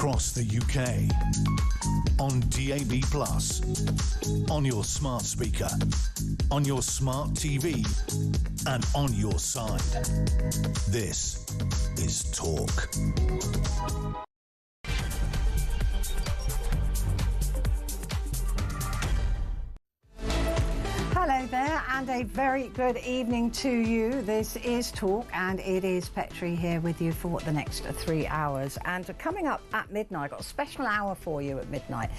across the UK, on DAB+, on your smart speaker, on your smart TV, and on your side. This is Talk. Hello there, and a very good evening to you. This is Talk, and it is Petrie here with you for the next 3 hours. And coming up at midnight, I've got a special hour for you at midnight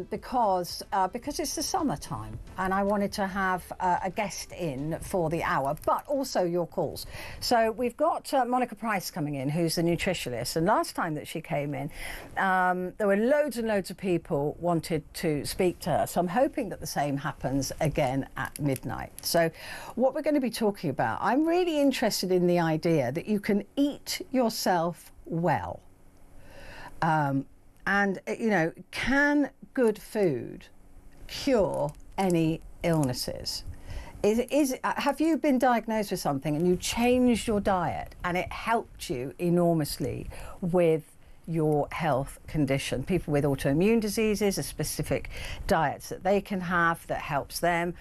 because it's the summertime, and I wanted to have a guest in for the hour, but also your calls. So we've got Monica Price coming in, who's the nutritionist, and last time that she came in, there were loads and loads of people wanted to speak to her. So I'm hoping that the same happens again at midnight. So what we're going to be talking about, I'm really interested in the idea that you can eat yourself well. And, you know, can good food cure any illnesses? Have you been diagnosed with something and you changed your diet and it helped you enormously with your health condition? People with autoimmune diseases, a specific diets that they can have that helps them.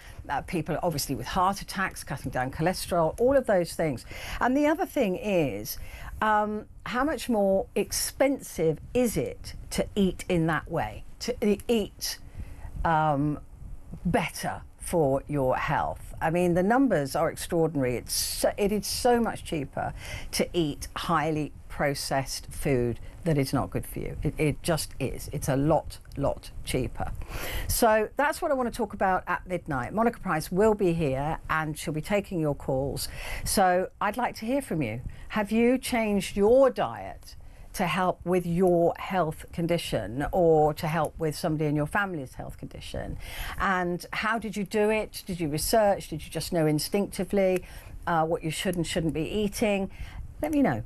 People obviously with heart attacks, cutting down cholesterol, all of those things. And the other thing is, how much more expensive is it to eat in that way, to eat better for your health? I mean, the numbers are extraordinary. It is so much cheaper to eat highly processed food that is not good for you. It just is. It's a lot cheaper. So that's what I want to talk about at midnight. Monica Price will be here and she'll be taking your calls. So I'd like to hear from you. Have you changed your diet to help with your health condition or to help with somebody in your family's health condition? And how did you do it? Did you research? Did you just know instinctively what you should and shouldn't be eating? Let me know.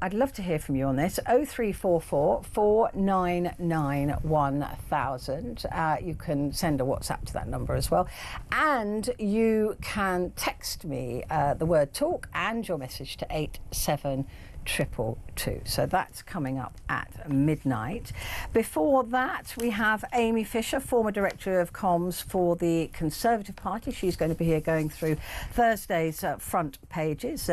I'd love to hear from you on this. 0344 499 1000. You can send a WhatsApp to that number as well. And you can text me the word talk and your message to 87222. So that's coming up at midnight. Before that, we have Amy Fisher, former Director of Comms for the Conservative Party. She's going to be here going through Thursday's front pages.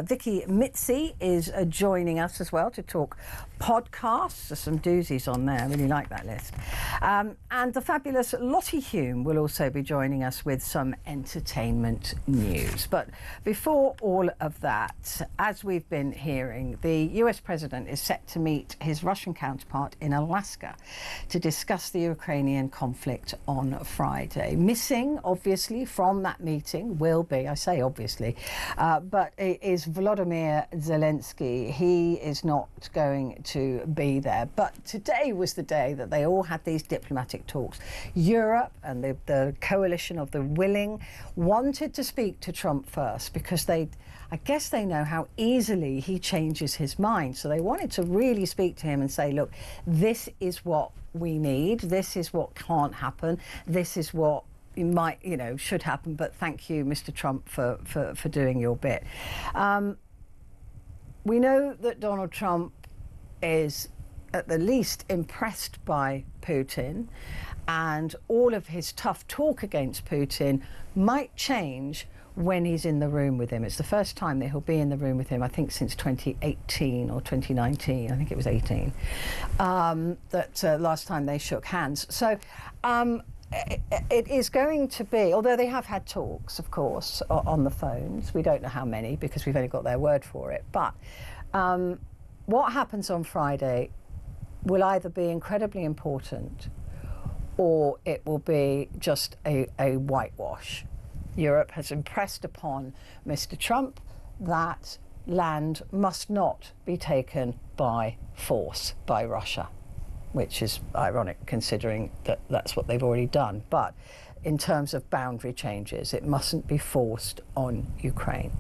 Vicky Mitzi is joining us as well to talk podcasts. There's some doozies on there. I really like that list. And the fabulous Lottie Hume will also be joining us with some entertainment news. But before all of that, as we've been hearing, the US president is set to meet his Russian counterpart in Alaska to discuss the Ukrainian conflict on Friday. Missing, obviously, from that meeting will be, I say obviously, but it is Volodymyr Zelensky. He is not going to be there. But today was the day that they all had these diplomatic talks. Europe and the coalition of the willing wanted to speak to Trump first because I guess they know how easily he changes his mind. So they wanted to really speak to him and say, look, this is what we need. This is what can't happen. This is what might, should happen. But thank you, Mr. Trump, for doing your bit. We know that Donald Trump is at the least impressed by Putin, and all of his tough talk against Putin might change when he's in the room with him. It's the first time that he'll be in the room with him, I think, since 2018 or 2019. I think it was 18, last time they shook hands. So it is going to be, although they have had talks, of course, on the phones. We don't know how many because we've only got their word for it. But what happens on Friday will either be incredibly important or it will be just a whitewash. Europe has impressed upon Mr. Trump that land must not be taken by force by Russia, which is ironic considering that that's what they've already done. But in terms of boundary changes, it mustn't be forced on Ukraine.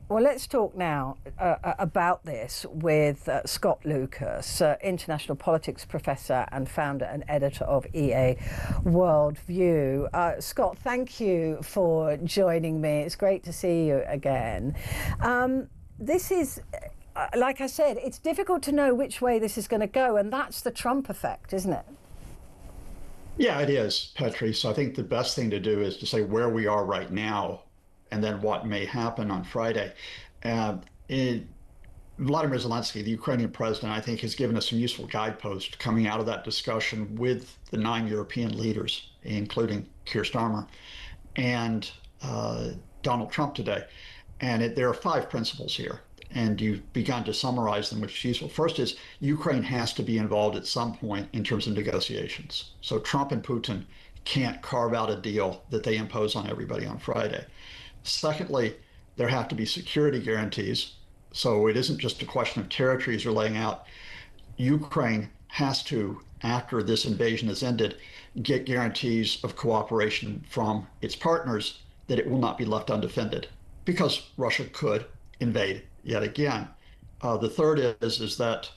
Well, let's talk now about this with Scott Lucas, international politics professor and founder and editor of EA Worldview. Scott, thank you for joining me. It's great to see you again. This is, like I said, it's difficult to know which way this is going to go, and that's the Trump effect, isn't it? Yeah, it is, Petrie. So I think the best thing to do is to say where we are right now and then what may happen on Friday. Vladimir Zelensky, the Ukrainian president, I think has given us some useful guideposts coming out of that discussion with the 9 European leaders, including Keir Starmer and Donald Trump today. And there are 5 principles here, and you've begun to summarize them, which is useful. First is Ukraine has to be involved at some point in terms of negotiations. So Trump and Putin can't carve out a deal that they impose on everybody on Friday. Secondly, there have to be security guarantees. So it isn't just a question of territories you're laying out. Ukraine has to, after this invasion has ended, get guarantees of cooperation from its partners that it will not be left undefended, because Russia could invade yet again. The third is that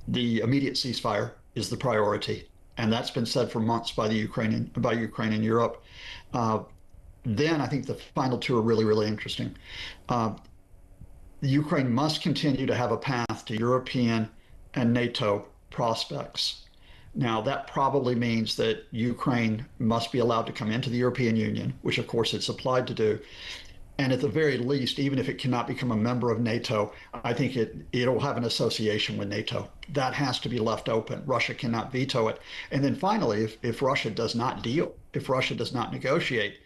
the immediate ceasefire is the priority, and that's been said for months by Ukraine and Europe. Then I think the final 2 are really, really interesting. Ukraine must continue to have a path to European and NATO prospects. Now, that probably means that Ukraine must be allowed to come into the European Union, which of course it's applied to do. And at the very least, even if it cannot become a member of NATO, I think it'll have an association with NATO. That has to be left open. Russia cannot veto it. And then finally, if Russia does not deal, if Russia does not negotiate,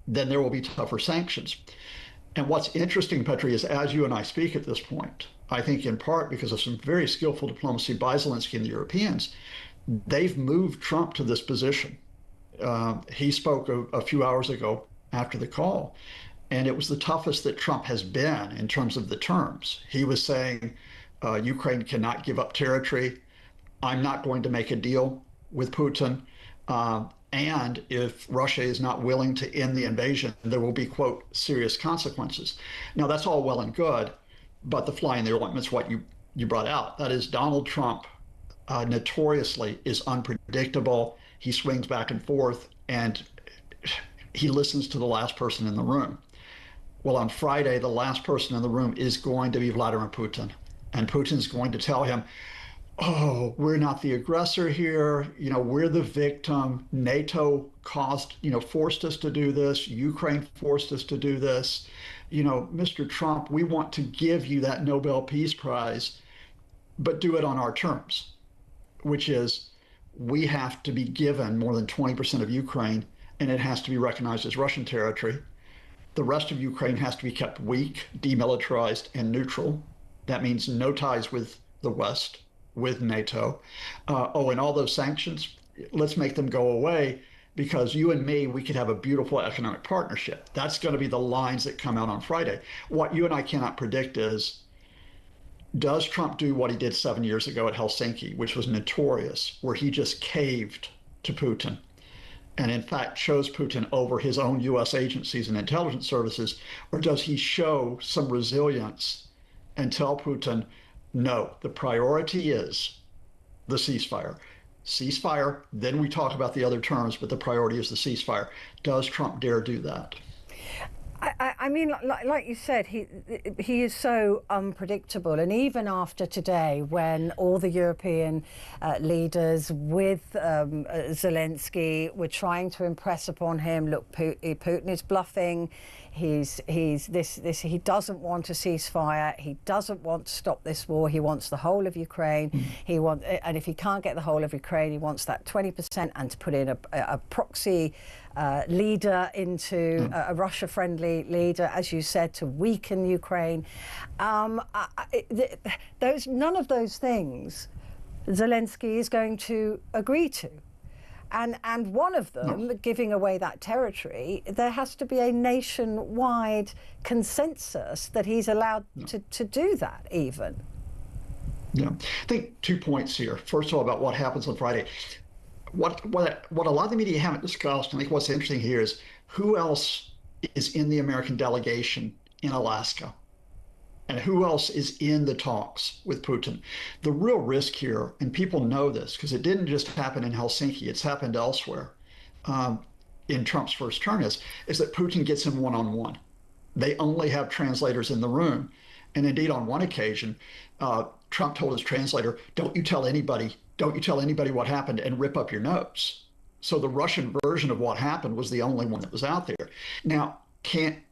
then there will be tougher sanctions. And what's interesting, Petrie, is as you and I speak at this point, I think in part because of some very skillful diplomacy by Zelensky and the Europeans, they've moved Trump to this position. He spoke a few hours ago after the call, and it was the toughest that Trump has been in terms of the terms. He was saying, Ukraine cannot give up territory. I'm not going to make a deal with Putin. And if Russia is not willing to end the invasion, there will be, quote, serious consequences. Now, that's all well and good, But the fly in the ointment is what you brought out. That is, Donald Trump notoriously is unpredictable. He swings back and forth, and he listens to the last person in the room. Well, on Friday, the last person in the room is going to be Vladimir Putin. And Putin's going to tell him, oh, we're not the aggressor here. We're the victim. NATO forced us to do this. Ukraine forced us to do this. Mr. Trump, we want to give you that Nobel Peace Prize, but do it on our terms, which is we have to be given more than 20% of Ukraine, and it has to be recognized as Russian territory. The rest of Ukraine has to be kept weak, demilitarized, and neutral. That means no ties with the West, with NATO. And all those sanctions, let's make them go away, because you and me, we could have a beautiful economic partnership. That's going to be the lines that come out on Friday. What you and I cannot predict is, does Trump do what he did 7 years ago at Helsinki, which was notorious, where he just caved to Putin and in fact chose Putin over his own US agencies and intelligence services? Or does he show some resilience and tell Putin, no, the priority is the ceasefire? Ceasefire, then we talk about the other terms, but the priority is the ceasefire. Does Trump dare do that? I mean, like you said, he is so unpredictable. And even after today, when all the European leaders with Zelensky were trying to impress upon him, look, Putin is bluffing. He doesn't want a ceasefire. He doesn't want to stop this war. He wants the whole of Ukraine. And if he can't get the whole of Ukraine, he wants that 20% and to put in a proxy leader into a Russia-friendly leader, as you said, to weaken Ukraine. None of those things Zelensky is going to agree to. And one of them, giving away that territory, there has to be a nationwide consensus that he's allowed to do that even. Yeah, I think 2 points here. First of all, about what happens on Friday. What a lot of the media haven't discussed, and I think what's interesting here is who else is in the American delegation in Alaska, and who else is in the talks with Putin. The real risk here, and people know this because it didn't just happen in Helsinki, it's happened elsewhere in Trump's first term, is that Putin gets him one-on-one. They only have translators in the room. And indeed, on one occasion, Trump told his translator, don't you tell anybody what happened, and rip up your notes. So the Russian version of what happened was the only one that was out there. Now,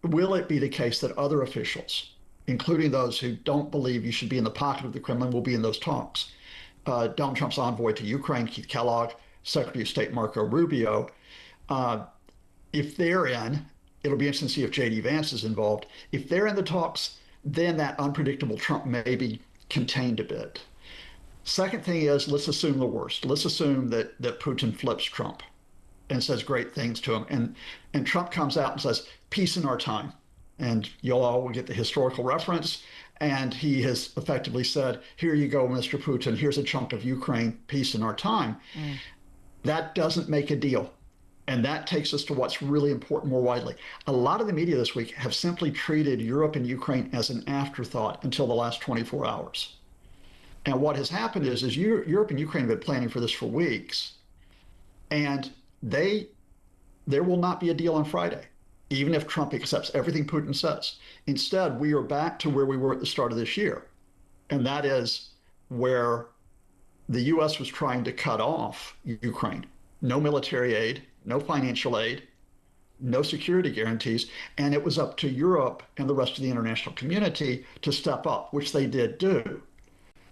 will it be the case that other officials, including those who don't believe you should be in the pocket of the Kremlin, will be in those talks? Donald Trump's envoy to Ukraine, Keith Kellogg, Secretary of State Marco Rubio, if they're in, it'll be interesting to see if J.D. Vance is involved. If they're in the talks, then that unpredictable Trump may be contained a bit. Second thing is, let's assume the worst. Let's assume that Putin flips Trump and says great things to him. And Trump comes out and says, peace in our time. And you'll all get the historical reference. And he has effectively said, here you go, Mr. Putin. Here's a chunk of Ukraine, peace in our time. That doesn't make a deal. And that takes us to what's really important more widely. A lot of the media this week have simply treated Europe and Ukraine as an afterthought until the last 24 hours. And what has happened is Europe and Ukraine have been planning for this for weeks. And there will not be a deal on Friday, even if Trump accepts everything Putin says. Instead, we are back to where we were at the start of this year. And that is where the U.S. was trying to cut off Ukraine. No military aid, no financial aid, no security guarantees. And it was up to Europe and the rest of the international community to step up, which they did do.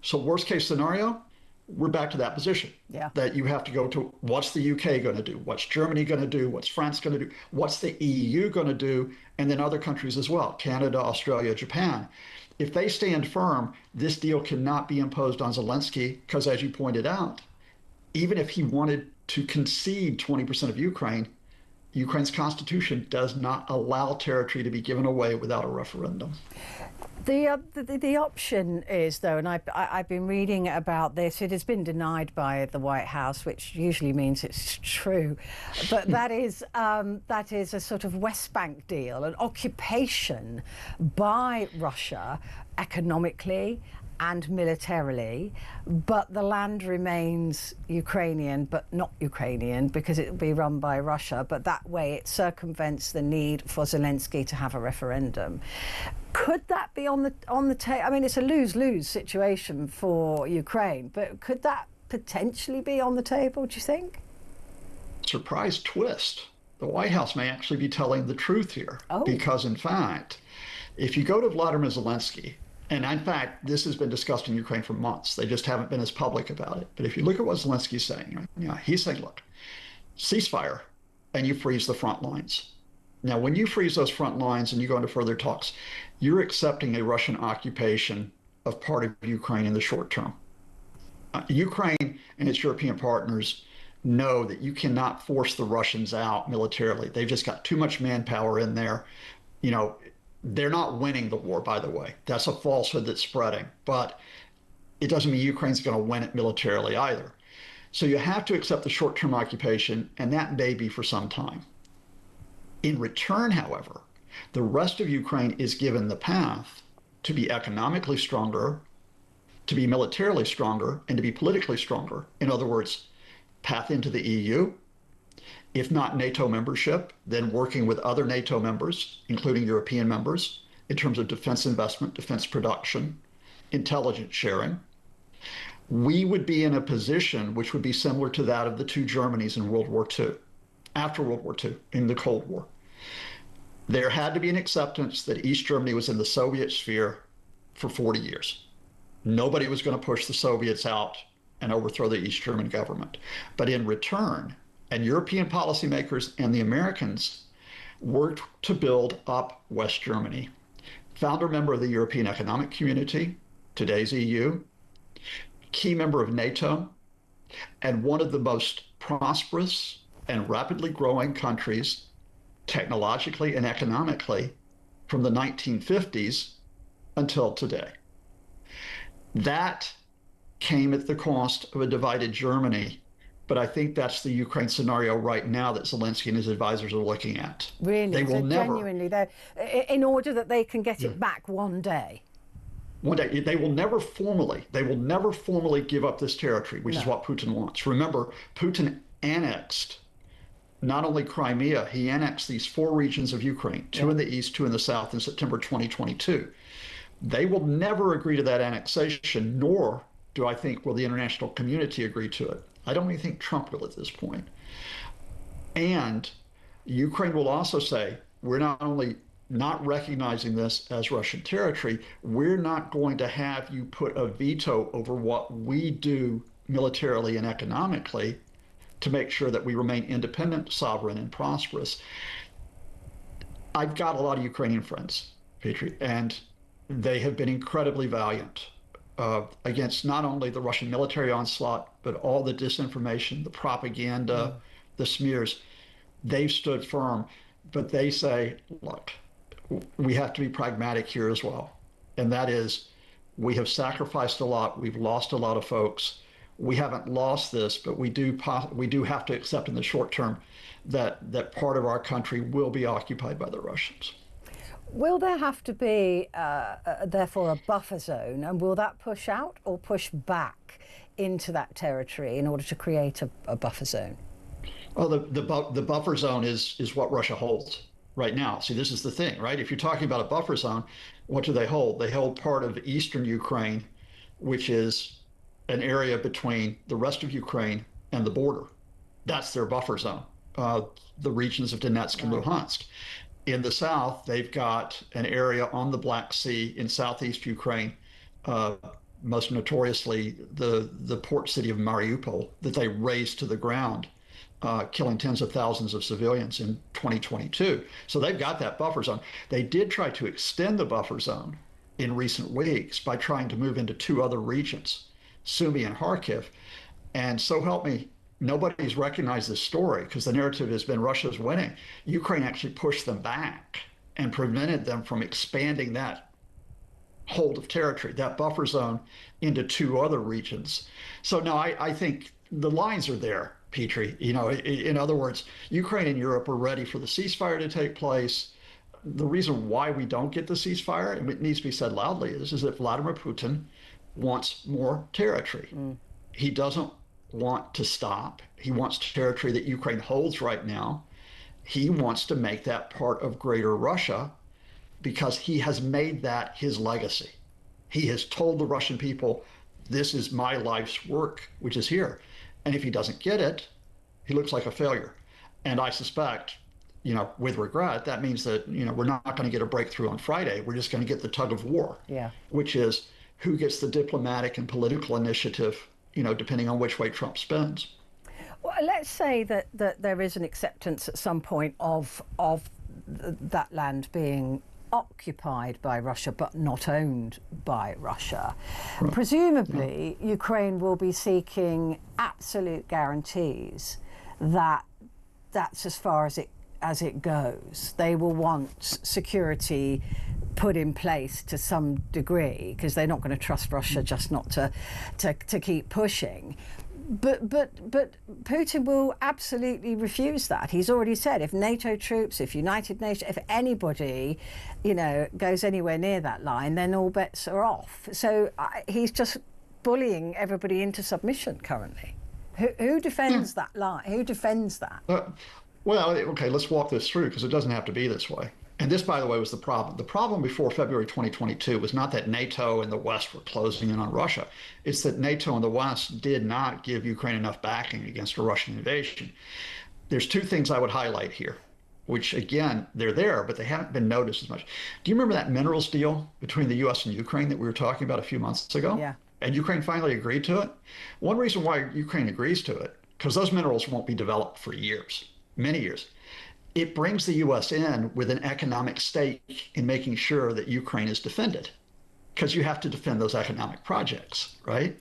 So worst case scenario, we're back to that position. Yeah. That you have to go to, what's the UK going to do? What's Germany going to do? What's France going to do? What's the EU going to do? And then other countries as well, Canada, Australia, Japan. If they stand firm, this deal cannot be imposed on Zelensky because, as you pointed out, even if he wanted to concede 20% of Ukraine, Ukraine's constitution does not allow territory to be given away without a referendum. The option is, though, and I've been reading about this, it has been denied by the White House, which usually means it's true, but that is a sort of West Bank deal, an occupation by Russia economically and militarily, but the land remains Ukrainian, but not Ukrainian, because it will be run by Russia. But that way it circumvents the need for Zelensky to have a referendum. Could that be on the table? I mean, it's a lose-lose situation for Ukraine, but could that potentially be on the table, do you think? Surprise twist. The White House may actually be telling the truth here. Oh. Because, in fact, if you go to Vladimir Zelensky, and in fact, this has been discussed in Ukraine for months. They just haven't been as public about it. But if you look at what Zelensky's saying, he's saying, look, ceasefire, and you freeze the front lines. Now, when you freeze those front lines and you go into further talks, you're accepting a Russian occupation of part of Ukraine in the short term. Ukraine and its European partners know that you cannot force the Russians out militarily. They've just got too much manpower in there. They're not winning the war, by the way. That's a falsehood that's spreading. But it doesn't mean Ukraine's going to win it militarily either. So you have to accept the short-term occupation, and that may be for some time. In return, however, the rest of Ukraine is given the path to be economically stronger, to be militarily stronger, and to be politically stronger. In other words, path into the EU, if not NATO membership, then working with other NATO members, including European members, in terms of defense investment, defense production, intelligence sharing. We would be in a position which would be similar to that of the two Germanys in World War II, after World War II, in the Cold War. There had to be an acceptance that East Germany was in the Soviet sphere for 40 years. Nobody was going to push the Soviets out and overthrow the East German government. But in return, and European policymakers and the Americans worked to build up West Germany. Founder member of the European Economic Community, today's EU, key member of NATO, and one of the most prosperous and rapidly growing countries, technologically and economically, from the 1950s until today. That came at the cost of a divided Germany. But I think that's the Ukraine scenario right now that Zelensky and his advisors are looking at. Really? They will never, genuinely, in order that they can get it back one day. One day, they will never formally give up this territory, which is what Putin wants. Remember, Putin annexed not only Crimea, he annexed these 4 regions of Ukraine, 2 in the east, 2 in the south, in September 2022. They will never agree to that annexation, nor do I think will the international community agree to it. I don't even think Trump will at this point. And Ukraine will also say, we're not only not recognizing this as Russian territory, we're not going to have you put a veto over what we do militarily and economically to make sure that we remain independent, sovereign, and prosperous. I've got a lot of Ukrainian friends, Petrie, and they have been incredibly valiant against not only the Russian military onslaught, but all the disinformation, the propaganda, the smears. They've stood firm, but they say, look, we have to be pragmatic here as well. And that is, we have sacrificed a lot. We've lost a lot of folks. We haven't lost this, but we do have to accept in the short term that part of our country will be occupied by the Russians. Will there have to be, therefore, a buffer zone, and will that push out or push back into that territory in order to create a buffer zone? Well, the buffer zone is what Russia holds right now. See, this is the thing, right? If you're talking about a buffer zone, what do they hold? They hold part of eastern Ukraine, which is an area between the rest of Ukraine and the border. That's their buffer zone, the regions of Donetsk and Luhansk. In the south, they've got an area on the Black Sea in southeast Ukraine, most notoriously the port city of Mariupol, that they razed to the ground, killing tens of thousands of civilians in 2022. So they've got that buffer zone. They did try to extend the buffer zone in recent weeks by trying to move into 2 other regions, Sumy and Kharkiv. And so help me, nobody's recognized this story because the narrative has been Russia's winning. Ukraine actually pushed them back and prevented them from expanding that hold of territory, that buffer zone, into two other regions. So no, I think the lines are there, Petrie. In other words, Ukraine and Europe are ready for the ceasefire to take place. The reason why we don't get the ceasefire, and it needs to be said loudly, is that Vladimir Putin wants more territory. He doesn't want to stop. He wants territory that Ukraine holds right now. He wants to make that part of Greater Russia because he has made that his legacy. He has told the Russian people, this is my life's work, which is here. And if he doesn't get it, he looks like a failure. And I suspect, with regret, that means that, we're not going to get a breakthrough on Friday. We're just going to get the tug of war, which is who gets the diplomatic and political initiative, depending on which way Trump spins. Well, let's say that there is an acceptance at some point of that land being occupied by Russia but not owned by Russia. Right. Presumably, Ukraine will be seeking absolute guarantees that that's as far as it goes. They will want security put in place to some degree because they're not going to trust Russia just not to keep pushing. But Putin will absolutely refuse that. He's already said if NATO troops, if United Nations, if anybody, goes anywhere near that line, then all bets are off. So he's just bullying everybody into submission currently. Who defends that line? Who defends that? Well, okay, let's walk this through because it doesn't have to be this way. And this, by the way, was the problem. The problem before February 2022 was not that NATO and the West were closing in on Russia. It's that NATO and the West did not give Ukraine enough backing against a Russian invasion. There's two things I would highlight here, which, again, they're there, but they haven't been noticed as much. Do you remember that minerals deal between the U.S. and Ukraine that we were talking about a few months ago? Yeah. And Ukraine finally agreed to it? One reason why Ukraine agrees to it, because those minerals won't be developed for years, many years. It brings the U.S. in with an economic stake in making sure that Ukraine is defended, because you have to defend those economic projects, right?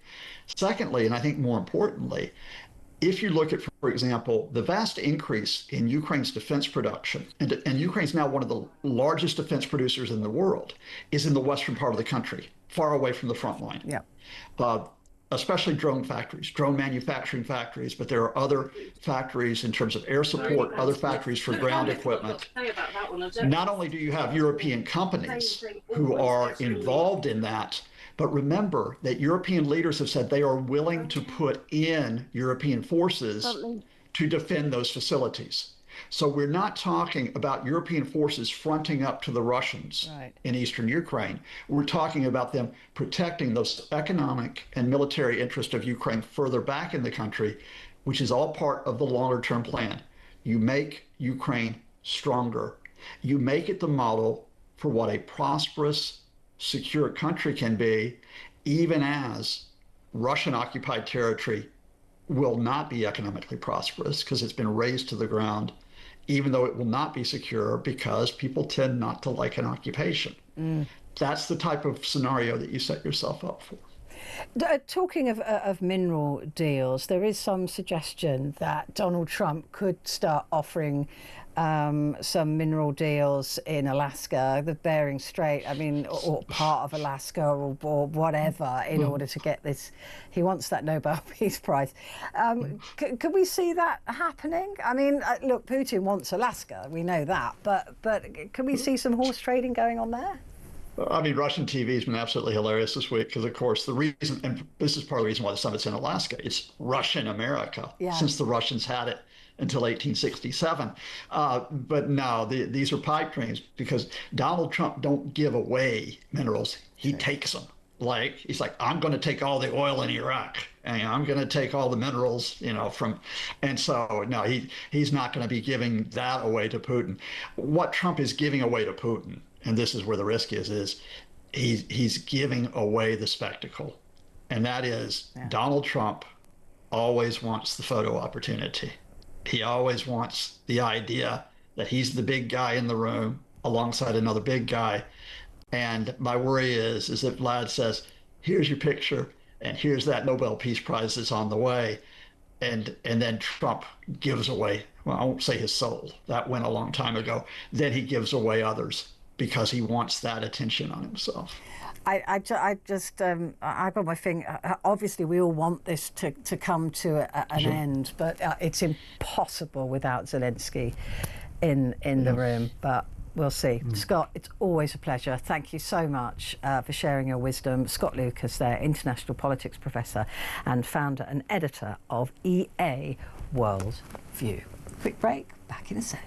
Secondly, and I think more importantly, if you look at, for example, the vast increase in Ukraine's defense production, and Ukraine's now one of the largest defense producers in the world, is in the western part of the country, far away from the front line. Yeah. Especially drone factories, drone manufacturing factories, but there are other factories in terms of air support, other factories for ground equipment. Not only do you have European companies who are involved in that, but remember that European leaders have said they are willing to put in European forces to defend those facilities. So we're not talking about European forces fronting up to the Russians in eastern Ukraine. We're talking about them protecting those economic and military interests of Ukraine further back in the country, which is all part of the longer term plan. You make Ukraine stronger. You make it the model for what a prosperous, secure country can be, even as Russian occupied territory will not be economically prosperous because it's been razed to the ground, even though it will not be secure because people tend not to like an occupation. That's the type of scenario that you set yourself up for. Talking of mineral deals, there is some suggestion that Donald Trump could start offering some mineral deals in Alaska, the Bering Strait, or part of Alaska or whatever, in order to get this. He wants that Nobel Peace Prize. Could we see that happening? Look, Putin wants Alaska, we know that, but can we see some horse trading going on there? Russian TV has been absolutely hilarious this week because, of course, the reason, and this is part of the reason why the summit's in Alaska, it's Russian America, since the Russians had it until 1867. But no, these are pipe dreams because Donald Trump don't give away minerals. He takes them. He's like, I'm going to take all the oil in Iraq and I'm going to take all the minerals, and so no, he's not going to be giving that away to Putin. What Trump is giving away to Putin, and this is where the risk is he's giving away the spectacle. And that is Donald Trump always wants the photo opportunity. He always wants the idea that he's the big guy in the room alongside another big guy. And my worry is that Vlad says, here's your picture, and here's that Nobel Peace Prize that's on the way. And then Trump gives away, well, I won't say his soul. That went a long time ago. Then he gives away others because he wants that attention on himself. I got my finger. Obviously, we all want this to come to an end, but it's impossible without Zelensky in the room. But we'll see. Scott, it's always a pleasure. Thank you so much for sharing your wisdom. Scott Lucas there, international politics professor and founder and editor of EA World View. Quick break, back in a sec.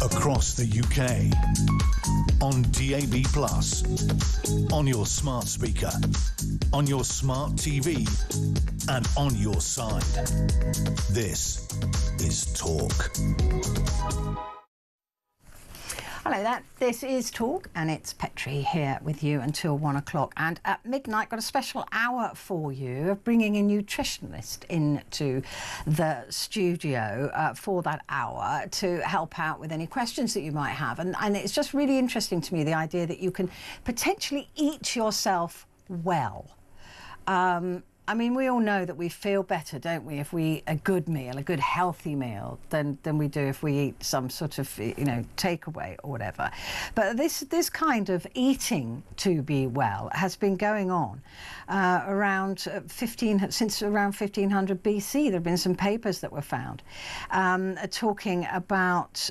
Across the UK, on DAB+, on your smart speaker, on your smart TV, and on your side. This is Talk. Hello there, this is Talk and it's Petrie here with you until 1 o'clock, and at midnight got a special hour for you of bringing a nutritionist into the studio for that hour to help out with any questions that you might have, and it's just really interesting to me, the idea that you can potentially eat yourself well. I mean, we all know that we feel better, don't we, if we eat a good meal, a good healthy meal, than we do if we eat some sort of, you know, takeaway or whatever. But this kind of eating to be well has been going on since around 1500 BC. There have been some papers that were found talking about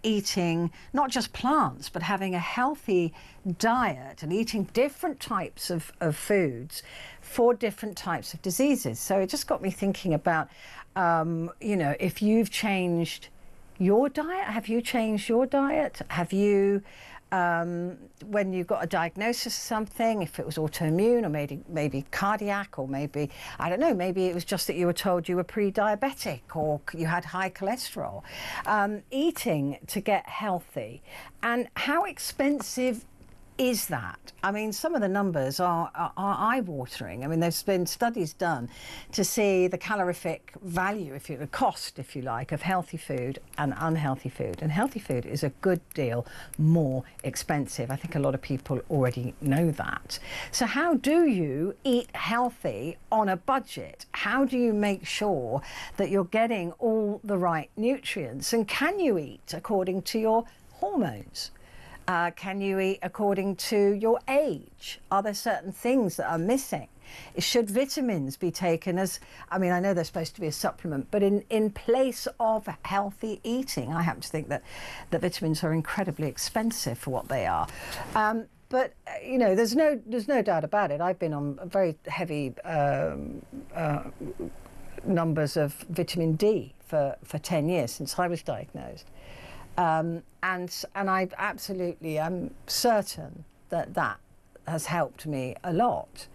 eating not just plants, but having a healthy diet and eating different types of foods for different types of diseases. So it just got me thinking about, you know, if you've changed your diet, have you changed your diet? Have you, when you got a diagnosis of something, if it was autoimmune or maybe cardiac, or maybe, I don't know, maybe it was just that you were told you were pre-diabetic or you had high cholesterol. Eating to get healthy, and how expensive is that? I mean, some of the numbers are eye-watering. I mean, there's been studies done to see the calorific value, the cost, if you like, of healthy food and unhealthy food. And healthy food is a good deal more expensive. I think a lot of people already know that. So how do you eat healthy on a budget? How do you make sure that you're getting all the right nutrients? And can you eat according to your hormones? Can you eat according to your age? Are there certain things that are missing? Should vitamins be taken as, I mean, I know they're supposed to be a supplement, but in place of healthy eating? I happen to think that vitamins are incredibly expensive for what they are. But, you know, there's no doubt about it. I've been on very heavy numbers of vitamin D for 10 years since I was diagnosed. And I absolutely am certain that has helped me a lot,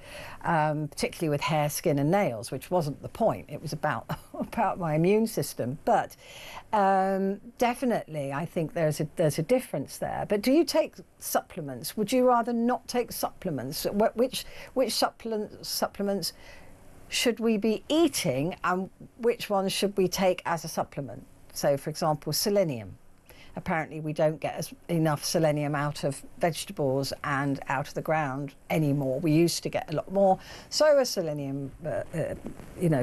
particularly with hair, skin and nails, which wasn't the point. It was about my immune system. But definitely, I think there's a difference there. But do you take supplements? Would you rather not take supplements? Which supplements should we be eating, and which ones should we take as a supplement? So, for example, selenium. Apparently we don't get enough selenium out of vegetables and out of the ground anymore. We used to get a lot more. So a selenium,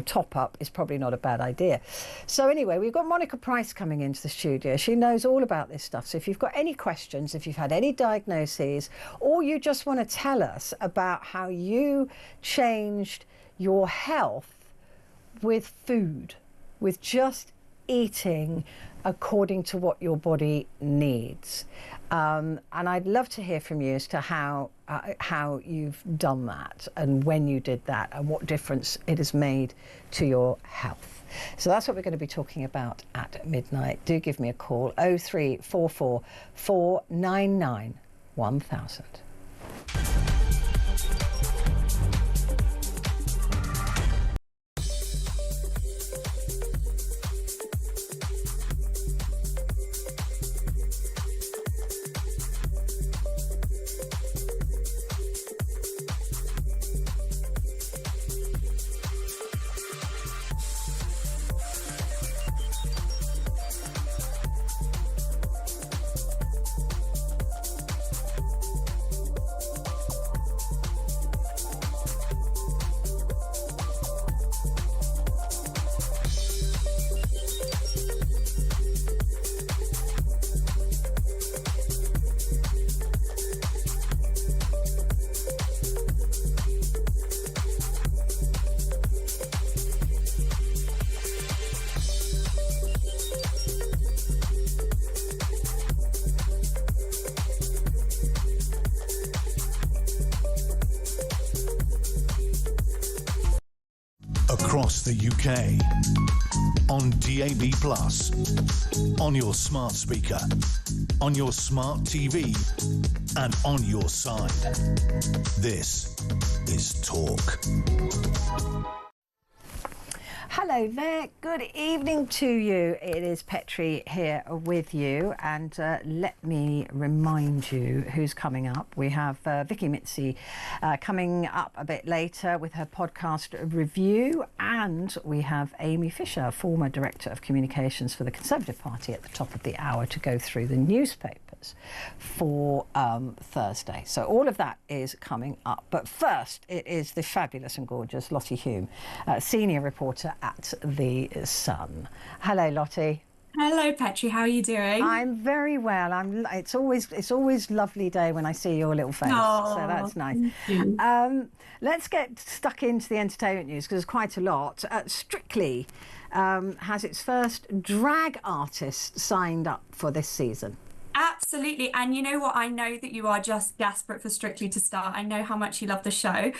top up is probably not a bad idea. So anyway, we've got Monica Price coming into the studio. She knows all about this stuff. So if you've got any questions, if you've had any diagnoses, or you just want to tell us about how you changed your health with food, with just eating according to what your body needs. And I'd love to hear from you as to how you've done that and when you did that and what difference it has made to your health. So that's what we're going to be talking about at midnight. Do give me a call, 0344 499 1000. Across the UK, on DAB+, on your smart speaker, on your smart TV, and on your side. This is Talk. Hello there, good evening to you. It is Petrie here with you, and let me remind you who's coming up. We have Vicky Mitzi coming up a bit later with her podcast review, and we have Amy Fisher, former Director of Communications for the Conservative Party, at the top of the hour to go through the newspapers for Thursday. So all of that is coming up. But first, it is the fabulous and gorgeous Lottie Hume, senior reporter at The Sun. Hello, Lottie. Hello, Petrie. How are you doing? I'm very well. It's always lovely day when I see your little face. Oh, so that's nice. thank you. Let's get stuck into the entertainment news because there's quite a lot. Strictly has its first drag artist signed up for this season. Absolutely. And you know what? I know that you are just desperate for Strictly to start. I know how much you love the show.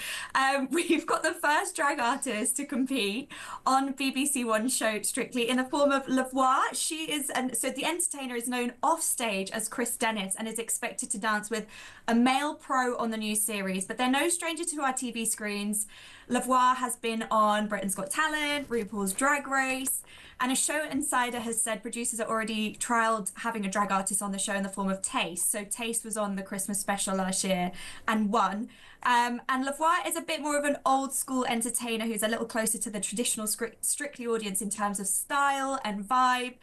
We've got the first drag artist to compete on BBC One show Strictly in the form of Lavoie. She is, so the entertainer is known off stage as Chris Dennis and is expected to dance with a male pro on the new series. But they're no stranger to our TV screens. Lavoie has been on Britain's Got Talent, RuPaul's Drag Race, and a show insider has said producers are already trialled having a drag artist on the show in the form of Taste. So Taste was on the Christmas special last year and won. And Lavoie is a bit more of an old school entertainer who's a little closer to the traditional Strictly audience in terms of style and vibe.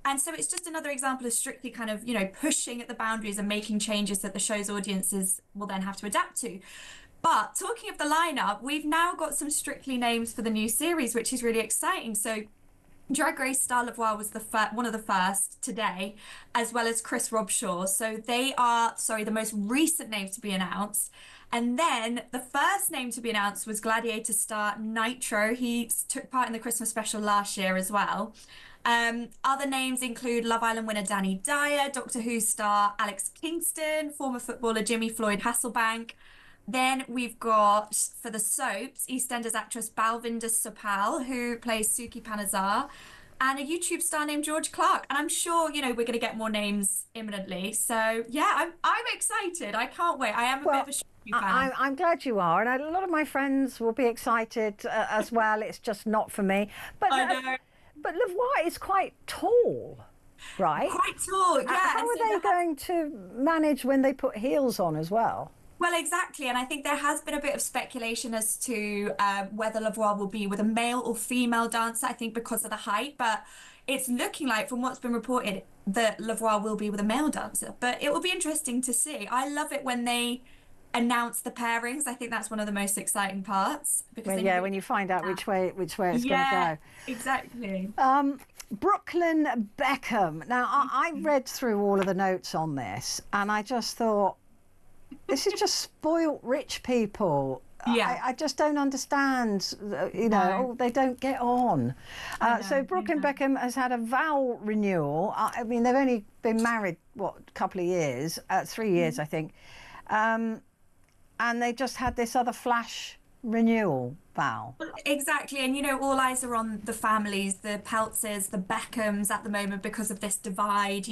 And so it's just another example of Strictly kind of, pushing at the boundaries and making changes that the show's audiences will then have to adapt to. But talking of the lineup, we've now got some Strictly names for the new series, which is really exciting. So Drag Race star Lavoie was one of the first today, as well as Chris Robshaw. So they are, the most recent names to be announced. And then the first name to be announced was Gladiator star Nitro. He took part in the Christmas special last year as well. Other names include Love Island winner Danny Dyer, Doctor Who star Alex Kingston, former footballer Jimmy Floyd Hasselbank. Then we've got, for the soaps, EastEnders actress Balvinder Sopal, who plays Suki Panazar, and a YouTube star named George Clark. And I'm sure, we're going to get more names imminently. So, yeah, I'm excited. I can't wait. I am a bit of a Strictly fan. I'm glad you are. And a lot of my friends will be excited as well. It's just not for me. But, I know. But Lavoie is quite tall, right? Quite tall, yeah. How are they going to manage when they put heels on as well? Well, exactly. And I think there has been a bit of speculation as to whether Lavoie will be with a male or female dancer, I think because of the height. But it's looking like, from what's been reported, that Lavoie will be with a male dancer. But it will be interesting to see. I love it when they announce the pairings. I think that's one of the most exciting parts. Because when you find out which way it's going to go. Exactly. Brooklyn Beckham. Now, I read through all of the notes on this, and I just thought, this is just spoilt rich people Yeah. I just don't understand, no. They don't get on. So Brooklyn Beckham has had a vow renewal. I mean, they've only been married, a couple of years, 3 years, I think. And they just had this other flash renewal vow. Exactly. And, all eyes are on the families, the Peltzers, the Beckhams at the moment because of this divide,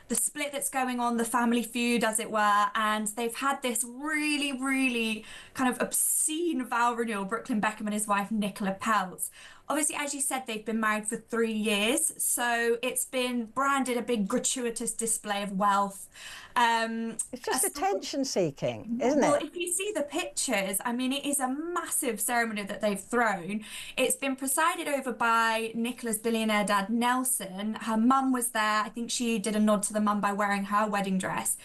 the split that's going on, the family feud, as it were. And they've had this really, really kind of obscene vow renewal, Brooklyn Beckham and his wife, Nicola Peltz. Obviously, as you said, they've been married for 3 years. So it's been branded a big gratuitous display of wealth. It's just attention seeking, isn't it? Well, if you see the pictures, I mean, it is a massive ceremony that they've thrown. It's been presided over by Nicola's billionaire dad, Nelson. Her mum was there. I think she did a nod to the mum by wearing her wedding dress.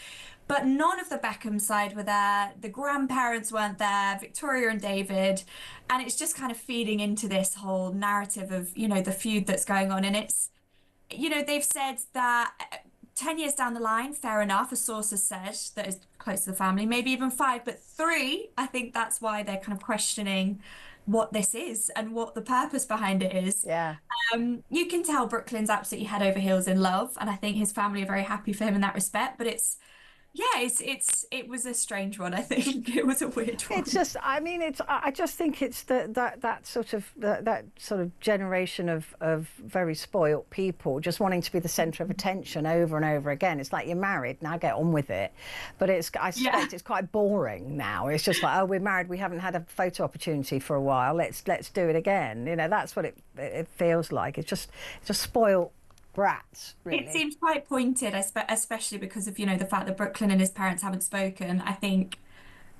But none of the Beckham side were there. The grandparents weren't there, Victoria and David. And it's just kind of feeding into this whole narrative of, the feud that's going on. And it's, they've said that 10 years down the line, fair enough, a source has said that is close to the family, maybe even 5, but 3, I think that's why they're kind of questioning what this is and what the purpose behind it is. Yeah. You can tell Brooklyn's absolutely head over heels in love, and I think his family are very happy for him in that respect, but it was a strange one. I think it was a weird one. It's just, I just think it's that sort of generation of very spoilt people just wanting to be the centre of attention over and over again. It's like, you're married, now get on with it. But I suspect it's quite boring now. It's just like, oh, we're married, we haven't had a photo opportunity for a while. Let's do it again. That's what it feels like. It's just spoilt brats, really. It seems quite pointed, especially because of, the fact that Brooklyn and his parents haven't spoken. I think,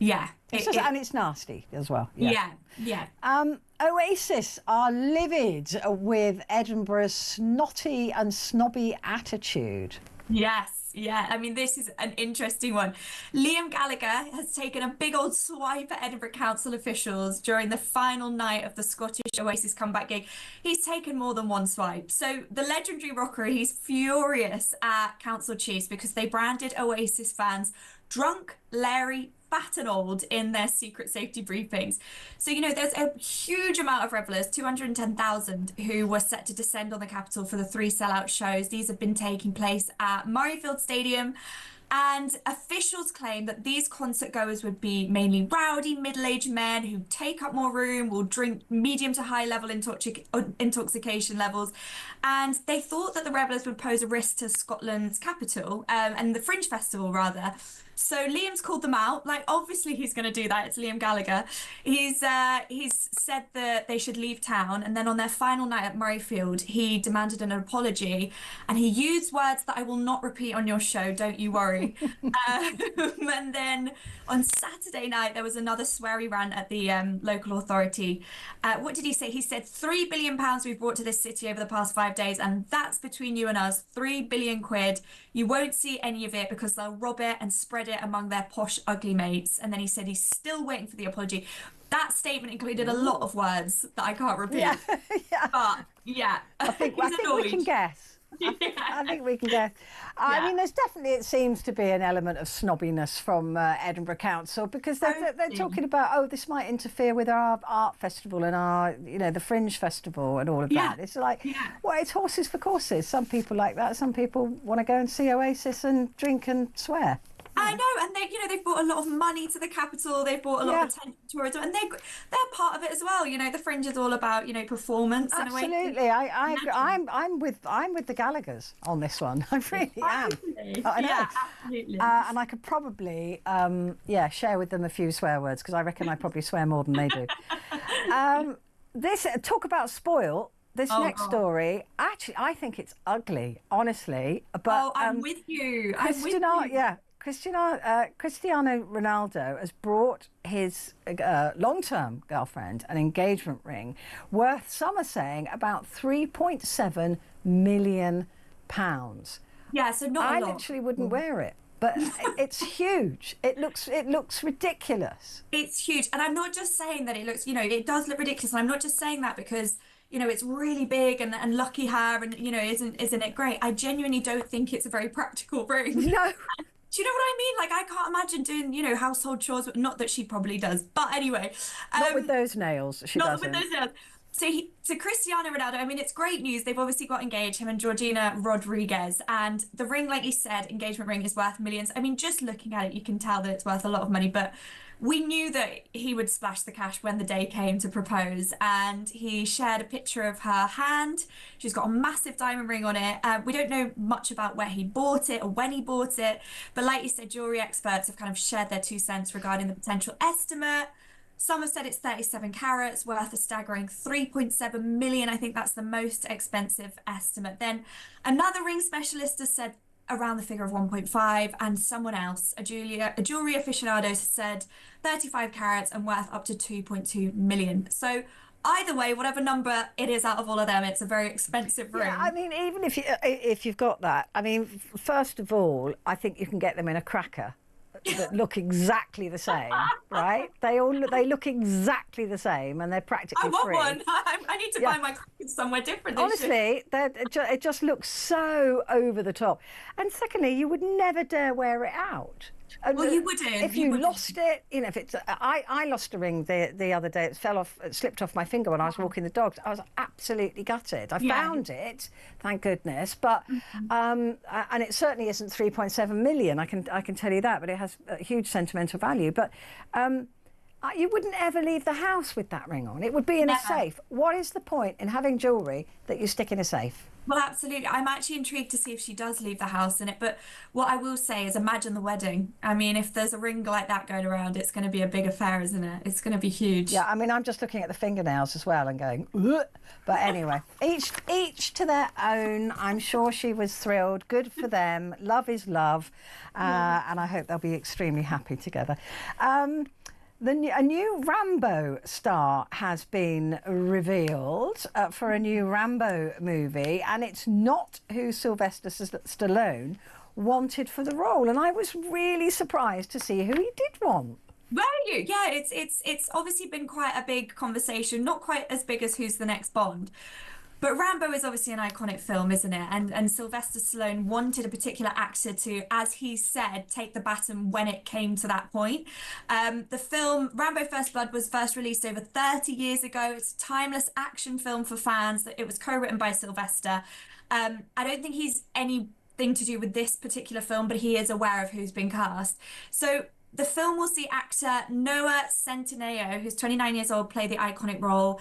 and it's nasty as well. Yeah. Oasis are livid with Edinburgh's snotty and snobby attitude. Yes. Yeah, I mean, this is an interesting one. Liam Gallagher has taken a big old swipe at Edinburgh Council officials during the final night of the Scottish Oasis comeback gig. He's taken more than one swipe. So the legendary rocker, he's furious at council chiefs because they branded Oasis fans drunk, Larry, fat and old in their secret safety briefings. So, there's a huge amount of revellers, 210,000, who were set to descend on the capital for the 3 sellout shows. These have been taking place at Murrayfield Stadium. And officials claim that these concert goers would be mainly rowdy, middle-aged men who take up more room, will drink medium to high level intoxication levels. And they thought that the revellers would pose a risk to Scotland's capital, and the Fringe Festival, rather. So Liam's called them out. Like, obviously he's going to do that. It's Liam Gallagher. He's said that they should leave town. And then on their final night at Murrayfield, he demanded an apology. And he used words that I will not repeat on your show, don't you worry. And then on Saturday night, there was another sweary rant at the local authority. What did he say? He said, £3 billion we've brought to this city over the past 5 days. And that's between you and us, £3 billion. You won't see any of it because they'll rob it and spread it among their posh, ugly mates. And then he said he's still waiting for the apology. That statement included a lot of words that I can't repeat. But I think we can guess. I think we can guess. I mean, there's definitely, it seems to be an element of snobbiness from Edinburgh Council, because they're talking about, oh, this might interfere with our art festival and our, the Fringe Festival and all of that. It's like, well, it's horses for courses. Some people like that. Some people want to go and see Oasis and drink and swear. I know, and they've brought a lot of money to the capital. They've brought a lot of attention towards it, and they're part of it as well. The Fringe is all about performance. Absolutely, I'm with the Gallaghers on this one. I really am. I know. Yeah, absolutely. And I could probably share with them a few swear words, because I reckon I probably swear more than they do. This talk about spoil. This next story, actually, I think it's ugly, honestly. But I'm with you. Cristiano Ronaldo has brought his long-term girlfriend an engagement ring worth, some are saying, about £3.7 million. Yeah, so not a lot. I literally wouldn't wear it. But it's huge. It looks ridiculous. It's huge. And I'm not just saying that it looks, it does look ridiculous. And I'm not just saying that because it's really big and lucky her and, isn't it great? I genuinely don't think it's a very practical ring. No. Do you know what I mean? Like, I can't imagine doing, household chores. Not that she probably does, but anyway, Not with those nails, she not doesn't. with those nails. So Cristiano Ronaldo, I mean, it's great news. They've obviously got engaged, him and Georgina Rodriguez, and the ring, like you said, engagement ring is worth millions. I mean, just looking at it, you can tell that it's worth a lot of money, but we knew that he would splash the cash when the day came to propose, and he shared a picture of her hand. She's got a massive diamond ring on it. We don't know much about where he bought it or when he bought it, but like you said, jewelry experts have kind of shared their 2 cents regarding the potential estimate. Some have said it's 37 carats, worth a staggering 3.7 million. I think that's the most expensive estimate. Then another ring specialist has said around the figure of 1.5, and someone else, a jewelry aficionado, said 35 carats and worth up to 2.2 million. So either way, whatever number it is out of all of them, it's a very expensive ring. Yeah, I mean, even if you've got that, I mean, first of all, I think you can get them in a cracker that look exactly the same, right? They look exactly the same, and they're practically I want free. one. I need to buy my crackers somewhere different. Honestly, it just looks so over the top. And secondly, you would never dare wear it out. Well, you wouldn't. If you lost it, if it's. I lost a ring the other day. It slipped off my finger when I was walking the dogs. I was absolutely gutted. I found it, thank goodness. But and it certainly isn't 3.7 million. I can tell you that. But it has a huge sentimental value. But you wouldn't ever leave the house with that ring on. It would be in a safe. What is the point in having jewellery that you stick in a safe? Well, absolutely. I'm actually intrigued to see if she does leave the house in it. But what I will say is imagine the wedding. I mean, if there's a ring like that going around, it's going to be a big affair, isn't it? It's going to be huge. Yeah, I mean, I'm just looking at the fingernails as well and going, ugh. But anyway, each to their own. I'm sure she was thrilled. Good for them. Love is love. And I hope they'll be extremely happy together. A new Rambo star has been revealed for a new Rambo movie, and it's not who Sylvester Stallone wanted for the role. And I was really surprised to see who he did want. Were you? Yeah, it's obviously been quite a big conversation, not quite as big as Who's the Next Bond. But Rambo is obviously an iconic film, isn't it? And Sylvester Stallone wanted a particular actor to, as he said, take the baton when it came to that point. The film Rambo First Blood was first released over 30 years ago. It's a timeless action film for fans. It was co-written by Sylvester. I don't think he's anything to do with this particular film, but he is aware of who's been cast. So the film will see actor Noah Centineo, who's 29 years old, play the iconic role.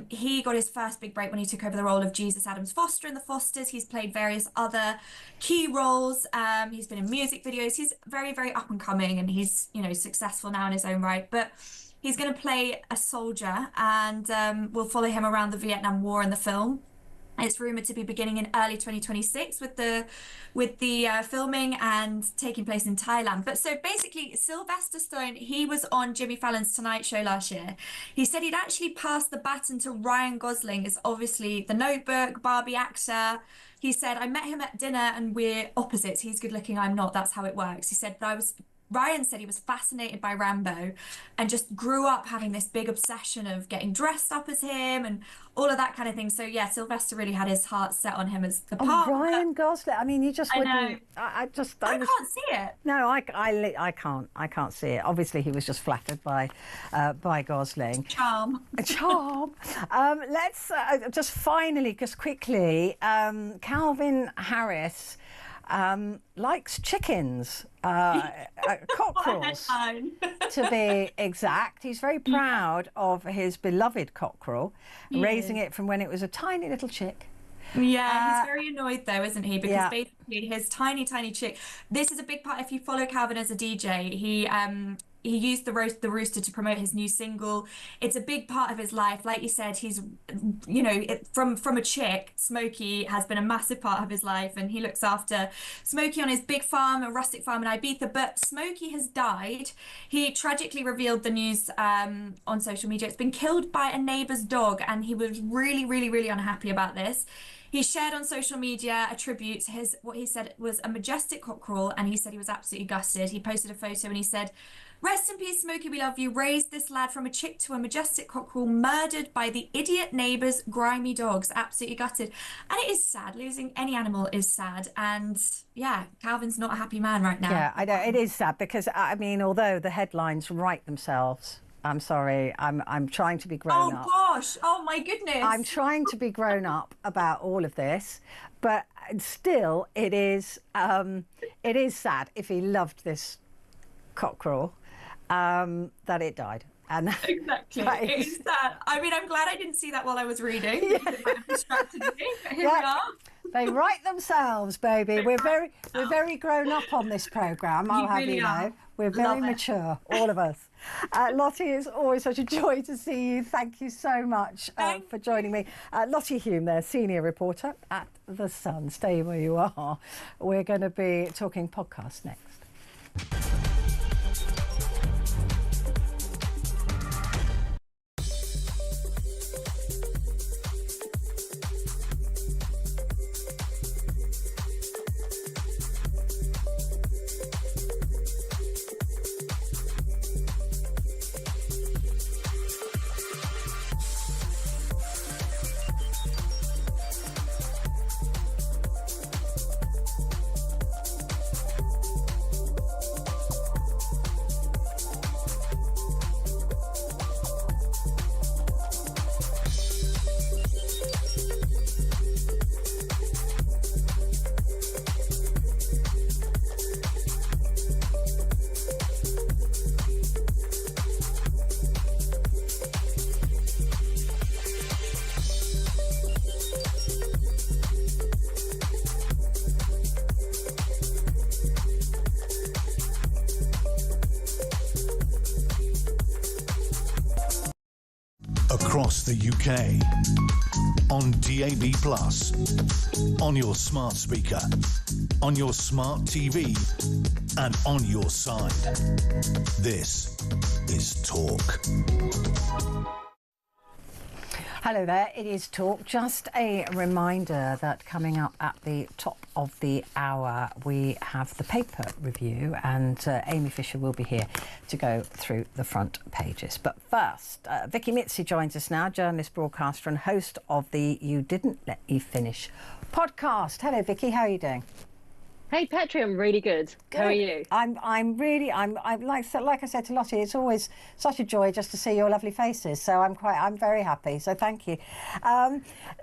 He got his first big break when he took over the role of Jesus Adams Foster in The Fosters. He's played various other key roles. He's been in music videos. He's very, very up and coming, and he's, successful now in his own right. But he's going to play a soldier, and we'll follow him around the Vietnam War in the film. It's rumored to be beginning in early 2026 with the filming and taking place in Thailand. But so basically, Sylvester Stallone, he was on Jimmy Fallon's Tonight Show last year. He said he'd actually passed the baton to Ryan Gosling, is obviously the Notebook, Barbie actor. He said, I met him at dinner and we're opposites. He's good looking, I'm not. That's how it works. He said, Ryan said he was fascinated by Rambo and just grew up having this big obsession of getting dressed up as him and all of that kind of thing. So yeah, Sylvester really had his heart set on him as the part. Ryan Gosling. I mean, you just wouldn't. I can't see it. No, I can't see it. Obviously, he was just flattered by Gosling. Charm. Let's just finally, just quickly, Calvin Harris likes chickens, cockerels to be exact. He's very proud of his beloved cockerel, raising it from when it was a tiny little chick. Yeah, he's very annoyed though, isn't he? Because basically his tiny chick, this is a big part. If you follow Calvin as a DJ, he used the rooster to promote his new single. It's a big part of his life. Like you said, he's, from a chick, Smokey has been a massive part of his life, and he looks after Smokey on his big farm, a rustic farm in Ibiza. But Smokey has died. He tragically revealed the news on social media. It's been killed by a neighbour's dog, and he was really, really, really unhappy about this. He shared on social media a tribute to what he said was a majestic cockerel, and he said he was absolutely gutted. He posted a photo and he said, "Rest in peace, Smokey, we love you. Raised this lad from a chick to a majestic cockerel, murdered by the idiot neighbour's grimy dogs." Absolutely gutted. And it is sad. Losing any animal is sad. And yeah, Calvin's not a happy man right now. Yeah, I know. It is sad because, I mean, although the headlines write themselves, I'm sorry, I'm trying to be grown up. Oh gosh, oh my goodness. I'm trying to be grown up about all of this, but still it is sad if he loved this cockerel that it died. And exactly, it is sad. I mean, I'm glad I didn't see that while I was reading. It might have distracted me, but here we are. They write themselves, baby. We're very grown up on this programme, I'll have you know. We're very mature, all of us. Lottie, it's always such a joy to see you. Thank you so much for joining me. Lottie Hume there, senior reporter at The Sun. Stay where you are. We're going to be talking podcast next. Across the UK, on DAB+, on your smart speaker, on your smart TV, and on your side. This is Talk. Hello there, it is Talk. Just a reminder that coming up at the top of the hour we have the paper review, and Amy Fisher will be here to go through the front pages. But first, Vicky Mitzi joins us now, journalist, broadcaster and host of the You Didn't Let Me Finish podcast. Hello Vicky, how are you doing? Hey Petrie, I'm really good. How are you? I'm like I said to Lottie, it's always such a joy just to see your lovely faces. So I'm very happy. So thank you.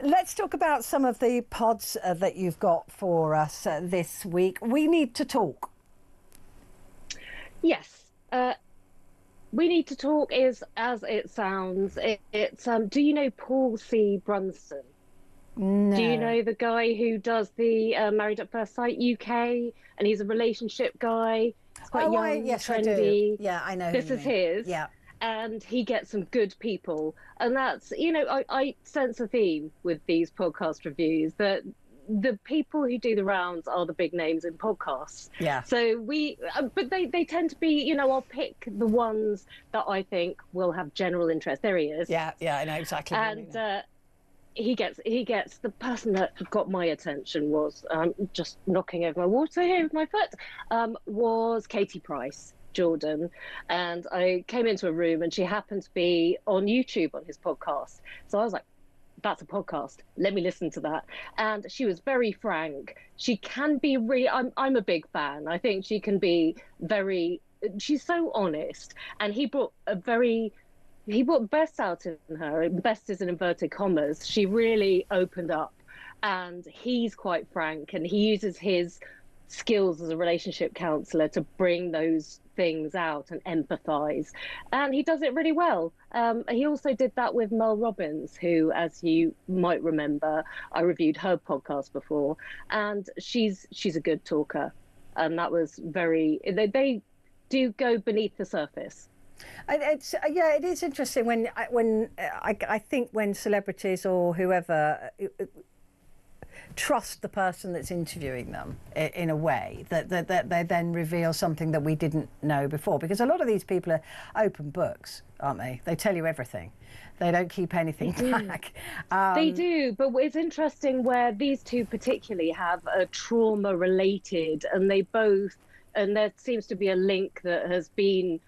Let's talk about some of the pods that you've got for us this week. We need to talk. Yes. We need to talk is, as it sounds, it's do you know Paul C. Brunson? No. Do you know the guy who does the Married at First Sight UK, and he's a relationship guy? He's quite young, yes, trendy. I do. Yeah, I know. This is his. Yeah. And he gets some good people, and that's, you know, I sense a theme with these podcast reviews that the people who do the rounds are the big names in podcasts. Yeah. So but they tend to be, you know, I'll pick the ones that I think will have general interest. There he is. Yeah, I know exactly. And he gets the person that got my attention was just knocking over my water here with my foot, was Katie Price Jordan. And I came into a room and she happened to be on YouTube on his podcast. So I was like, that's a podcast. Let me listen to that. And she was very frank. She can be I'm a big fan. I think she can be she's so honest. And he brought best out in her. Best is in inverted commas. She really opened up, and he's quite frank, and he uses his skills as a relationship counsellor to bring those things out and empathise, and he does it really well. He also did that with Mel Robbins, who, as you might remember, I reviewed her podcast before, and she's a good talker, and that was they do go beneath the surface. It is interesting when I think when celebrities or whoever trust the person that's interviewing them in a way that they then reveal something that we didn't know before. Because a lot of these people are open books, aren't they? They tell you everything. They don't keep anything back. They do, but it's interesting where these two particularly have a trauma related, and there seems to be a link that has been,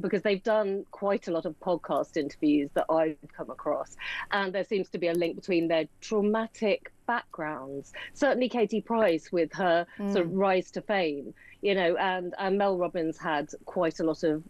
because they've done quite a lot of podcast interviews that I've come across, and there seems to be a link between their traumatic backgrounds. Certainly Katie Price with her sort of rise to fame, you know, and Mel Robbins had quite a lot of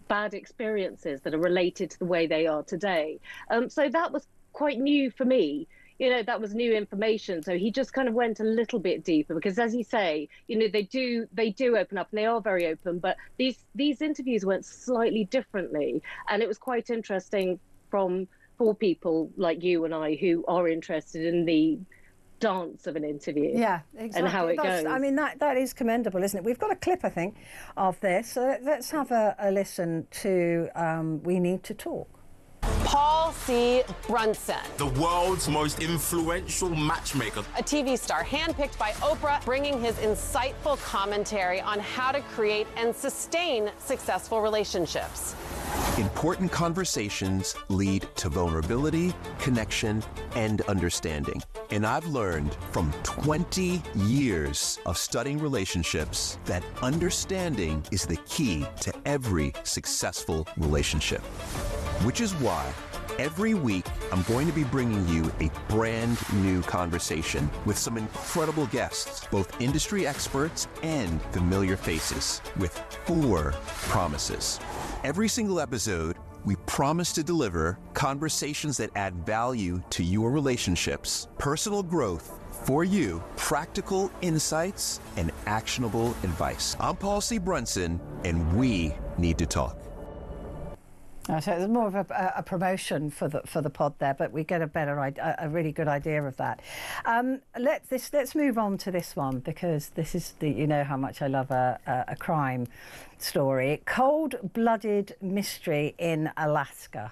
bad experiences that are related to the way they are today. So that was quite new for me. You know, that was new information. So he just kind of went a little bit deeper because, as you say, you know, they do open up and they are very open. But these interviews went slightly differently, and it was quite interesting for people like you and I who are interested in the dance of an interview. Yeah, exactly. And how it goes. I mean, that is commendable, isn't it? We've got a clip, I think, of this. So let's have a listen to We Need to Talk. Paul C. Brunson, the world's most influential matchmaker. A TV star handpicked by Oprah, bringing his insightful commentary on how to create and sustain successful relationships. Important conversations lead to vulnerability, connection, and understanding. And I've learned from 20 years of studying relationships that understanding is the key to every successful relationship. Which is why every week I'm going to be bringing you a brand new conversation with some incredible guests, both industry experts and familiar faces, with 4 promises. Every single episode, we promise to deliver conversations that add value to your relationships, personal growth for you, practical insights, and actionable advice. I'm Paul C. Brunson, and we need to talk. So it's more of a promotion for the pod there, but we get a really good idea of that. Let's move on to this one, because this is you know how much I love a crime story. Cold-blooded mystery in Alaska.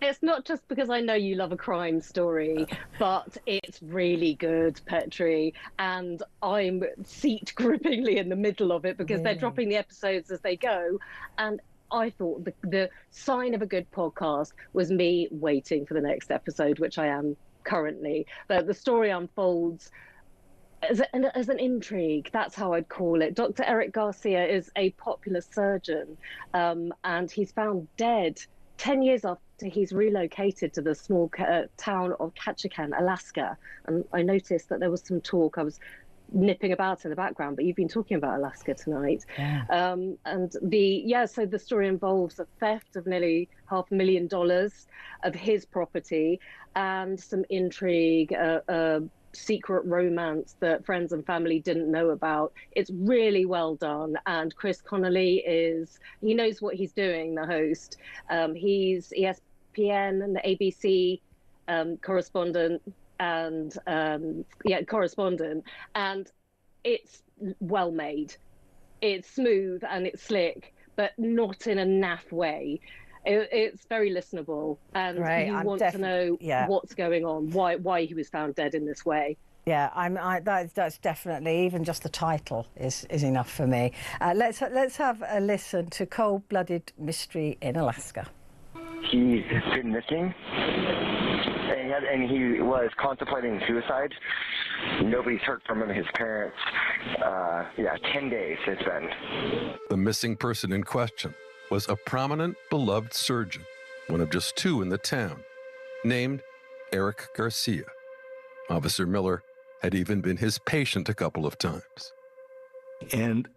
It's not just because I know you love a crime story, but it's really good, Petrie, and I'm seat-grippingly in the middle of it because they're dropping the episodes as they go, and I thought the sign of a good podcast was me waiting for the next episode, which I am currently. But the story unfolds as an intrigue. That's how I'd call it. Dr. Eric Garcia is a popular surgeon, and he's found dead 10 years after he's relocated to the small town of Ketchikan, Alaska. And I noticed that there was some talk. I was nipping about in the background, but you've been talking about Alaska tonight. Yeah. So the story involves a theft of nearly $500,000 of his property and some intrigue, secret romance that friends and family didn't know about. It's really well done, and Chris Connolly he knows what he's doing, the host. He's ESPN and the ABC correspondent, and it's well made. It's smooth and it's slick, but not in a naff way. It's very listenable, and you want to know what's going on, why he was found dead in this way. Yeah, that's definitely, even just the title is enough for me. Let's have a listen to Cold-Blooded Mystery in Alaska. He's been missing, and he was contemplating suicide. Nobody's heard from him. His parents, 10 days it's been. The missing person in question was a prominent, beloved surgeon, one of just 2 in the town, named Eric Garcia. Officer Miller had even been his patient a couple of times. And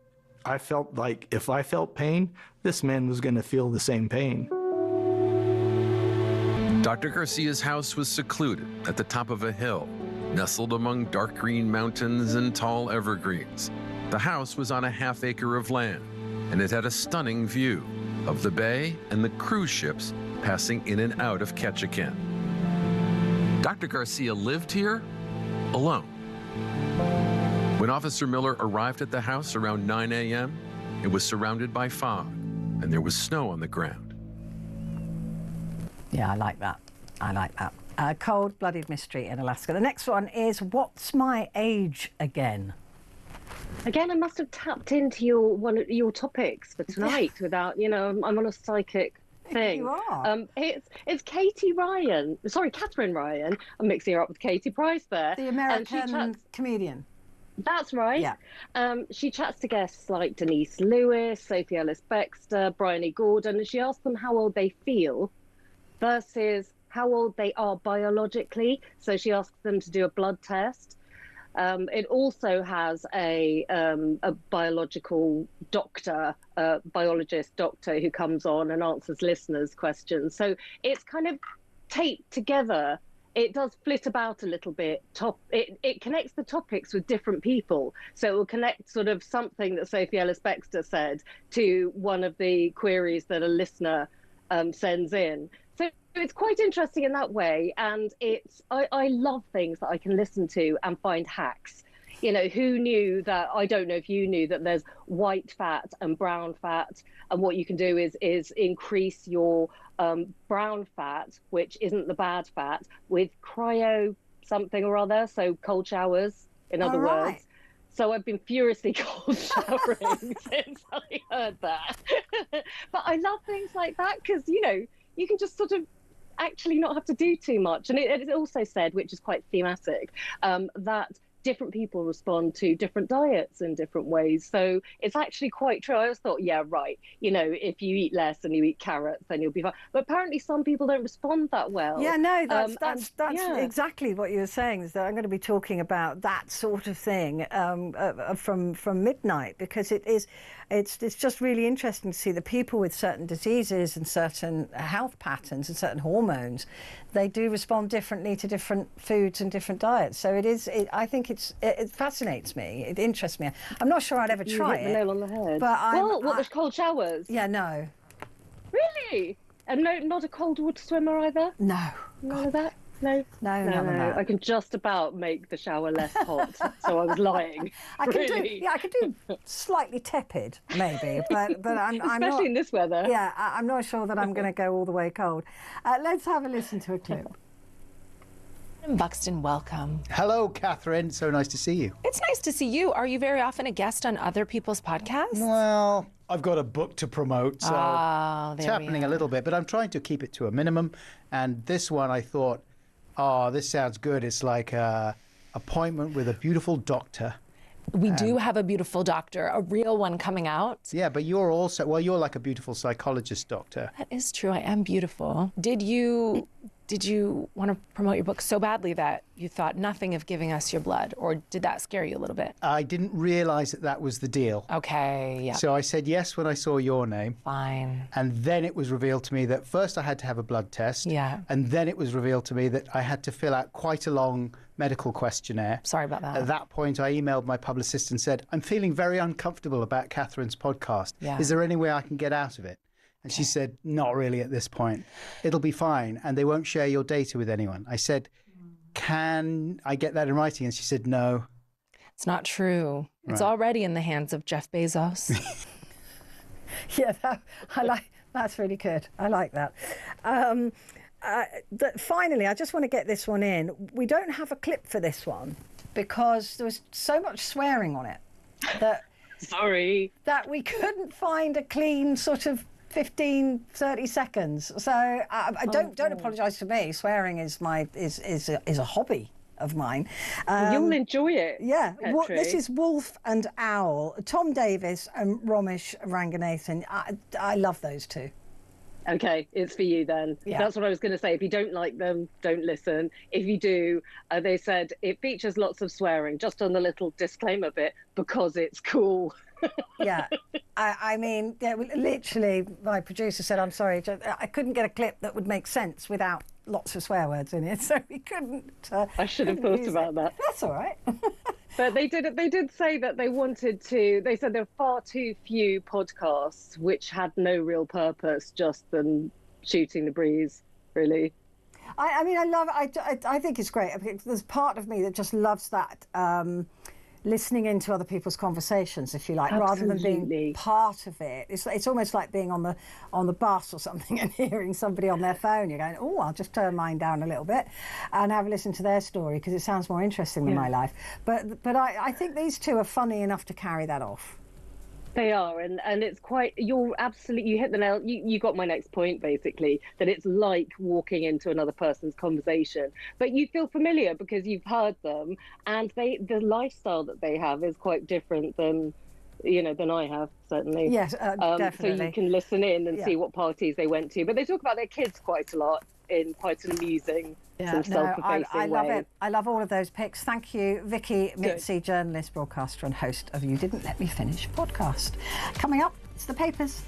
I felt like if I felt pain, this man was going to feel the same pain. Dr. Garcia's house was secluded at the top of a hill, nestled among dark green mountains and tall evergreens. The house was on a half-acre of land, and it had a stunning view of the bay and the cruise ships passing in and out of Ketchikan. Dr. Garcia lived here alone. When Officer Miller arrived at the house around 9 a.m., it was surrounded by fog, and there was snow on the ground. Yeah, I like that. Cold-blooded mystery in Alaska. The next one is What's My Age Again? Again, I must have tapped into your topics for tonight without, I'm on a psychic thing. You are. It's Catherine Ryan. I'm mixing her up with Katie Price there. The American comedian. That's right. Yeah. She chats to guests like Denise Lewis, Sophie Ellis-Bextor, Bryony Gordon, and she asks them how old they feel versus how old they are biologically. So she asks them to do a blood test. It also has a biological doctor, biologist doctor who comes on and answers listeners' questions. So it's kind of taped together. It does flit about a little bit. It connects the topics with different people. So it will connect sort of something that Sophie Ellis-Bextor said to one of the queries that a listener sends in. So it's quite interesting in that way. And I love things that I can listen to and find hacks. Who knew that? I don't know if you knew that there's white fat and brown fat. And what you can do is increase your brown fat, which isn't the bad fat, with cryo something or other. So cold showers, in other words. So I've been furiously cold showering since I heard that. But I love things like that because, you can just sort of actually not have to do too much. And it also said, which is quite thematic, that different people respond to different diets in different ways. So it's actually quite true. I always thought, yeah, right. If you eat less and you eat carrots, then you'll be fine. But apparently some people don't respond that well. Yeah, no, that's exactly what you were saying, is that I'm going to be talking about that sort of thing from midnight, because it's just really interesting to see that people with certain diseases and certain health patterns and certain hormones, they do respond differently to different foods and different diets. So I think it fascinates me. It interests me. I'm not sure I'd ever try it. You hit the nail on the head. But there's cold showers? Yeah, no. Really? And no, not a cold water swimmer either? No. None of that? No. I can just about make the shower less hot, so I was lying. I could do slightly tepid, maybe, but I'm especially not, in this weather. Yeah, I'm not sure that I'm going to go all the way cold. Let's have a listen to a clip. Buxton, welcome. Hello, Catherine. So nice to see you. It's nice to see you. Are you very often a guest on other people's podcasts? Well, I've got a book to promote, so it's happening a little bit, but I'm trying to keep it to a minimum. And this one, I thought, this sounds good. It's like an appointment with a beautiful doctor. We do have a beautiful doctor, a real one coming out. Yeah, but you're also, you're like a beautiful psychologist doctor. That is true. I am beautiful. Did you want to promote your book so badly that you thought nothing of giving us your blood, or did that scare you a little bit? I didn't realize that was the deal. Okay, yeah. So I said yes when I saw your name. Fine. And then it was revealed to me that first I had to have a blood test. Yeah. And then it was revealed to me that I had to fill out quite a long medical questionnaire. Sorry about that. At that point, I emailed my publicist and said, I'm feeling very uncomfortable about Catherine's podcast. Yeah. Is there any way I can get out of it? And she said, not really at this point. It'll be fine, and they won't share your data with anyone. I said, can I get that in writing? And she said, no. It's not true. It's already in the hands of Jeff Bezos. Yeah, that's really good. I like that. Finally, I just want to get this one in. We don't have a clip for this one because there was so much swearing on it that sorry, that we couldn't find a clean sort of 15, 30 seconds. So don't apologise for me. Swearing is a hobby of mine. You'll enjoy it. Yeah. This is Wolf and Owl, Tom Davis and Romesh Ranganathan. I love those two. Okay, it's for you then. Yeah. That's what I was going to say. If you don't like them, don't listen. If you do, they said it features lots of swearing, just on the little disclaimer bit, because it's cool. Yeah. I mean, literally, my producer said, I'm sorry, I couldn't get a clip that would make sense without lots of swear words in it, so we couldn't. I should have thought about that. That's all right. But they did say that they wanted to. They said there are far too few podcasts which had no real purpose, just than shooting the breeze. Really. I mean, I think it's great. There's part of me that just loves that. listening into other people's conversations, if you like, rather than being part of it. It's almost like being on the bus or something and hearing somebody on their phone. You're going, oh, I'll just turn mine down a little bit and have a listen to their story because it sounds more interesting than my life. But I think these two are funny enough to carry that off. They are, and it's quite, you hit the nail, you got my next point, basically, that it's like walking into another person's conversation, but you feel familiar because you've heard them, and the lifestyle that they have is quite different than I have, certainly. Yes, definitely. So you can listen in and see what parties they went to, but they talk about their kids quite a lot in quite an amusing, self-effacing love way. it. I love all of those picks. Thank you, Vicky Mitzi, journalist, broadcaster and host of You Didn't Let Me Finish podcast. Coming up, it's the papers.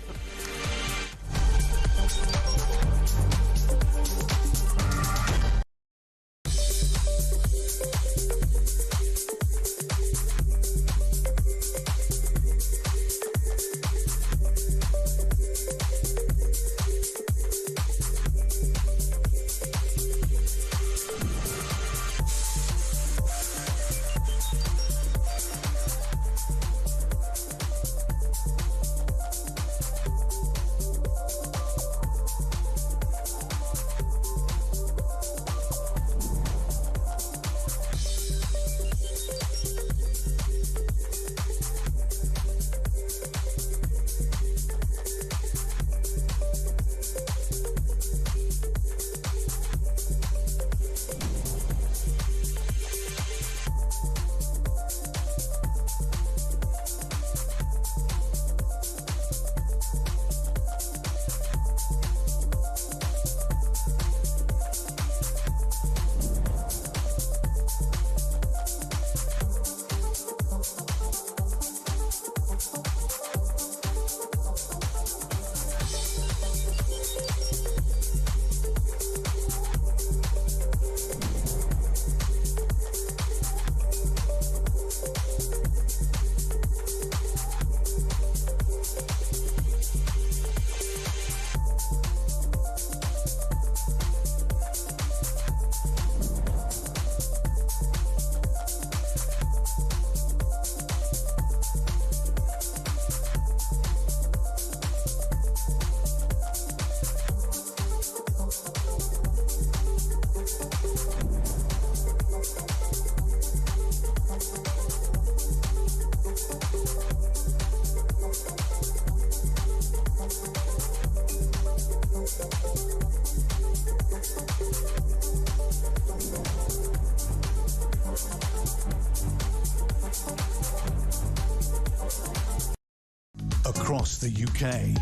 Across the UK,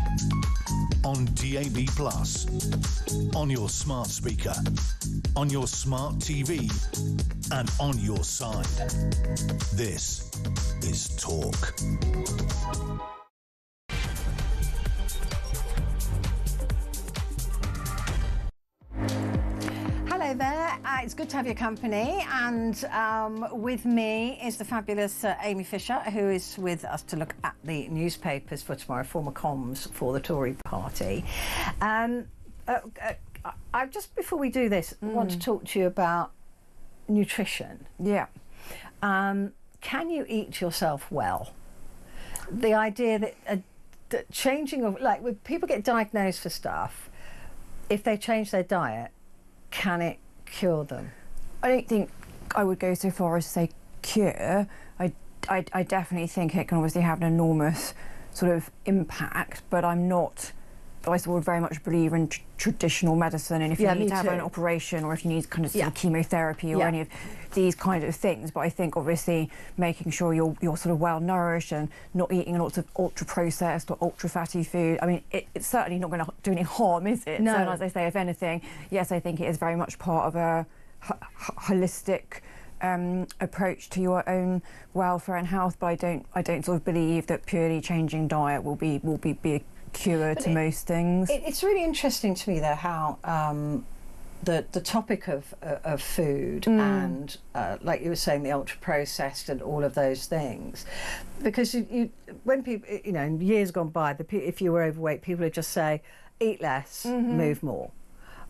on DAB+, on your smart speaker, on your smart TV, and on your side. This is Talk. Hello there, it's good to have your company, and with me is the fabulous Amy Fisher, who is with us to look at the newspapers for tomorrow, former comms for the Tory party. I just, before we do this, want to talk to you about nutrition. Yeah. Can you eat yourself well? The idea that changing of, like, when people get diagnosed for stuff, if they change their diet, can it cure them? I don't think I would go so far as to say cure. I definitely think it can obviously have an enormous sort of impact, but I'm not. I sort of very much believe in traditional medicine, and if you need to have an operation or if you need kind of, sort of chemotherapy or any of these kind of things. But I think obviously making sure you're sort of well nourished and not eating lots of ultra processed or ultra fatty food. I mean, it's certainly not going to do any harm, is it? No. So as I say, if anything, yes, I think it is very much part of a holistic approach to your own welfare and health. But I don't sort of believe that purely changing diet will be a cure to most things. It's really interesting to me though how the topic of food and like you were saying, the ultra processed and all of those things, because you when people, in years gone by, if you were overweight, people would just say eat less, move more.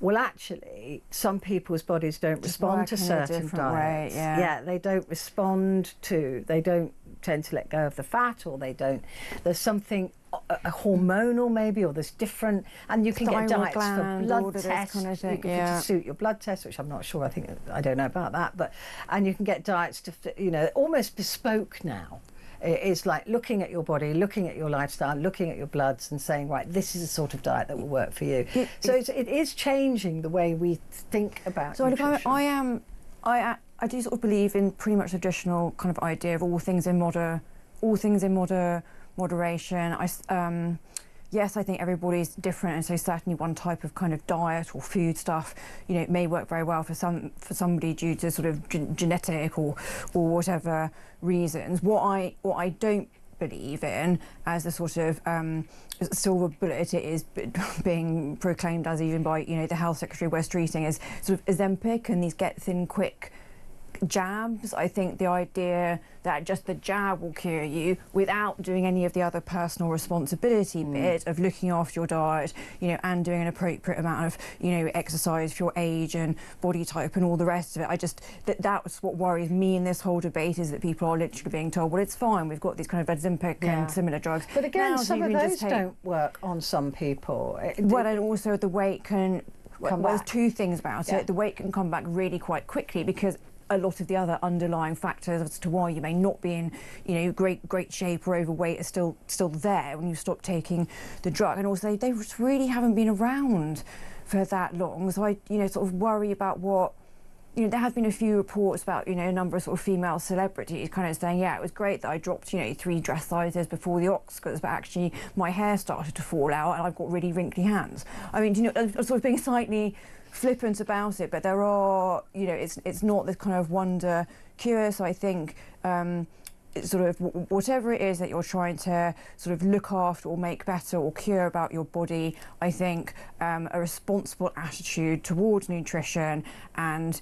Well, actually, some people's bodies don't respond to certain diets. Yeah, they don't respond to, they don't tend to let go of the fat, or they don't, there's something a hormonal maybe, or there's different, and you can get diets for blood tests, kind of thing, to suit your blood test, which I'm not sure, I don't know about that, but, and you can get diets to, you know, almost bespoke now. It's like looking at your body, looking at your lifestyle, looking at your bloods and saying, right, this is the sort of diet that will work for you. So it is changing the way we think about nutrition. I do sort of believe in pretty much the traditional kind of idea of all things in moderation. Yes, I think everybody's different, and so certainly one type of kind of diet or food stuff, you know, may work very well for somebody due to sort of genetic or whatever reasons. What I don't believe in as a sort of silver bullet, it is being proclaimed as even by, you know, the Health Secretary West Streeting, is sort of Ozempic and these get thin quick jabs. I think the idea that just the jab will cure you without doing any of the other personal responsibility bit of looking after your diet, you know, and doing an appropriate amount of, you know, exercise for your age and body type and all the rest of it. That's what worries me in this whole debate, is that people are literally being told, well, it's fine, we've got these kind of Ozempic and similar drugs. But again, some of those don't work on some people. Well, and also the weight can come back. There's two things about it. The weight can come back really quite quickly, because a lot of the other underlying factors as to why you may not be in, you know, great shape or overweight are still there when you stop taking the drug. And also they really haven't been around for that long. So I, you know, sort of worry about what, you know, there have been a few reports about, you know, a number of sort of female celebrities kind of saying, yeah, it was great that I dropped, you know, 3 dress sizes before the Oscars, but actually my hair started to fall out and I've got really wrinkly hands. I mean, you know, I'm sort of being slightly flippant about it, but there are, you know, it's not this kind of wonder cure. So I think it's sort of whatever it is that you're trying to sort of look after or make better or cure about your body, I think a responsible attitude towards nutrition and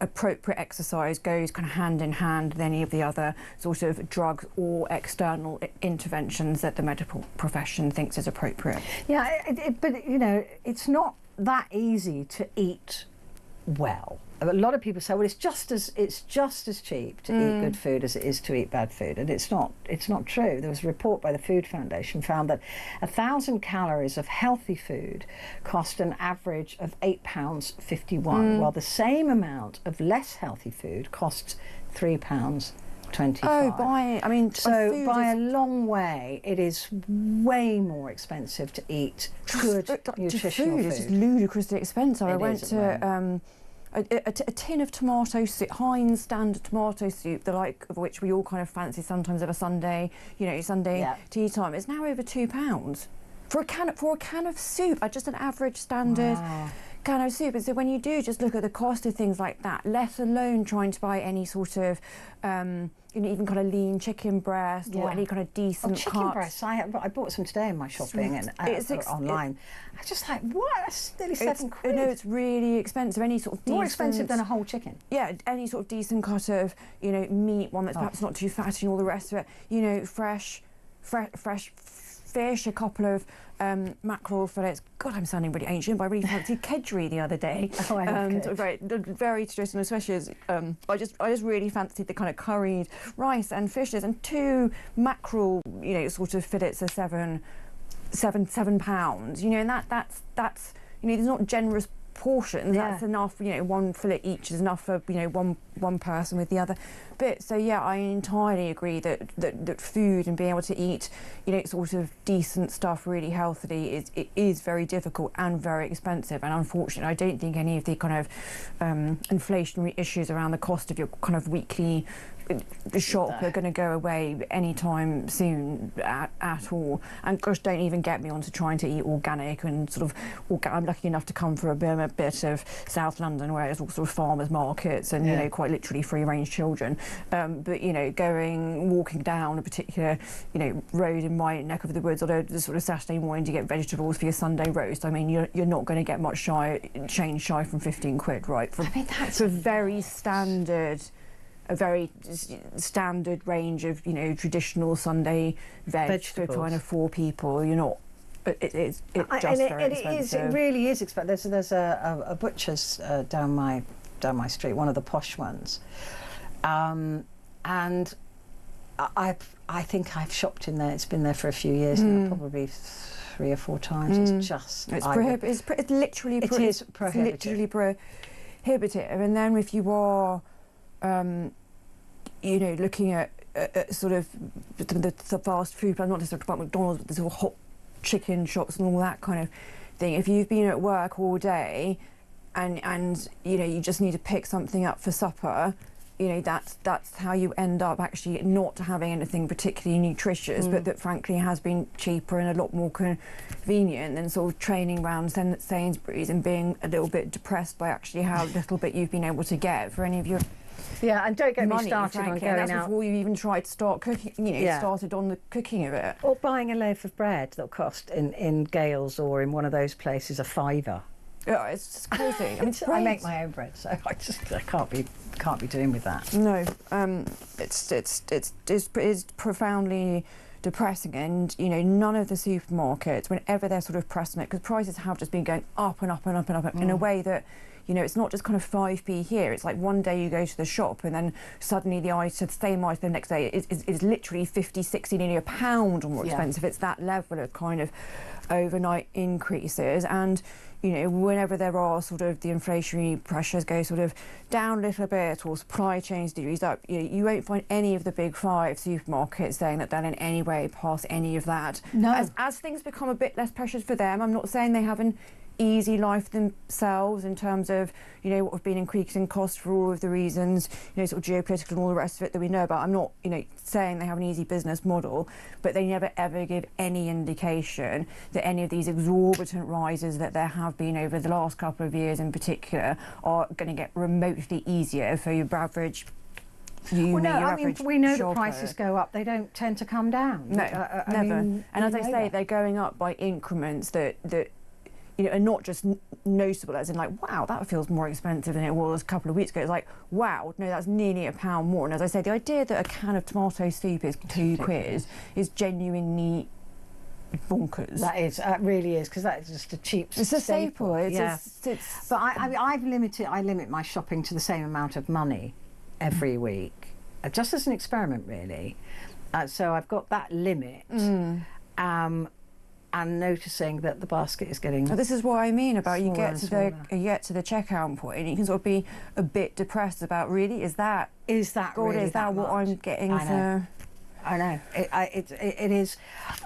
appropriate exercise goes kind of hand in hand with any of the other sort of drugs or external interventions that the medical profession thinks is appropriate. Yeah, but you know, it's not that easy to eat well. A lot of people say, well, it's just as cheap to eat good food as it is to eat bad food, and it's not true. There was a report by the Food Foundation found that 1,000 calories of healthy food cost an average of £8.51, while the same amount of less healthy food costs £3.25. So by a long way, it is way more expensive to eat good nutritional food. It's just ludicrously expensive. I went to a tin of tomato soup, Heinz standard tomato soup, the like of which we all kind of fancy sometimes of a Sunday, you know, Sunday tea time. It's now over £2 for a can of soup. Just an average standard can of soup. And so when you do just look at the cost of things like that, let alone trying to buy any sort of you know, even kind of lean chicken breast or any kind of decent chicken breast. I bought some today in my shopping and online. I was just like, what? That's nearly £7. No, it's really expensive. Any sort of more expensive than a whole chicken. Yeah, any sort of decent cut of, you know, meat, one that's perhaps not too fatty and all the rest of it. You know, fresh fish, a couple of mackerel fillets. God, I'm sounding really ancient, but I really fancied kedgeree the other day. Very traditional, especially as I just really fancied the kind of curried rice and fishes, and 2 mackerel, you know, sort of fillets of £7, you know, and that's you know, there's not generous portions. That's enough, you know, 1 fillet each is enough for, you know, one person with the other bit. So yeah, I entirely agree that food and being able to eat, you know, sort of decent stuff really healthily is very difficult and very expensive. And unfortunately, I don't think any of the kind of inflationary issues around the cost of your kind of weekly shop are going to go away anytime soon at all. And gosh, don't even get me onto trying to eat organic and sort of I'm lucky enough to come from a bit of South London where there's all sort of farmers markets and you know, quite literally free range children, but you know, walking down a particular, you know, road in my neck of the woods on a sort of Saturday morning to get vegetables for your Sunday roast, I mean, you're not going to get much change shy from 15 quid, right? I mean, that's a very standard range of, you know, traditional Sunday veg for kind of 4 people. You're not It's just very expensive. It really is expensive. There's a butcher's down my street, one of the posh ones, and I think I've shopped in there. It's been there for a few years now, probably 3 or 4 times. It's just it's literally prohibitive. And then if you are, looking at sort of the fast food, but not necessarily about McDonald's, but the sort of hot chicken shops and all that kind of thing. If you've been at work all day, and you just need to pick something up for supper, that's how you end up actually not having anything particularly nutritious, but that frankly has been cheaper and a lot more convenient than sort of training around Sainsbury's and being a little bit depressed by actually how little bit you've been able to get for any of your and don't get money, me started frankly, on going and that's out before you even tried to start cooking, started on the cooking of it. Or buying a loaf of bread that'll cost in Gales or in one of those places a £5. Yeah, it's just crazy. I mean, I make my own bread, so I can't be doing with that. No, it's profoundly depressing, and none of the supermarkets, whenever they're sort of pressing it, because prices have just been going up and up and up and up in a way that it's not just kind of 5p here. It's like one day you go to the shop and then suddenly the same item the next day is literally 50, 60, nearly £1 or more expensive. It's that level of kind of overnight increases, and whenever there are sort of the inflationary pressures go sort of down a little bit or supply chains decrease up, you won't find any of the big 5 supermarkets saying that they'll in any way pass any of that. No. As things become a bit less precious for them, I'm not saying they have an easy life themselves in terms of what have been increasing costs for all of the reasons sort of geopolitical and all the rest of it that we know about. I'm not saying they have an easy business model, but they never ever give any indication that any of these exorbitant rises that there have been over the last couple of years in particular are going to get remotely easier for your average. We know the prices go up. They don't tend to come down. No, never. And as I say, they're going up by increments that are not just noticeable, as in like, wow, that feels more expensive than it was a couple of weeks ago. It's like, wow, no, that's nearly £1 more. And as I say, the idea that a can of tomato soup is £2 is genuinely bonkers. That really is, because that is just a cheap It's a staple. But I limit my shopping to the same amount of money every week, just as an experiment, really. So I've got that limit. And noticing that the basket is getting. This is what I mean about you get to the checkout point and you can sort of be a bit depressed about, really, is that God, really is that what I'm getting for? I know it is,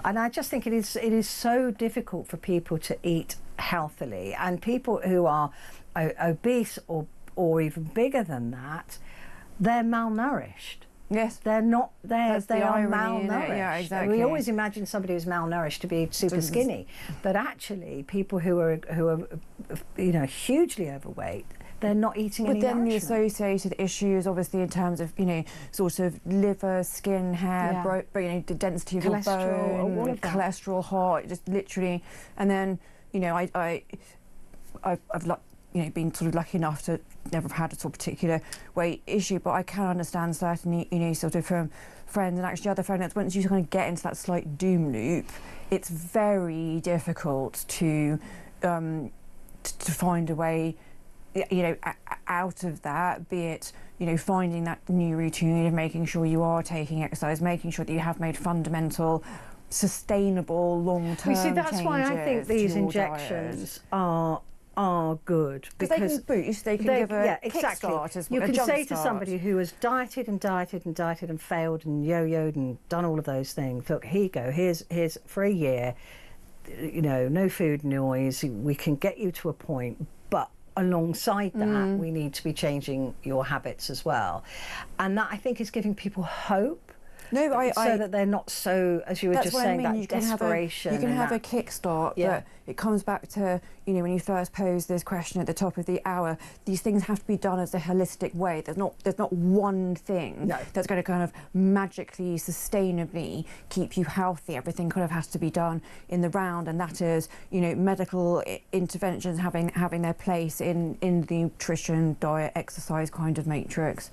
and I just think it is so difficult for people to eat healthily, and people who are obese or even bigger than that, they're malnourished. Yes, they're not. They are malnourished. Yeah, exactly. We always imagine somebody who's malnourished to be super skinny, but actually, people who are hugely overweight, they're not eating any nourishment. But then the associated issues, obviously, in terms of sort of liver, skin, hair, the density of your bone, all of that. cholesterol, heart, just literally, and then I've been sort of lucky enough to never have had a sort of particular weight issue, but I can understand certainly, sort of from friends and actually other friends, once you kind of get into that slight doom loop, it's very difficult to find a way, out of that, be it, finding that new routine of making sure you are taking exercise, making sure that you have made fundamental, sustainable, long-term You see, that's why I think these to your injections diet. are good, because they can boost, they can give a kickstart as well. You can say to somebody who has dieted and failed and yo-yoed and done all of those things, look, here you go, here's for a year, no food noise, we can get you to a point, but alongside that we need to be changing your habits as well. And that, I think, is giving people hope. No, so that they're not so, as you were just saying, I mean. that desperation. You can have a kickstart, but it comes back to, when you first posed this question at the top of the hour, these things have to be done as a holistic way. There's not one thing that's going to kind of magically, sustainably keep you healthy. Everything kind of has to be done in the round, and that is, medical interventions having their place in the nutrition, diet, exercise kind of matrix.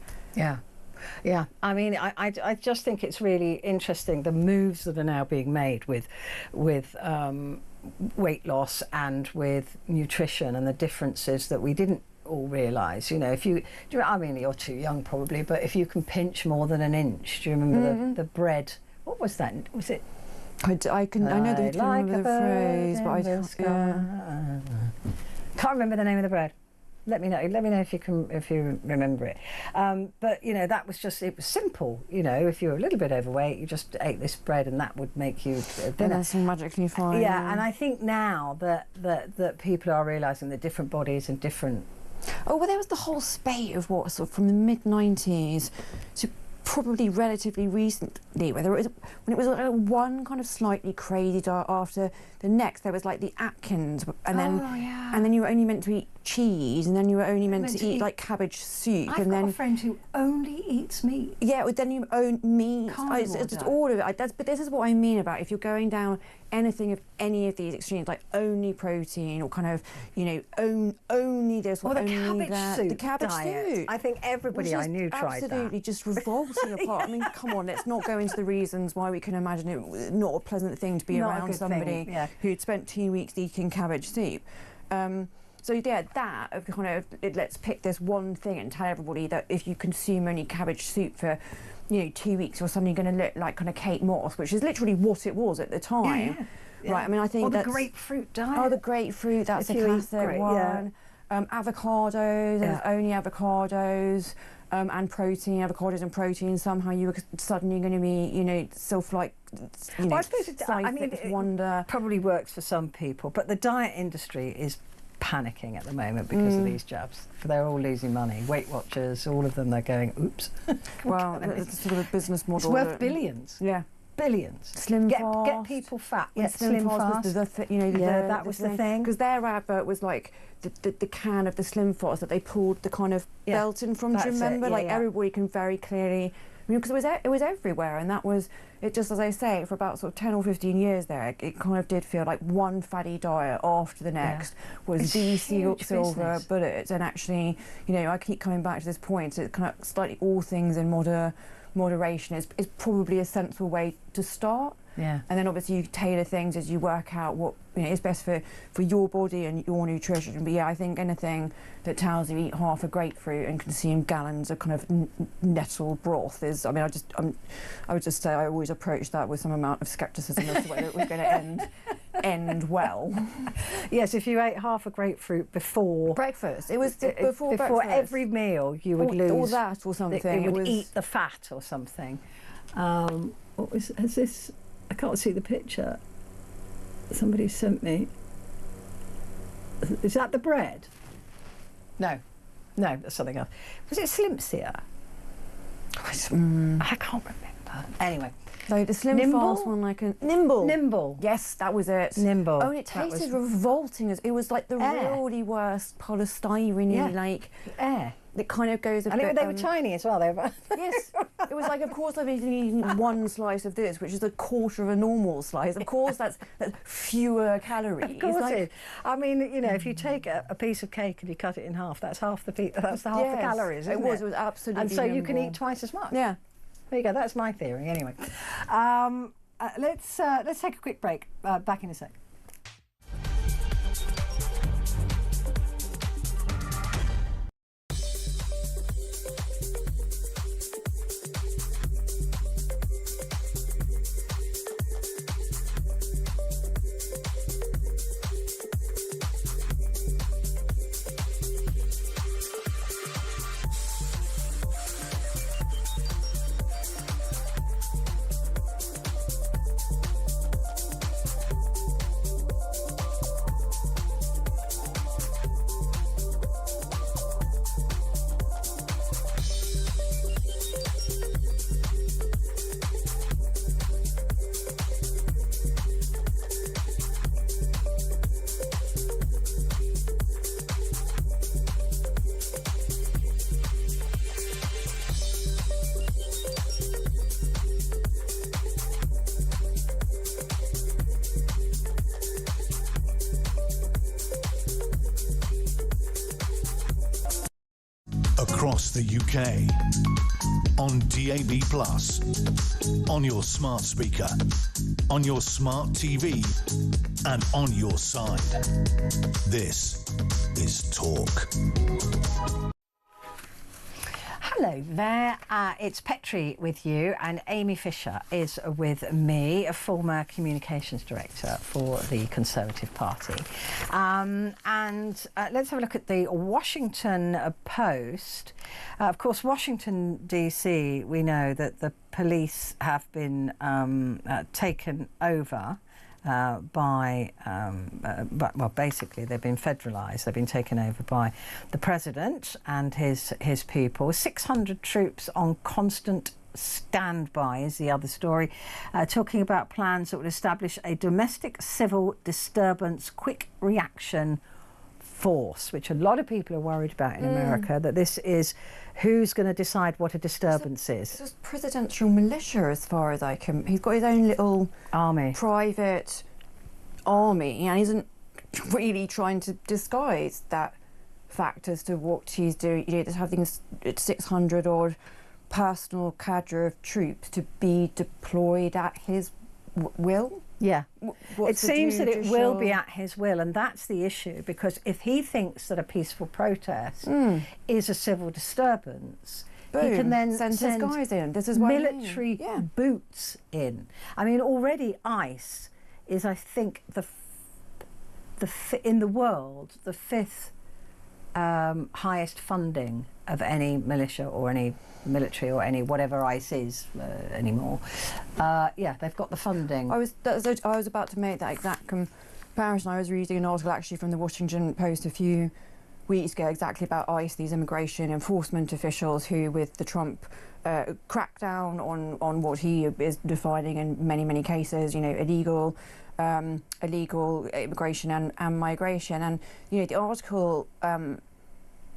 Yeah, I mean, I just think it's really interesting, the moves that are now being made with weight loss and with nutrition and the differences that we didn't all realise. You know, I mean, you're too young probably, but if you can pinch more than an inch, do you remember the bread? What was that? Was it? I know the phrase, but I can't remember the name of the bread. Let me know if you remember it. But you know, that was just, it was simple. You know, if you were a little bit overweight, you just ate this bread and that would make you thinner. That's magically fine. Yeah, and I think now that people are realising the different bodies and different. Oh, well, there was the whole spate of what, sort of from the mid-90s to probably relatively recently, when it was like one kind of slightly crazy diet after the next. There was like the Atkins, and then you were only meant to eat cheese, and then you were only meant to eat like cabbage soup. I've got a friend who only eats meat. Yeah, then you own meat. It's just all of it. But this is what I mean about if you're going down any of these extremes, like only protein or kind of, you know, only this or only that. The cabbage soup. I think everybody I knew tried that. Absolutely just revolting apart. I mean, come on, let's not go into the reasons why we can imagine it was not a pleasant thing to be around somebody who'd spent 2 weeks eating cabbage soup. So yeah, that of kind of let's pick this one thing and tell everybody that if you consume only cabbage soup for, you know, 2 weeks, or something going to look like kind of Kate Moss, which is literally what it was at the time. Yeah. Right, I mean, I think the grapefruit diet. Oh, the grapefruit, that's a classic one. Avocados, only avocados, and protein, avocados and protein. Somehow you were suddenly going to be, you know, self-like, you know, I suppose it wonder. Probably works for some people, but the diet industry is panicking at the moment because of these jabs. They're all losing money. Weight Watchers, all of them, they're going, oops. Well, it's sort of a business model. It's worth billions. Yeah. Billions. Slim fast. Get people fat. Yeah, slim fast. Was that was the thing. Because their advert was like the can of the Slim Fast that they pulled the kind of belt in from. Do you remember? Everybody can very clearly. I mean, because it was everywhere, and that was it. Just as I say, for about sort of 10 or 15 years there, it kind of did feel like one fatty diet after the next was the silver bullet. And actually, you know, I keep coming back to this point. It's kind of slightly all things in moderation is probably a sensible way to start. Yeah. And then obviously you tailor things as you work out what, you know, is best for your body and your nutrition. But yeah, I think anything that tells you eat half a grapefruit and consume gallons of kind of nettle broth is, I mean, I would just say I always approach that with some amount of scepticism as to whether it was going to end well. Yes, if you ate half a grapefruit before breakfast, it was before breakfast. Every meal, you would lose or that or something. It would eat the fat or something. What was? Has this? I can't see the picture. Somebody sent me. Is that the bread? No, that's something else. Was it Slimpsia? I can't remember. Anyway. So the Slim Fast one, like a Nimble. Yes, that was it. Nimble. Oh, and it tasted revolting. It was like the really worst polystyrene, like air. It kind of goes. And they were tiny as well. They were. Yes, it was like, of course, I've been eating one slice of this, which is a quarter of a normal slice. Of course, that's fewer calories. Of course, it. I mean, you know, if you take a piece of cake and you cut it in half, that's half the half the calories. Isn't it was absolutely. And so you can eat twice as much. Yeah. There you go. That's my theory. Anyway, let's take a quick break. Back in a sec. across the UK, on DAB+, on your smart speaker, on your smart TV, and on your side. This is Talk. Hello there, it's Petrie with you, and Amy Fisher is with me, a former communications director for the Conservative Party. Let's have a look at the Washington Post. Of course, Washington DC, we know that the police have been taken over basically they've been federalised. They've been taken over by the president and his people. 600 troops on constant standby is the other story, talking about plans that would establish a domestic civil disturbance quick reaction force, which a lot of people are worried about in America, that this is who's going to decide what a disturbance is. It's just presidential militia, as far as I can. He's got his own little army, private army, and he isn't really trying to disguise that fact as to what he's doing. You know, there's having 600 odd personal cadre of troops to be deployed at his will. Yeah, it seems that it will be at his will, and that's the issue, because if he thinks that a peaceful protest is a civil disturbance, boom, he can then send his guys in. This is military boots in. I mean, already ICE is, I think, in the world, the fifth highest funding of any militia or any military or any whatever ICE is anymore. Yeah, they've got the funding. I was about to make that exact comparison. I was reading an article actually from the Washington Post a few weeks ago exactly about ICE, these immigration enforcement officials who, with the Trump crackdown on what he is defining in many cases, you know, illegal immigration and migration. And you know, the article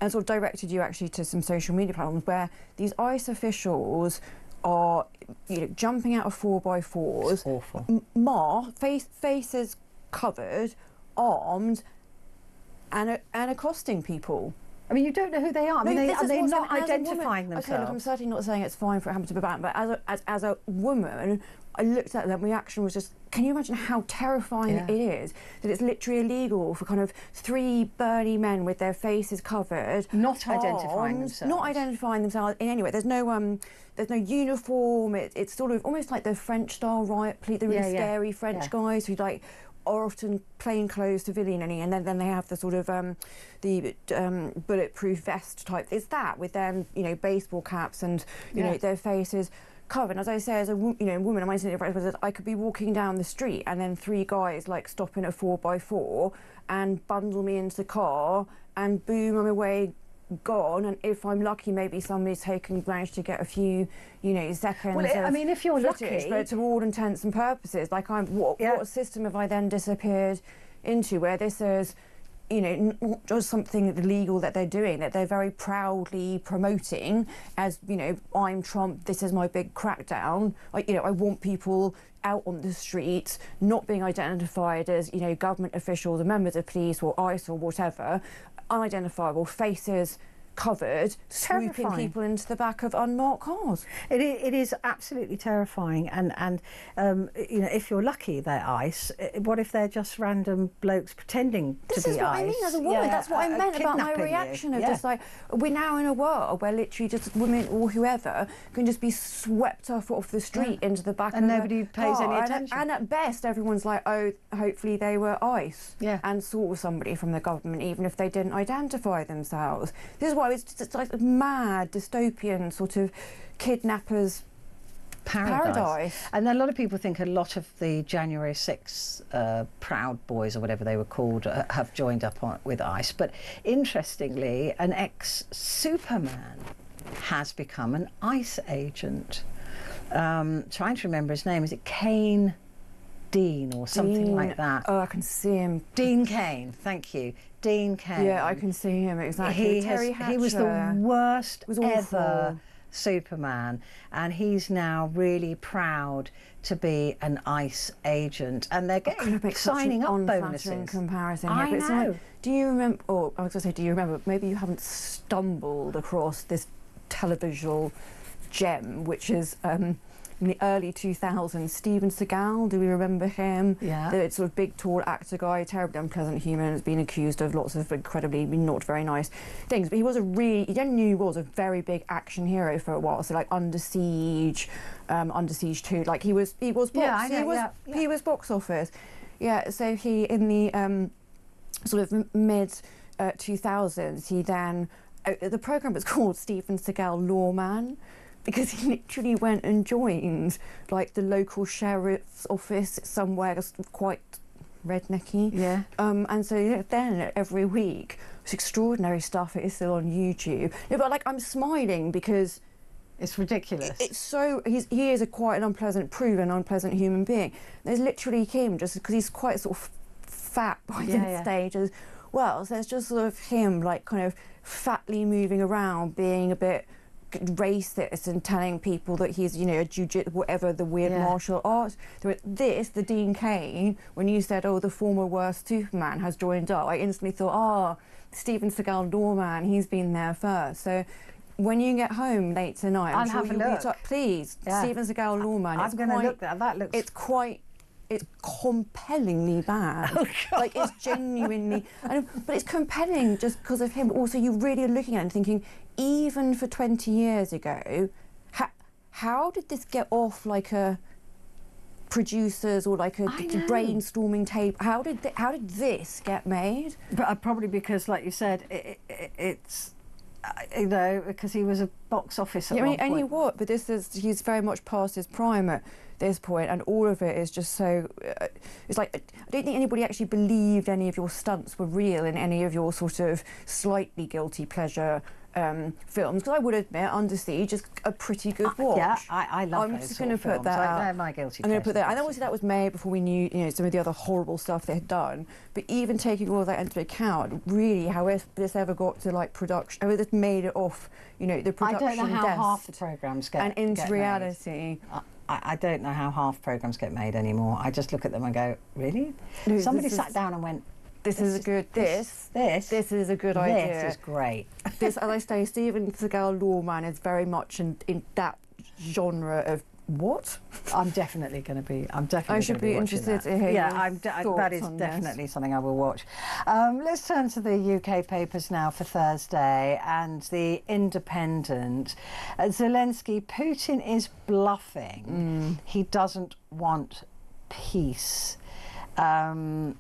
and sort of directed you actually to some social media platforms where these ICE officials are, you know, jumping out of 4x4s, it's awful. Faces covered, armed, and accosting people. I mean, you don't know who they are. I mean, they're not identifying themselves. Okay, look, I'm certainly not saying it's fine for it to happen to be bad, but as a woman, I looked at them, the reaction was just, can you imagine how terrifying it is that it's literally illegal for kind of 3 burly men with their faces covered, not identifying themselves in any way. There's no uniform. It's sort of almost like the French style riot police, the really scary French guys who like are often plainclothes civilian, and then they have the sort of the bulletproof vest type. It's that with them, you know, baseball caps and you know, their faces covered. And as I say, as a woman, I could be walking down the street and then 3 guys like stop in a 4x4 and bundle me into the car, and boom, I'm away, gone. And if I'm lucky, maybe somebody's managed to get a few, you know, seconds. Well, I mean, if you're lucky, but to all intents and purposes, like what system have I then disappeared into where this is, you know, not just something illegal that they're doing, that they're very proudly promoting as, you know, I'm Trump, this is my big crackdown. Like, you know, I want people out on the streets not being identified as, you know, government officials or members of police or ICE or whatever, unidentifiable faces covered, swooping people into the back of unmarked cars. It is absolutely terrifying, and you know, if you're lucky, they're ICE. What if they're just random blokes pretending to be ICE? This is what I mean as a woman. That's what I meant about my reaction of just like, we're now in a world where literally just women or whoever can just be swept off the street into the back and of nobody pays any attention. And at best, everyone's like, oh, hopefully they were ICE and saw somebody from the government, even if they didn't identify themselves. This is what it's just like a mad dystopian sort of kidnappers paradise. And a lot of people think a lot of the January 6 Proud Boys or whatever they were called have joined up with ICE. But interestingly, an ex-Superman has become an ICE agent. Trying to remember his name. Is it Kane Dean or something like that? Oh, I can see him. Dean Kane, thank you. Dean Kane. Yeah, I can see him, exactly. He was the worst ever Superman, and he's now really proud to be an ICE agent, and they're getting signing up bonuses. Comparison I here, but it's know. like, do you remember? Or I was going to say, do you remember? Maybe you haven't stumbled across this televisual gem, which is in the early 2000s, Steven Seagal. Do we remember him? Yeah. The sort of big, tall actor guy, terribly unpleasant human, has been accused of lots of incredibly not very nice things. But he was he genuinely was a very big action hero for a while. So like Under Siege 2, like he was box, he was box office. Yeah, so he in the sort of mid 2000s, he then the program was called Steven Seagal Lawman, because he literally went and joined like the local sheriff's office somewhere quite rednecky. Yeah. And so then every week, it's extraordinary stuff. It is still on YouTube. No, but like I'm smiling because it's ridiculous. It's so he is quite an proven unpleasant human being. There's literally him just because he's quite sort of fat by this stage as well. So it's just sort of him like kind of fatly moving around, being a bit racist and telling people that he's, you know, a jiu-jitsu, whatever the weird martial arts. The Dean Cain, when you said, oh, the former worst Superman has joined up, I instantly thought, Steven Seagal Lawman, he's been there first. So when you get home late tonight, I'll have a look. Please, Steven Seagal Lawman. I'm going to look at that. Looks. It's compellingly bad. Oh, like it's genuinely, but it's compelling just because of him. But also, you really are looking at it and thinking, even for 20 years ago, how did this get off like a producers or like a brainstorming tape? How did this get made? But probably because, like you said, it's. You know, because he was a box office at one point. But he's very much past his prime at this point, and all of it is just so. It's like I don't think anybody actually believed any of your stunts were real in any of your sort of slightly guilty pleasure films. Because I would admit, Under Siege is a pretty good watch. Yeah, I love I'm those just going to put films. that out. They're my guilty I'm going to put pleasures. that. And obviously that was made before we knew, you know, some of the other horrible stuff they had done. But even taking all of that into account, really, how this ever got to like production, how this made it off, you know, the production. I don't know how desk half the programs get and into get reality. Made. I don't know how half programs get made anymore. I just look at them and go, really? No, Somebody sat down and went, This is a good idea. This is great. This, as I say, Steven Seagal Lawman is very much in that genre of what? I'm definitely going to be. I should be interested to hear. Yeah, that is definitely something I will watch. Let's turn to the UK papers now for Thursday and the Independent. Zelensky, Putin is bluffing. He doesn't want peace. I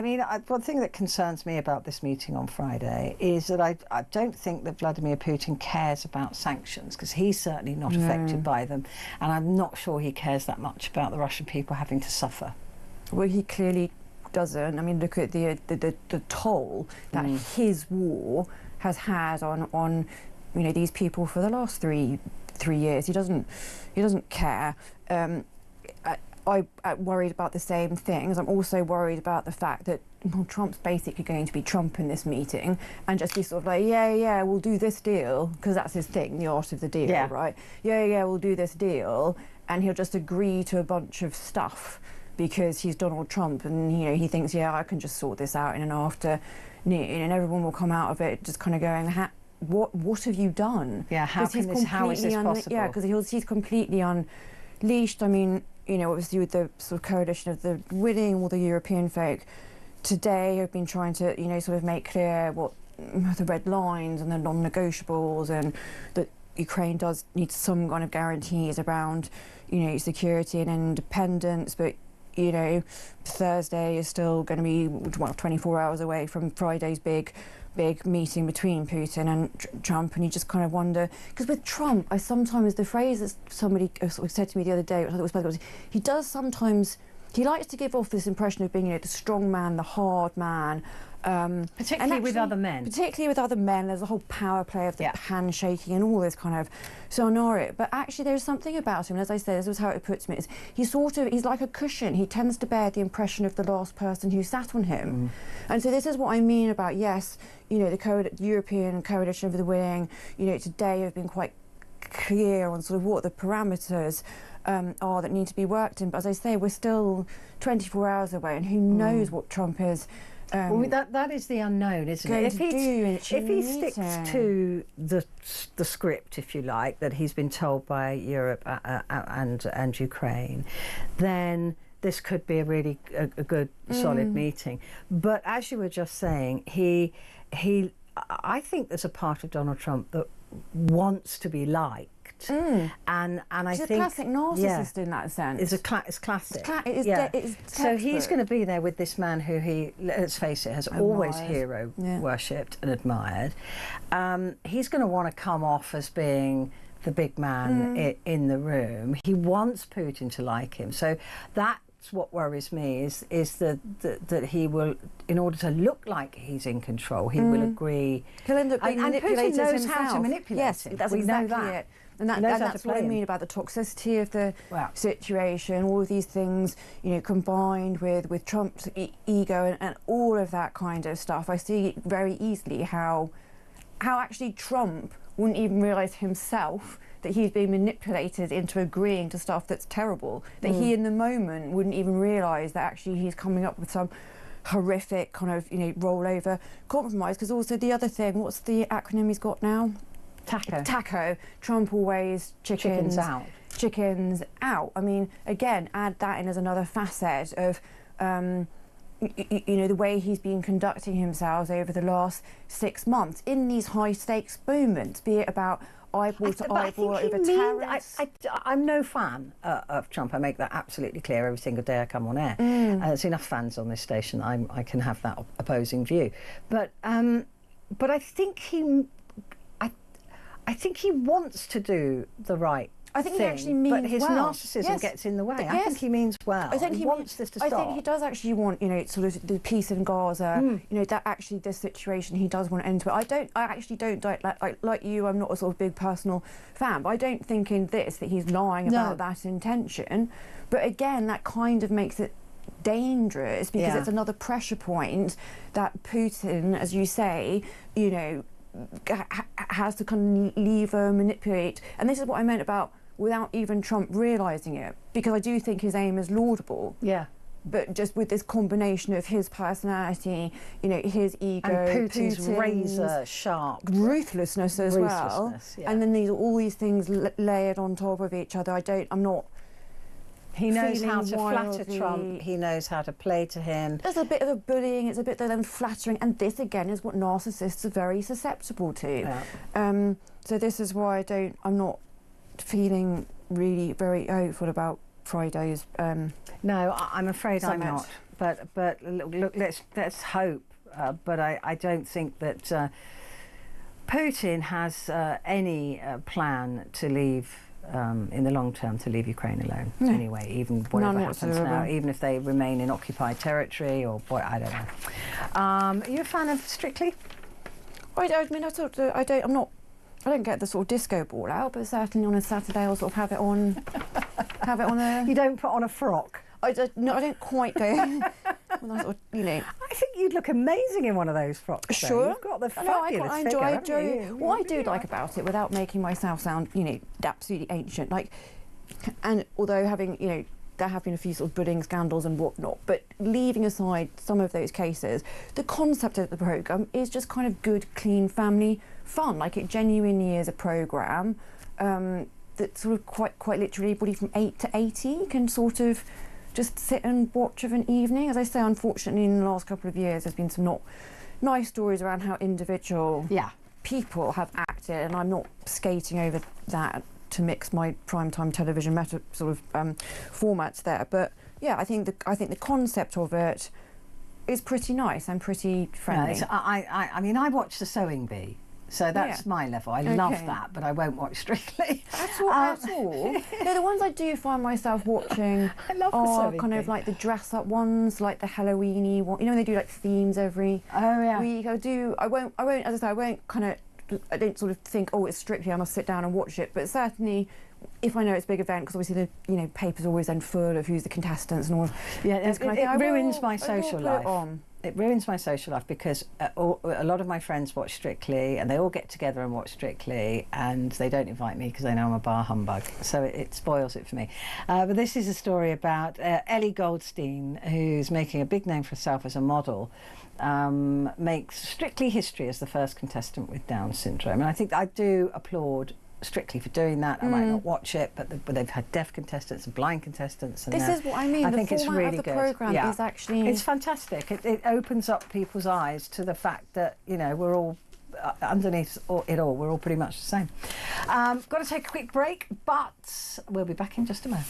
mean, one thing that concerns me about this meeting on Friday is that I don't think that Vladimir Putin cares about sanctions, because he's certainly not affected by them, and I'm not sure he cares that much about the Russian people having to suffer. Well, he clearly doesn't. I mean, look at the toll that his war has had on you know, these people for the last three years. He doesn't care. I'm worried about the same things. I'm also worried about the fact that Trump's basically going to be Trump in this meeting and just be sort of like, yeah, we'll do this deal, because that's his thing, the art of the deal, right? Yeah, we'll do this deal, and he'll just agree to a bunch of stuff because he's Donald Trump, and you know, he thinks, I can just sort this out in an afternoon, and everyone will come out of it just kind of going, what have you done? Yeah, how is this possible? Yeah, because he's completely unleashed. I mean, you know, obviously with the sort of coalition of the winning all the European folk today have been trying to, you know, sort of make clear what the red lines and the non-negotiables, and that Ukraine does need some kind of guarantees around, you know, security and independence. But, you know, Thursday is still going to be, 24 hours away from Friday's big meeting between Putin and Trump, and you just kind of wonder, because with Trump, I sometimes, the phrase that somebody sort of said to me the other day, which I thought was he does sometimes he likes to give off this impression of being, you know, the strong man, the hard man. Particularly with other men. Particularly with other men. There's a whole power play of the handshaking and all this kind of scenario. But actually there's something about him, and as I say, this was how it puts me, is he's like a cushion. He tends to bear the impression of the last person who sat on him. And so this is what I mean about, yes, you know, the European Coalition for the Willing, you know, today have been quite clear on sort of what the parameters are that need to be worked in. But as I say, we're still 24 hours away, and who knows what Trump is. Well, that is the unknown, isn't it? If he sticks to the script, if you like, that he's been told by Europe and Ukraine, then this could be a really good, solid meeting. But as you were just saying, I think there's a part of Donald Trump that wants to be liked. And I He's think a classic narcissist in that sense. It's classic. It's so he's going to be there with this man who he, let's face it, has always hero worshipped and admired. He's going to want to come off as being the big man in the room. He wants Putin to like him. So that's what worries me, is that he will, in order to look like he's in control, he will agree. He'll end up being manipulated Putin knows himself. how to manipulate yes, him. that's we exactly know that. it. And that's what I mean about the toxicity of the situation, all of these things, you know, combined with Trump's ego and all of that kind of stuff. I see very easily how actually Trump wouldn't even realise himself that he's being manipulated into agreeing to stuff that's terrible, that he in the moment wouldn't even realise that actually he's coming up with some horrific kind of, you know, rollover compromise. Because also the other thing, what's the acronym he's got now? TACO. Trump always chickens out. Chickens out. I mean, again, add that in as another facet of, you know, the way he's been conducting himself over the last 6 months in these high-stakes moments, be it about eyeball to eyeball over tariffs. I'm no fan of Trump. I make that absolutely clear every single day I come on air. There's enough fans on this station. I can have that opposing view. But I think he wants to do the right I think thing, he actually means but his well. narcissism gets in the way. I think he means well. I think he wants this to stop. I think he does actually want, you know, sort of the peace in Gaza. You know, that actually this situation he does want to end to it. I actually don't like you. I'm not a sort of big personal fan, but I don't think in this that he's lying about that intention. But again, that kind of makes it dangerous because it's another pressure point that Putin, as you say, you know, has to kind of lever, manipulate. And this is what I meant about without even Trump realising it, because I do think his aim is laudable. Yeah. But just with this combination of his personality, you know, his ego, and Putin's razor sharp ruthlessness as well, and then all these things layered on top of each other. I'm not. He knows how to flatter Trump. He knows how to play to him. There's a bit of a bullying. It's a bit of them flattering, and this again is what narcissists are very susceptible to. Yeah. So this is why I'm not feeling really very hopeful about Friday's. No, I'm afraid I'm not. But look, let's hope. But I don't think that Putin has any plan to leave. In the long term, to leave Ukraine alone. No. Anyway, even whatever happens now, even if they remain in occupied territory or what, I don't know. Are you a fan of Strictly? I don't get the sort of disco ball out, but certainly on a Saturday I'll sort of have it on. You don't put on a frock. I don't quite go. Sort of, you know. I think you'd look amazing in one of those frocks. Sure. You've got the fabulous figure, I enjoy. What I do like about it, without making myself sound, you know, absolutely ancient, like, and although having, you know, there have been a few sort of bullying scandals and whatnot, but leaving aside some of those cases, the concept of the programme is just kind of good, clean family fun. Like, it genuinely is a programme that sort of quite literally, everybody from 8 to 80 can sort of just sit and watch of an evening. As I say, unfortunately, in the last couple of years, there's been some not nice stories around how individual people have acted, and I'm not skating over that to mix my primetime television formats there. But yeah, I think the concept of it is pretty nice and pretty friendly. No, I mean, I watched The Sewing Bee. So that's my level. I love that, but I won't watch Strictly. At all. No, the ones I do find myself watching are kind of like the dress-up ones, like the Halloween-y one. You know, when they do like themes every week. I won't, as I say, I don't sort of think, oh, it's Strictly, I must sit down and watch it. But certainly, if I know it's a big event, because obviously the paper's always then full of who's the contestants and all. Yeah, it ruins my social life. It ruins my social life because a lot of my friends watch Strictly and they all get together and watch Strictly and they don't invite me because they know I'm a bar humbug. So it spoils it for me. But this is a story about Ellie Goldstein, who's making a big name for herself as a model, makes Strictly history as the first contestant with Down syndrome. And I think I do applaud Strictly for doing that. I might not watch it, but they've had deaf contestants and blind contestants. And this is what I mean. I think it's really good. The programme is actually... It's fantastic. It opens up people's eyes to the fact that, you know, we're all, underneath it all, we're all pretty much the same. Got to take a quick break, but we'll be back in just a moment.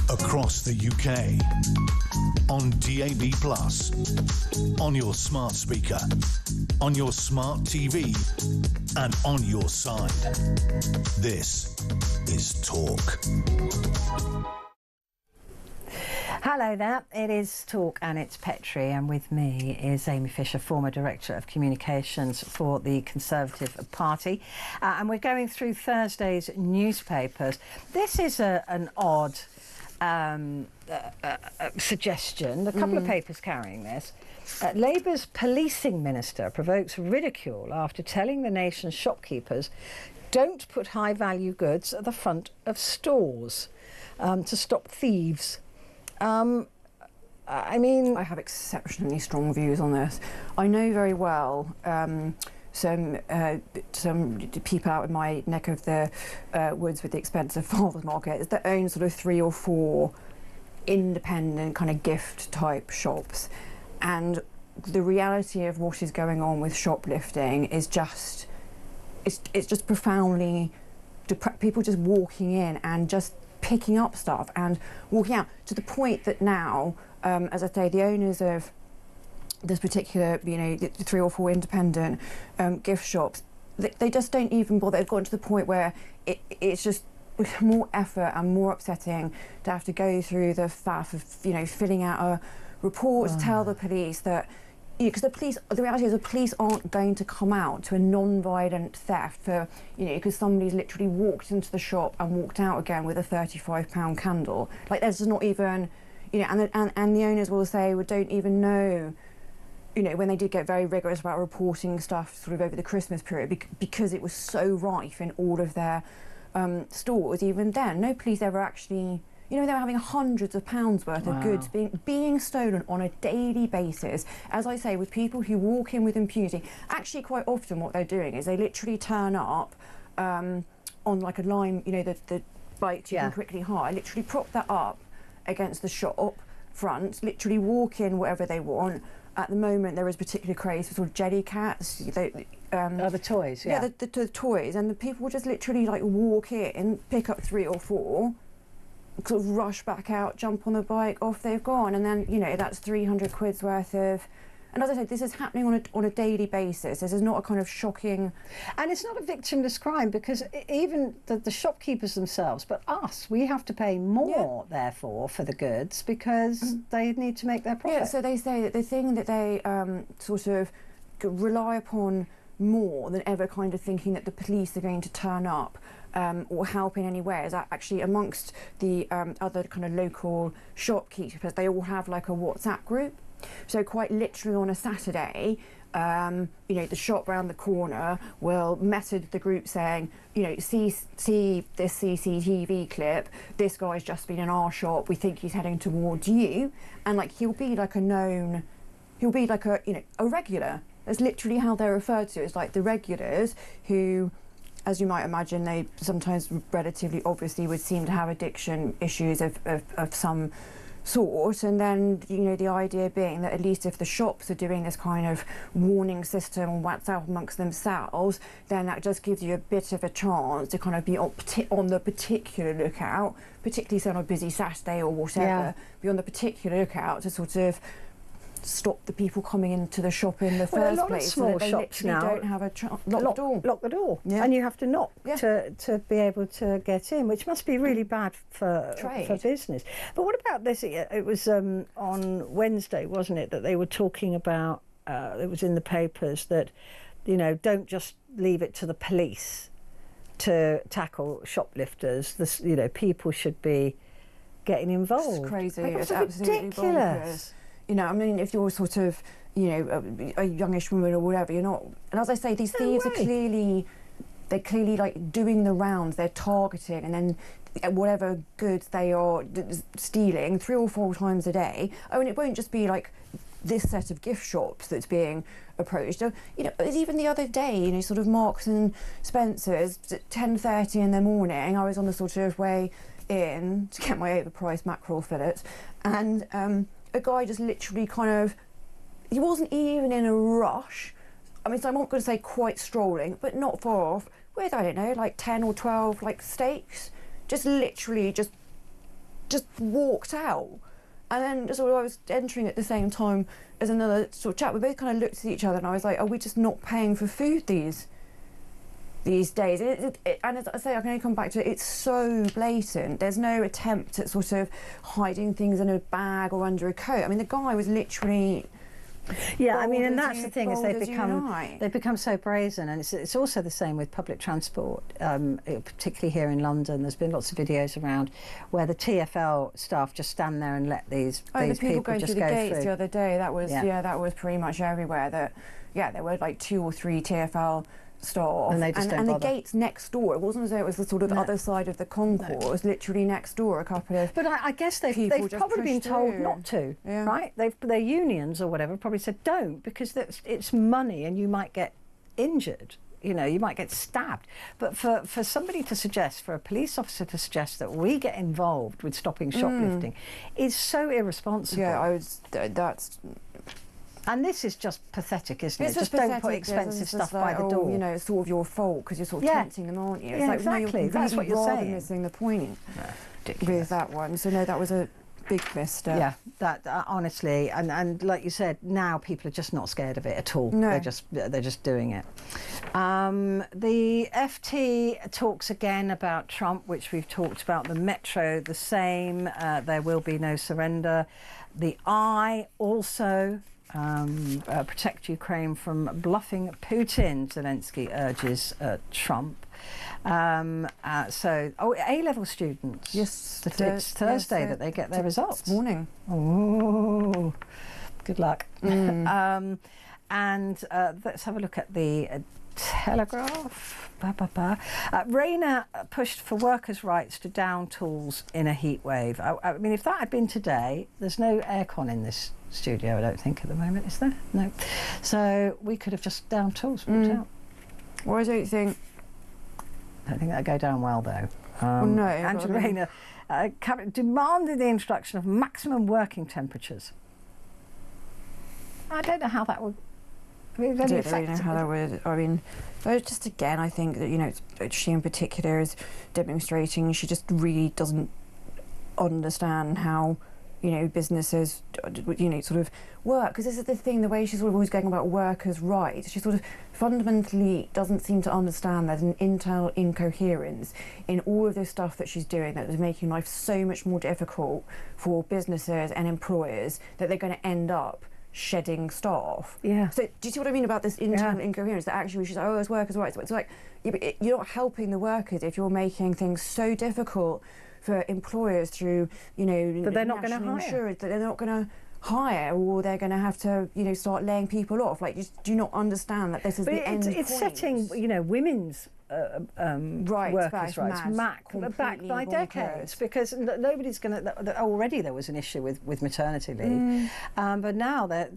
Across the UK, on DAB+, on your smart speaker, on your smart TV, and on your side. This is Talk. Hello there, it is Talk and it's Petrie, and with me is Amy Fisher, former Director of Communications for the Conservative Party. And we're going through Thursday's newspapers. This is an odd suggestion. A couple of papers carrying this. Labour's policing minister provokes ridicule after telling the nation's shopkeepers don't put high-value goods at the front of stores to stop thieves. I mean... I have exceptionally strong views on this. I know very well some people out in my neck of the woods with the expensive farmers markets that own sort of 3 or 4 independent kind of gift type shops, and the reality of what is going on with shoplifting is just it's just profoundly people just walking in and just picking up stuff and walking out, to the point that now, as I say, the owners of this particular, you know, the 3 or 4 independent gift shops, they just don't even bother. They've gotten to the point where it's just more effort and more upsetting to have to go through the faff of, you know, filling out a report to tell the police that, because the reality is the police aren't going to come out to a non-violent theft for, you know, because somebody's literally walked into the shop and walked out again with a £35 candle. Like, there's just not even, you know, and the owners will say, we don't even know, you know, when they did get very rigorous about reporting stuff sort of over the Christmas period, because it was so rife in all of their stores, even then, no police ever actually, you know, they were having hundreds of pounds worth of goods being stolen on a daily basis. As I say, with people who walk in with impunity. Actually, quite often what they're doing is they literally turn up on like a line, you know, the bike you can quickly hire, literally prop that up against the shop front, literally walk in whatever they want. At the moment, there is particular craze for sort of jelly cats. The toys, yeah. The toys, and the people will just literally like walk in, pick up 3 or 4, sort of rush back out, jump on the bike, off they've gone, and then, you know, that's 300 quid's worth of And as I said, this is happening on a daily basis. This is not a kind of shocking... And it's not a victimless crime, because even the shopkeepers themselves, but us, we have to pay more, therefore, for the goods, because they need to make their profit. Yeah, so they say that the thing that they sort of rely upon more than ever kind of thinking that the police are going to turn up or help in any way is that actually amongst the other kind of local shopkeepers, they all have like a WhatsApp group. So quite literally on a Saturday, you know, the shop round the corner will message the group saying, you know, see this CCTV clip, this guy's just been in our shop, we think he's heading towards you. And like he'll be like a you know, a regular. That's literally how they're referred to. It's like the regulars who, as you might imagine, they sometimes relatively obviously would seem to have addiction issues of some sort. And then, you know, the idea being that at least if the shops are doing this kind of warning system on WhatsApp amongst themselves, then that just gives you a bit of a chance to kind of be on the particular lookout, particularly say on a busy Saturday or whatever, be on the particular lookout to sort of stop the people coming into the shop in the first place. Small so that shops they now don't have a lock the door, and you have to knock to be able to get in, which must be really bad for business. But what about this? It was on Wednesday, wasn't it, that they were talking about? It was in the papers that, you know, don't just leave it to the police to tackle shoplifters. You know, people should be getting involved. It's crazy. It's absolutely ridiculous. Bonkers. You know, I mean, if you're sort of, you know, a youngish woman or whatever, you're not. And as I say, these thieves are clearly like doing the rounds. They're targeting, and then whatever goods they are stealing 3 or 4 times a day. Oh, and it won't just be like this set of gift shops that's being approached. You know, even the other day, you know, sort of Marks and Spencer's at 10:30 in the morning. I was on the sort of way in to get my overpriced mackerel fillets, and a guy just literally kind of, he wasn't even in a rush. I mean, so I'm not going to say quite strolling, but not far off, with, I don't know, like 10 or 12 like steaks. Just literally just walked out. And then sort of I was entering at the same time as another sort of chat. We both kind of looked at each other and I was like, are we just not paying for food these days? And as I say, I can only come back to it, it's so blatant. There's no attempt at sort of hiding things in a bag or under a coat. I mean, the guy was literally... Yeah, I mean, and that's the thing, is they've become so brazen, and it's also the same with public transport, particularly here in London. There's been lots of videos around where the TfL staff just stand there and let these people going just through go the gates through. the other day. That was that was pretty much everywhere. That there were like 2 or 3 TfL staff, and they just don't the bother. gates next door. It wasn't as though it was the sort of other side of the concourse. It was literally next door. A couple of But I guess they've probably been told not to, right? Their unions or whatever probably said don't, because it's money and you might get injured. You know, you might get stabbed. But for somebody to suggest, for a police officer to suggest that we get involved with stopping shoplifting is so irresponsible. Yeah, that's... And this is just pathetic, isn't It's it? Just don't put expensive stuff by the door. You know, it's sort of your fault because you're sort of tempting them, aren't you? It's like, exactly. No, you're That's what you're saying. Missing the point with that one. So no, that was a big misstep. Yeah, that honestly, and like you said, now people are just not scared of it at all. No. They're just doing it. The FT talks again about Trump, which we've talked about. The Metro, the same. There will be no surrender. The I also. Protect Ukraine from bluffing Putin, Zelensky urges Trump. A-level students. Yes, it's Thursday that they get their results. This morning. Oh, good luck. And let's have a look at the Telegraph. Rayner pushed for workers' rights to down tools in a heat wave. I mean, if that had been today, there's no aircon in this studio, I don't think, at the moment, is there? No. So we could have just down tools, walked out. Well, I don't think that'd go down well, though. No. Angela Rayner demanded the introduction of maximum working temperatures. I don't know how that would... I don't really know how that would... I mean, just again, I think that, you know, she in particular is demonstrating she just really doesn't understand how businesses, sort of work. Because this is the thing, the way she's sort of always going about workers' rights, she sort of fundamentally doesn't seem to understand there's an internal incoherence in all of this stuff that she's doing that is making life so much more difficult for businesses and employers that they're going to end up shedding staff. Yeah. So do you see what I mean about this internal incoherence? That actually she's like, oh, it's workers' rights. It's like, you're not helping the workers if you're making things so difficult for employers through, that they're not going to hire. Insurance, that they're not going to hire, or they're going to have to, start laying people off. Like, do you not understand that this is the end point? It's setting, women's workers' rights back by decades, because nobody's going to. Already there was an issue with maternity leave, but now that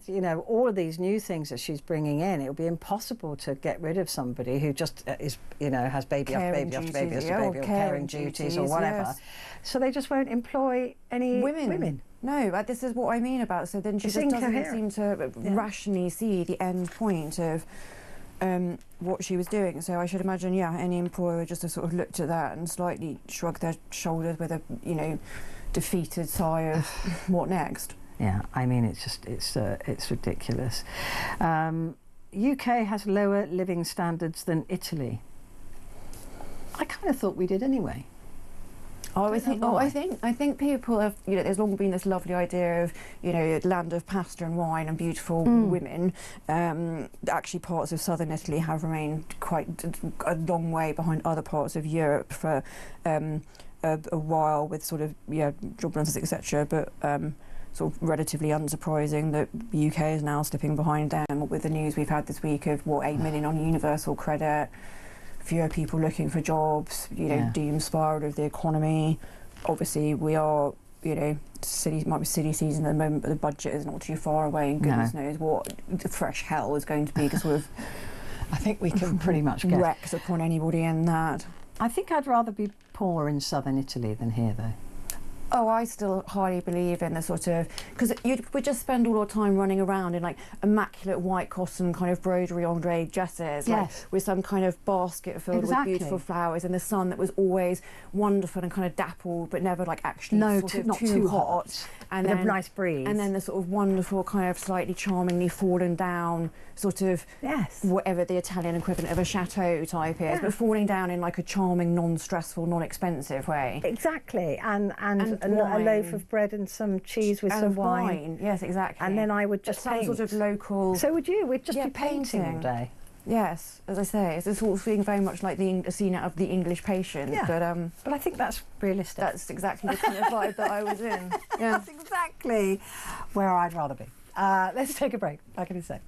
all of these new things that she's bringing in, it will be impossible to get rid of somebody who just is has baby after baby after baby after baby, or caring duties or whatever. Yes. So they just won't employ any women. No, but this is what I mean about. So then she just doesn't seem to rationally see the end point of what she was doing. So I should imagine, any employer would just have sort of looked at that and slightly shrugged their shoulders with a, defeated sigh of what next? Yeah, I mean, it's ridiculous. UK has lower living standards than Italy. I kind of thought we did anyway. I think people have, there's long been this lovely idea of, land of pasta and wine and beautiful women. Actually, parts of southern Italy have remained quite a long way behind other parts of Europe for a while, with sort of job losses, etc. But sort of relatively unsurprising that the UK is now slipping behind them with the news we've had this week of 8 million on universal credit. Fewer people looking for jobs, doom spiral of the economy. Obviously, we are, might be silly season at the moment, but the budget is not too far away, and goodness knows what the fresh hell is going to be to sort of. I think we can pretty much get wrecks upon anybody in that. I think I'd rather be poor in southern Italy than here, though. Oh, I still highly believe in the sort of, because we just spend all our time running around in like immaculate white cotton kind of broderie ombre dresses, like, with some kind of basket filled with beautiful flowers, and the sun that was always wonderful and kind of dappled, but never like actually not too hot. And then a nice breeze. And then the sort of wonderful kind of slightly charmingly fallen down sort of whatever the Italian equivalent of a chateau type is, but falling down in like a charming, non-stressful, non-expensive way. Exactly, and a loaf of bread and some cheese with some wine. Yes, exactly. And then I would just paint. Some sort of local. So would you? We'd just be painting all day. Yes, as I say, it's sort of feeling very much like a scene out of The English Patient. Yeah. But I think that's realistic. That's exactly the kind of vibe that I was in. Yeah. That's exactly where I'd rather be. Let's take a break. Back in a sec.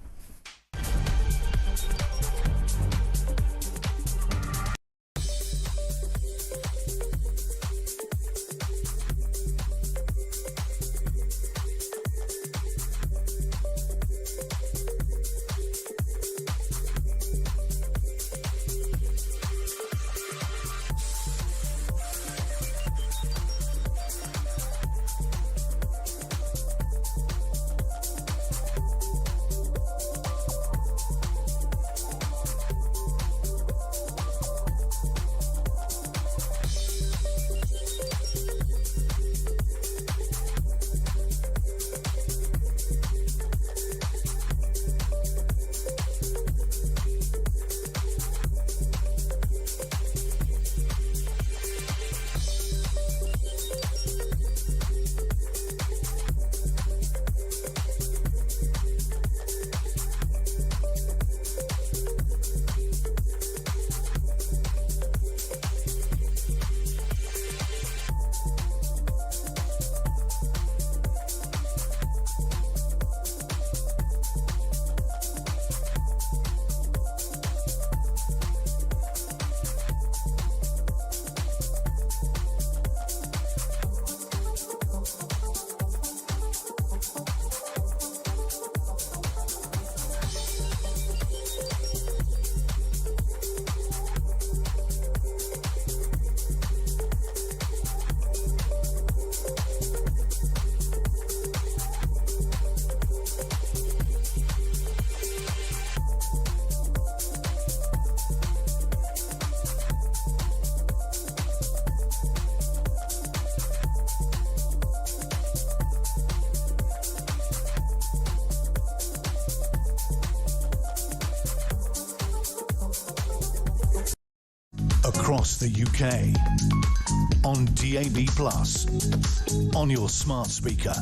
across the UK, on DAB+, on your smart speaker,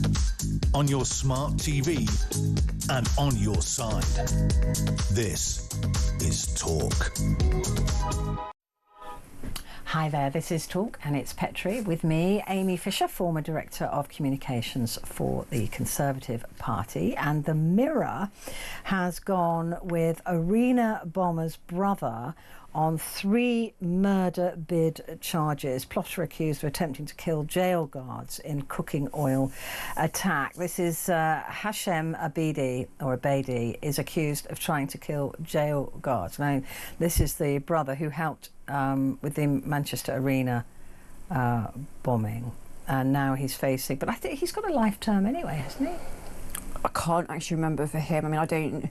on your smart TV, and on your side. This is Talk. Hi there, this is Talk, and it's Petrie with me, Amy Fisher, former Director of Communications for the Conservative Party. And the Mirror has gone with arena bomber's brother on 3 murder bid charges. Plotter accused of attempting to kill jail guards in cooking oil attack. This is Hashem Abedi is accused of trying to kill jail guards. Now, this is the brother who helped with the Manchester Arena bombing, and now he's facing. But I think he's got a life term anyway, hasn't he? I can't actually remember for him. I mean, I don't.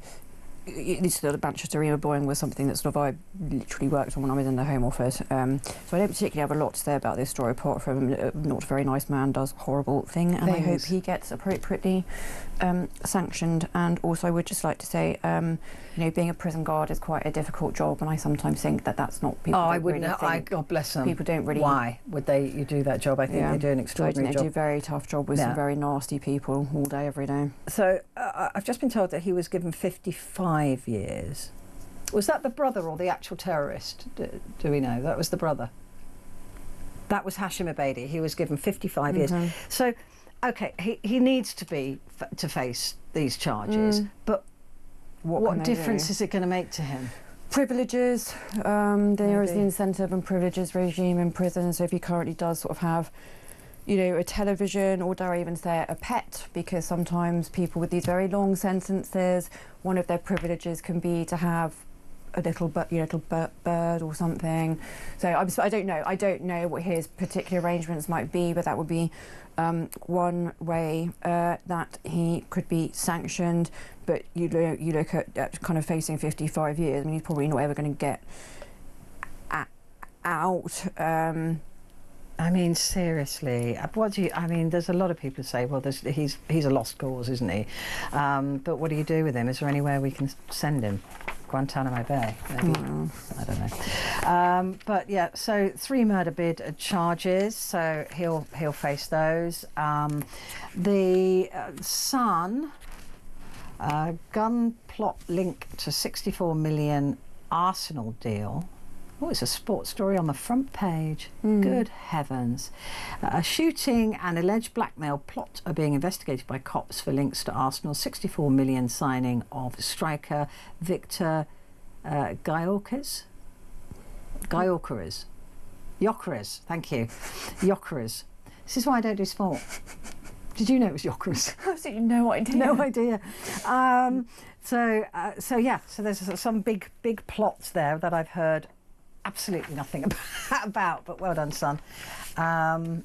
This sort of Manchester Arena bombing was something that sort of I literally worked on when I was in the Home Office. So I don't particularly have a lot to say about this story, apart from not a very nice man does horrible thing, and I hope he gets appropriately sanctioned. And also, I would just like to say, you know, being a prison guard is quite a difficult job, and I sometimes think that that's not people. Oh, I wouldn't. God bless them. People don't really. Why would you do that job? I think they do an extraordinary job. They do a very tough job with some very nasty people all day, every day. So I've just been told that he was given 55 years. Was that the brother or the actual terrorist? Do we know? That was the brother. That was Hashem Abedi. He was given 55 years. So, okay, he needs to face these charges, but what difference is it going to make to him? Privileges. There is the incentive and privileges regime in prison. So if he currently does sort of have, you know, a television, or dare I even say a pet, because sometimes people with these very long sentences, one of their privileges can be to have a little bird or something. So I don't know what his particular arrangements might be, but that would be one way that he could be sanctioned. But you look at kind of facing 55 years. I mean, he's probably not ever going to get out. I mean, seriously, I mean, there's a lot of people who say, well, he's a lost cause, isn't he? But what do you do with him? Is there anywhere we can send him? Guantanamo Bay, maybe? I don't know. But yeah, so 3 murder bid charges, so he'll face those. The Sun, gun plot linked to 64 million Arsenal deal. Oh, it's a sports story on the front page. Good heavens. A shooting and alleged blackmail plot are being investigated by cops for links to Arsenal's 64 million signing of striker Victor Gyökeres, thank you. Gyökeres. This is why I don't do sport. Did you know it was Gyökeres? Absolutely no idea. No idea. So there's some big plots there that I've heard absolutely nothing about, but well done, Sun.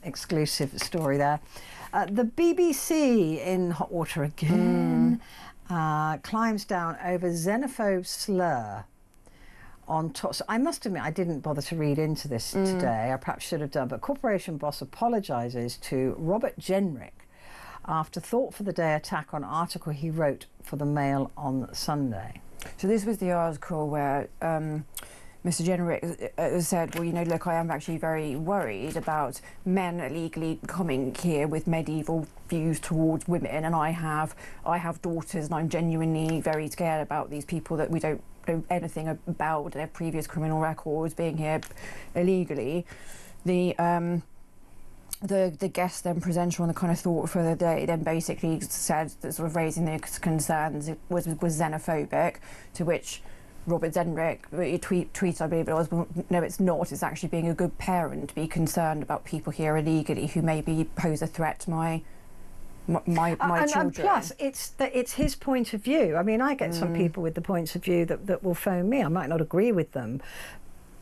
Exclusive story there. The BBC in hot water again. Climbs down over xenophobe slur on top. So I must admit, I didn't bother to read into this today. I perhaps should have done, but corporation boss apologises to Robert Jenrick after Thought for the Day attack on article he wrote for the Mail on Sunday. So this was the article where Mr. Jenrick said, well, you know, look, I am actually very worried about men illegally coming here with medieval views towards women, and I have daughters, and I'm genuinely very scared about these people that we don't know anything about, their previous criminal records, being here illegally. The guest then presenter on the kind of Thought for the Day then basically said that sort of raising the concerns was xenophobic, to which Robert Jenrick tweeted, I believe it was, no, it's not. It's actually being a good parent to be concerned about people here illegally who maybe pose a threat to my children. And plus, it's his point of view. I mean, I get some people with the points of view that will phone me. I might not agree with them,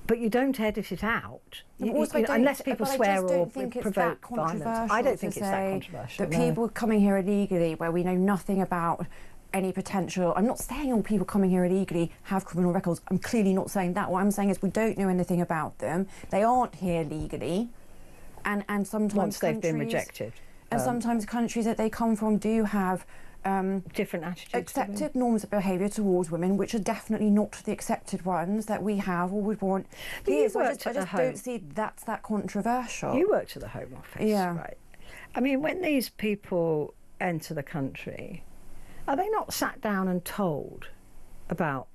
but you don't edit it out. Unless people swear or provoke violence. I don't think it's that controversial. That people coming here illegally, where we know nothing about any potential. I'm not saying all people coming here illegally have criminal records. I'm clearly not saying that. What I'm saying is we don't know anything about them. They aren't here legally, and sometimes once they've been rejected. And sometimes countries that they come from do have different attitudes, accepted norms of behaviour towards women, which are definitely not the accepted ones that we have or would want. But you So I worked just at the home. don't see that's that controversial. You worked at the Home Office, Yeah. right? I mean, when these people enter the country, are they not sat down and told about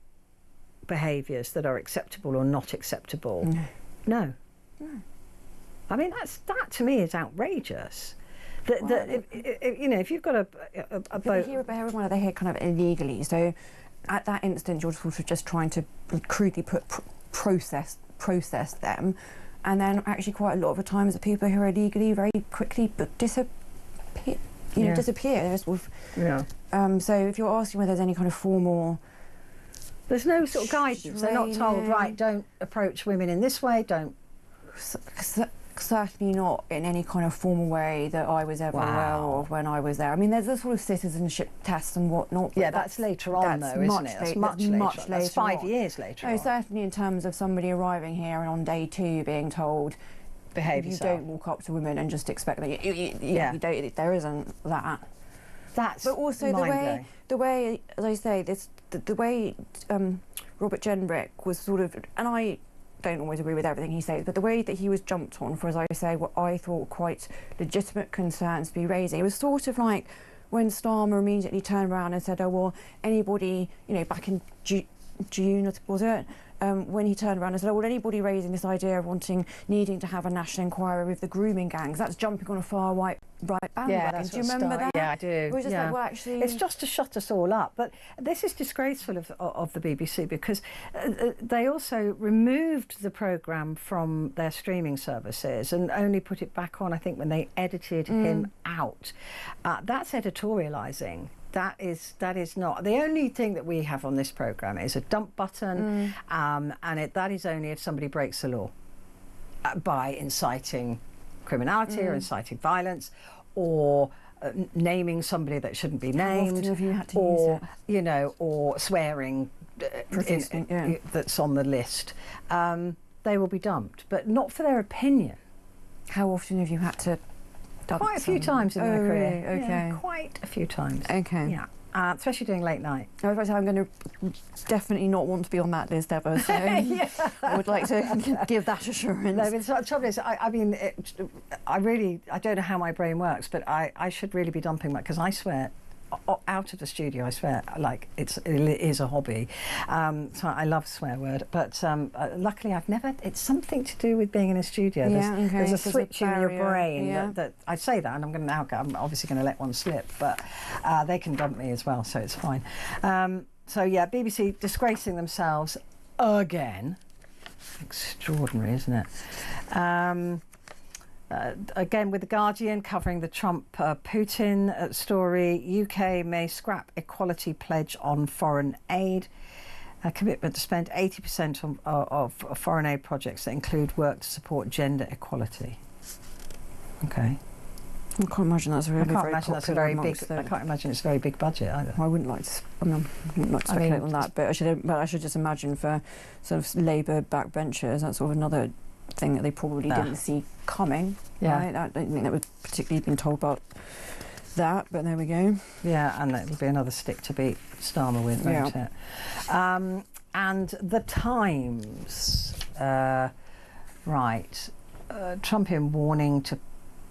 behaviours that are acceptable or not acceptable? No. I mean, that to me is outrageous. If you've got a But boat... bear in mind they're here kind of illegally, so at that instant you're sort of just trying to crudely process them, and then actually quite a lot of the times the people who are illegally very quickly disappear. Disappear. They're sort of, so if you're asking whether there's any kind of formal... There's no sort of guidance. They're not told, right, don't approach women in this way, don't... Certainly not in any kind of formal way that I was ever aware of when I was there. I mean, there's a sort of citizenship test and whatnot. Yeah, that's later on, though, isn't it? That's much later. That's 5 years later on. Certainly in terms of somebody arriving here and on day 2 being told, behave you yourself. don't walk up to women and just expect that you don't. There isn't that. That's but also the way, as I say, the way Robert Jenrick was sort of, and I don't always agree with everything he says, but the way that he was jumped on for, as I say, what I thought quite legitimate concerns to be raising, it was sort of like when Starmer immediately turned around and said, oh well, anybody, back in June, was it? When he turned around and said, oh well, anybody raising this idea of needing to have a national inquiry with the grooming gangs, that's jumping on a far right bandwagon. Yeah, do you remember that? Yeah, I do. It was just yeah. like, well, actually... It's just to shut us all up. But this is disgraceful of the BBC, because they also removed the programme from their streaming services and only put it back on, I think, when they edited him out. That's editorialising. That is not. The only thing that we have on this programme is a dump button, and that is only if somebody breaks the law by inciting criminality or inciting violence, or naming somebody that shouldn't be named. How often have you had to or use it? Or swearing that's on the list. They will be dumped, but not for their opinion. How often have you had to? Quite a few times in their career. Really? Okay. Yeah, quite a few times. Okay. Yeah. Especially doing late night. I'm going to definitely not want to be on that list ever, so I would like to give that assurance. No, but the trouble is, I don't know how my brain works, but I should really be dumping that, because I swear out of the studio, I swear, like it is a hobby. So I love swear word, but luckily I've never. It's something to do with being in a studio. There's a switch in your brain that I say that, and I'm obviously going to let one slip, but they can dump me as well, so it's fine. So yeah, BBC disgracing themselves again. Extraordinary, isn't it? Again, with The Guardian covering the Trump-Putin story, UK may scrap equality pledge on foreign aid. A commitment to spend 80% of foreign aid projects that include work to support gender equality. Okay. I can't imagine that's a really very popular amongst I can't imagine it's a very big budget either. I wouldn't like to. I wouldn't like to speculate on that, but I should just imagine for sort of Labour backbenchers, that's sort of another thing that they probably didn't see coming. Yeah. Right? I don't think that was particularly been told about that, but there we go. Yeah, and it'll be another stick to beat Starmer with, won't it? And the Times, Trumpian warning to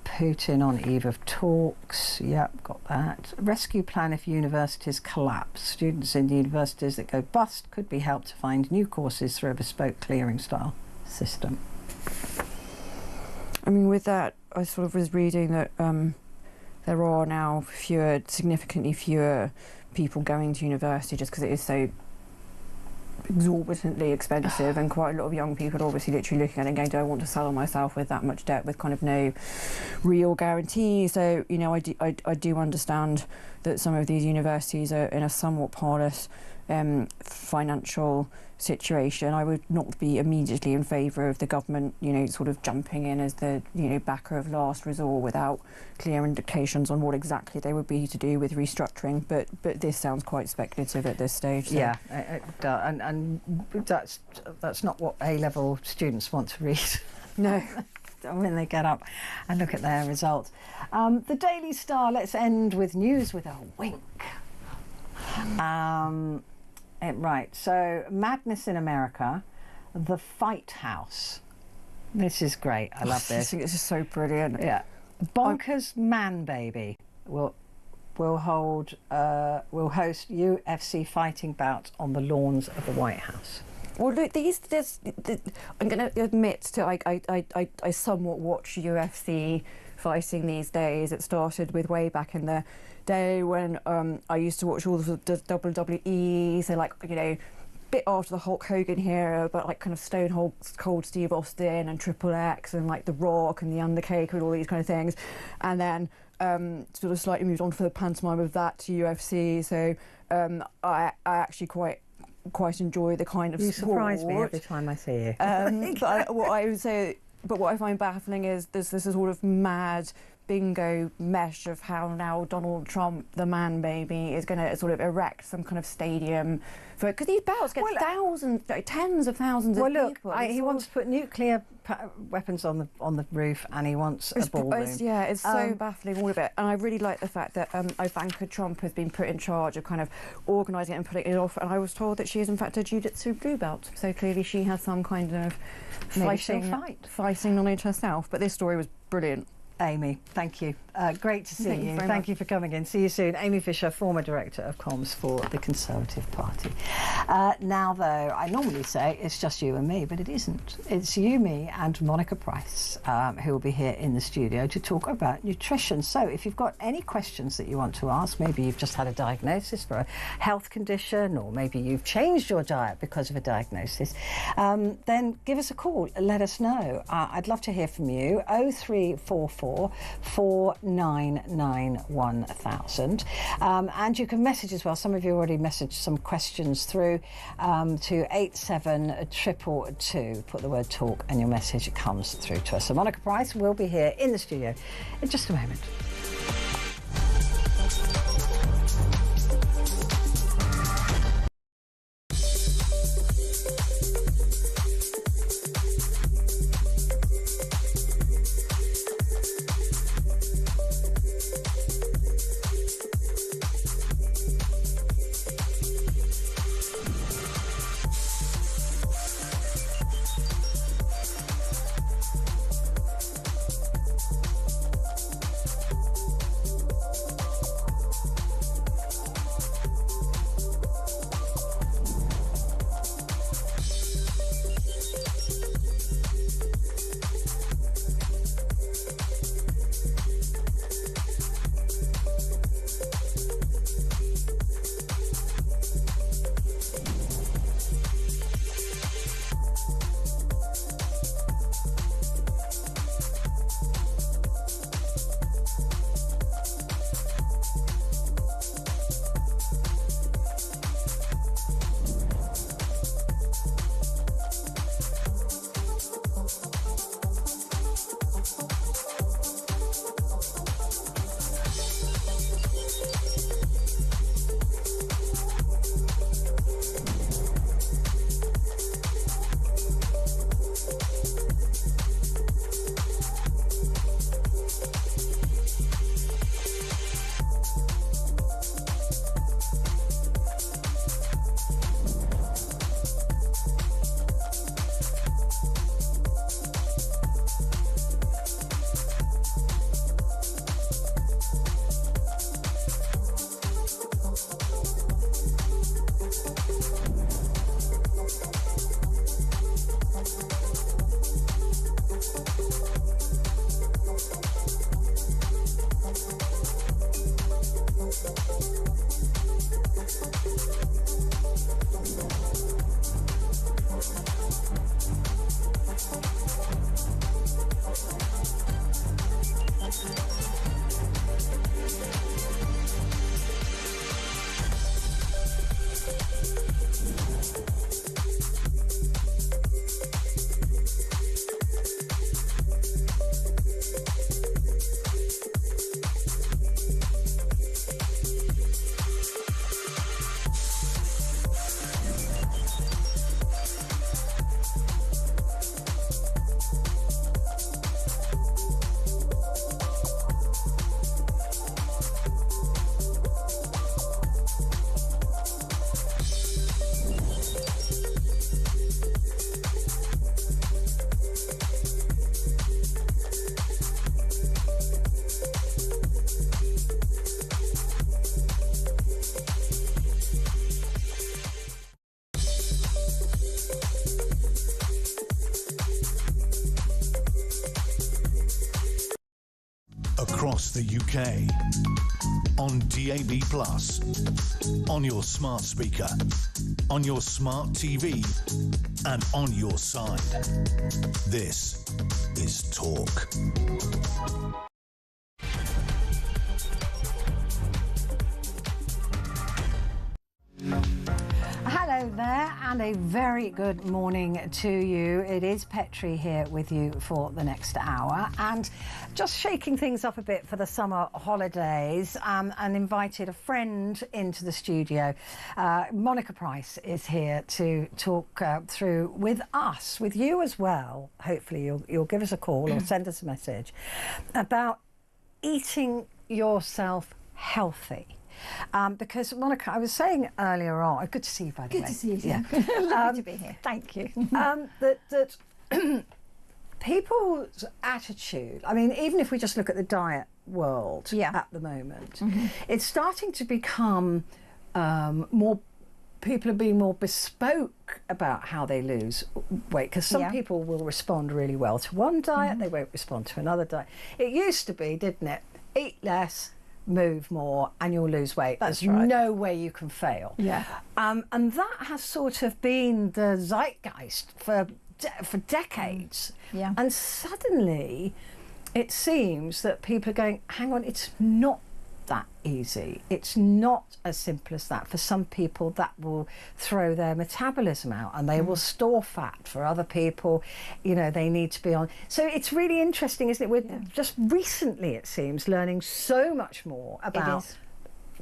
Putin on eve of talks. Yep, got that. Rescue plan if universities collapse. Students in universities that go bust could be helped to find new courses through a bespoke clearing style system. I mean, with that, I sort of was reading that there are now significantly fewer people going to university just because it is so exorbitantly expensive, and quite a lot of young people are obviously literally looking at it and going, do I want to saddle myself with that much debt with kind of no real guarantee? So, I do understand that some of these universities are in a somewhat parlous financial situation. I would not be immediately in favour of the government, sort of jumping in as the, backer of last resort without clear indications on what exactly they would be to do with restructuring. But this sounds quite speculative at this stage. So. Yeah, and that's not what A-level students want to read. No. when they get up and look at their results. The Daily Star, let's end with news with a wink. Right, so Madness in America, the Fight House. This is great. I love this. I think it's just so brilliant. Yeah. Bonkers Man Baby will host UFC fighting bouts on the lawns of the White House. Well, look, I'm going to admit to I somewhat watch UFC fighting these days. It started with way back in the day when I used to watch all the WWE, so like, you know, bit after the Hulk Hogan era, but like kind of Stone Cold Steve Austin and Triple X and like The Rock and The Undertaker and all these kind of things, and then sort of slightly moved on for the pantomime of that to UFC. So I actually quite enjoy the kind of You sport. surprise me every time I see you. But what I find baffling is there's this sort of mad bingo mesh of how now Donald Trump, the man baby, is going to sort of erect some kind of stadium for, because these bouts get thousands, tens of thousands of people. He wants to put nuclear weapons on the roof, and he wants a ballroom. It's so baffling, all of it. And I really like the fact that Ivanka Trump has been put in charge of kind of organising it and putting it off. And I was told that she is in fact a jiu-jitsu blue belt, so clearly she has some kind of fighting knowledge herself. But this story was brilliant. Amy, thank you. Great to see you. Thank you for coming in. See you soon. Amy Fisher, former Director of Comms for the Conservative Party. Now, though, I normally say it's just you and me, but it isn't. It's you, me, and Monica Price, who will be here in the studio to talk about nutrition. So if you've got any questions that you want to ask, maybe you've just had a diagnosis for a health condition, or maybe you've changed your diet because of a diagnosis, then give us a call. Let us know. I'd love to hear from you. 0344 499 1000. And you can message as well. Some of you already messaged some questions through to 87222. Put the word talk and your message comes through to us. So Monica Price will be here in the studio in just a moment. across the UK. On DAB+, on your smart speaker, on your smart TV, and on your side. This is Talk. Hello there, and a very good morning to you. It is Petrie here with you for the next hour, and just shaking things up a bit for the summer holidays, and invited a friend into the studio. Monica Price is here to talk through with us, with you as well. Hopefully you'll give us a call or send us a message about eating yourself healthy. Because, Monica, I was saying earlier on, good to see you, by the way. Good to see you, yeah. Lovely to be here. Thank you. That people's attitude, I mean, even if we just look at the diet world at the moment, it's starting to become more, people are being more bespoke about how they lose weight, because some people will respond really well to one diet, they won't respond to another diet. It used to be, didn't it, eat less, move more, and you'll lose weight. There's no way you can fail. And that has sort of been the zeitgeist for decades. And suddenly it seems that people are going, hang on, it's not that easy. It's not as simple as that. For some people, that will throw their metabolism out, and they will store fat. For other people, you know, they need to be on. So it's really interesting, isn't it? We're just recently, it seems, learning so much more about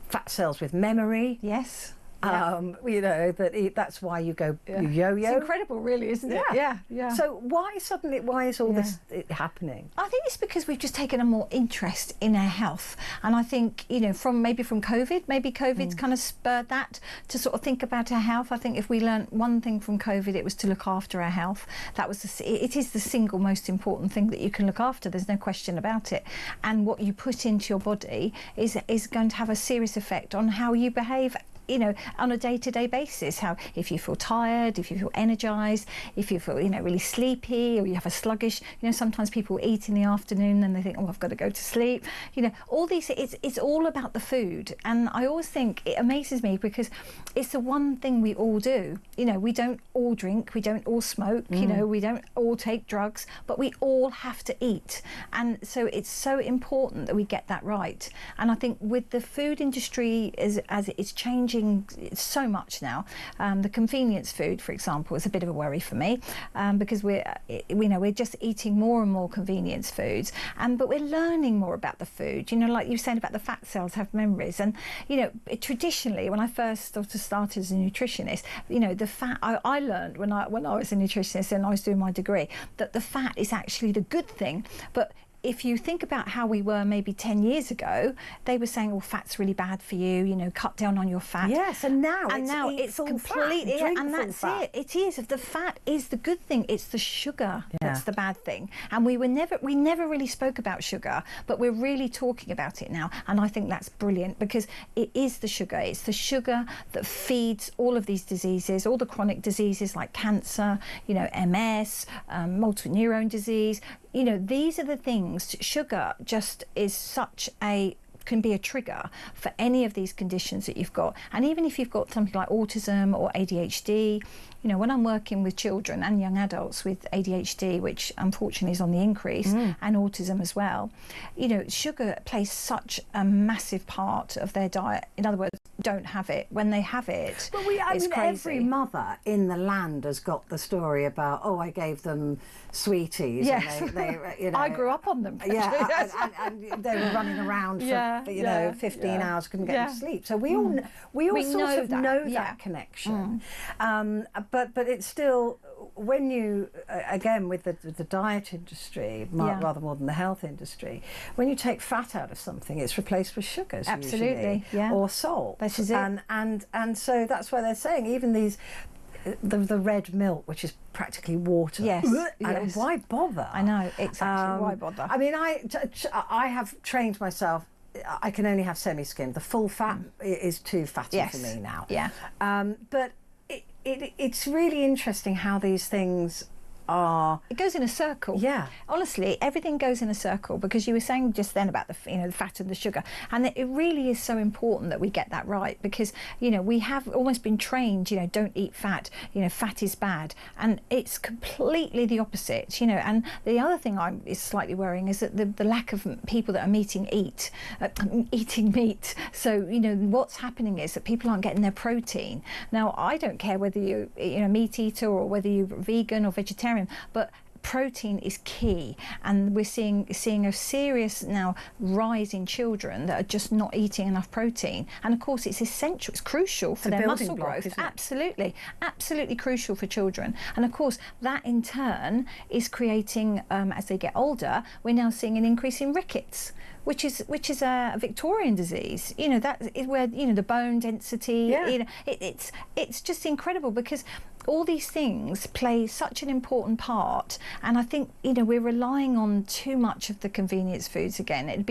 fat cells with memory. Yes. You know, that's why you go yo-yo. It's incredible, really, isn't it? Yeah. So why is all this happening? I think it's because we've just taken a more interest in our health, and I think, you know, from COVID, maybe COVID's kind of spurred that to sort of think about our health. I think if we learned one thing from COVID, it was to look after our health. That was it is the single most important thing that you can look after. There's no question about it. And what you put into your body is going to have a serious effect on how you behave, you know, on a day-to-day basis. How, if you feel tired, if you feel energized, if you feel, you know, really sleepy, or you have a sluggish, you know, sometimes people eat in the afternoon and they think, oh, I've got to go to sleep. You know, all these, it's all about the food. And I always think it amazes me because it's the one thing we all do. You know, we don't all drink, we don't all smoke, you know, we don't all take drugs, but we all have to eat. And so it's so important that we get that right. And I think with the food industry, as it's changing so much now, the convenience food, for example, is a bit of a worry for me, because we're just eating more and more convenience foods, but we're learning more about the food. You know, like you were saying about the fat cells have memories, and you know, traditionally, when I first sort of started as a nutritionist, you know, the fat I learned when I was a nutritionist and I was doing my degree, that the fat is actually the good thing. But if you think about how we were maybe 10 years ago, they were saying, well, fat's really bad for you, you know, cut down on your fat. Yes, and now it's completely, and that's it. It is. The fat is the good thing. It's the sugar that's the bad thing. And we never really spoke about sugar, but we're really talking about it now. And I think that's brilliant, because it is the sugar. It's the sugar that feeds all of these diseases, all the chronic diseases like cancer, you know, MS, multiple neuron disease. You know, these are the things. Sugar just is can be a trigger for any of these conditions that you've got. And even if you've got something like autism or ADHD, you know, when I'm working with children and young adults with ADHD, which unfortunately is on the increase, and autism as well, you know, sugar plays such a massive part of their diet. In other words, don't have it. When they have it, I mean, crazy. Every mother in the land has got the story about, oh, I gave them sweeties. Yes, and they you know, I grew up on them. Yeah, and they were running around for you know 15 hours, couldn't get to sleep. So we all sort of know that connection. But it's still, when you again with the diet industry, rather more than the health industry, when you take fat out of something, it's replaced with sugars, absolutely, usually, or salt. This is it. And so that's why they're saying even these. The red milk, which is practically water. Yes. And why bother? I know, exactly. Why bother? I mean, I have trained myself. I can only have semi-skimmed. The full fat is too fatty for me now. Yeah. But it's really interesting how these things are... It goes in a circle. Yeah. Honestly, everything goes in a circle, because you were saying just then about the fat and the sugar, and it really is so important that we get that right, because we have almost been trained, don't eat fat, fat is bad, and it's completely the opposite, and the other thing is slightly worrying is that the lack of people that are eating meat. So what's happening is that people aren't getting their protein. Now, I don't care whether you're a meat eater or whether you're vegan or vegetarian, but protein is key, and we're seeing a serious now rise in children that are just not eating enough protein. And of course, it's essential, it's crucial for their muscle growth. Absolutely crucial for children. And of course, that in turn is creating, as they get older, we're now seeing an increase in rickets, which is a Victorian disease. That is where the bone density. Yeah. It's just incredible, because all these things play such an important part, and I think we're relying on too much of the convenience foods again.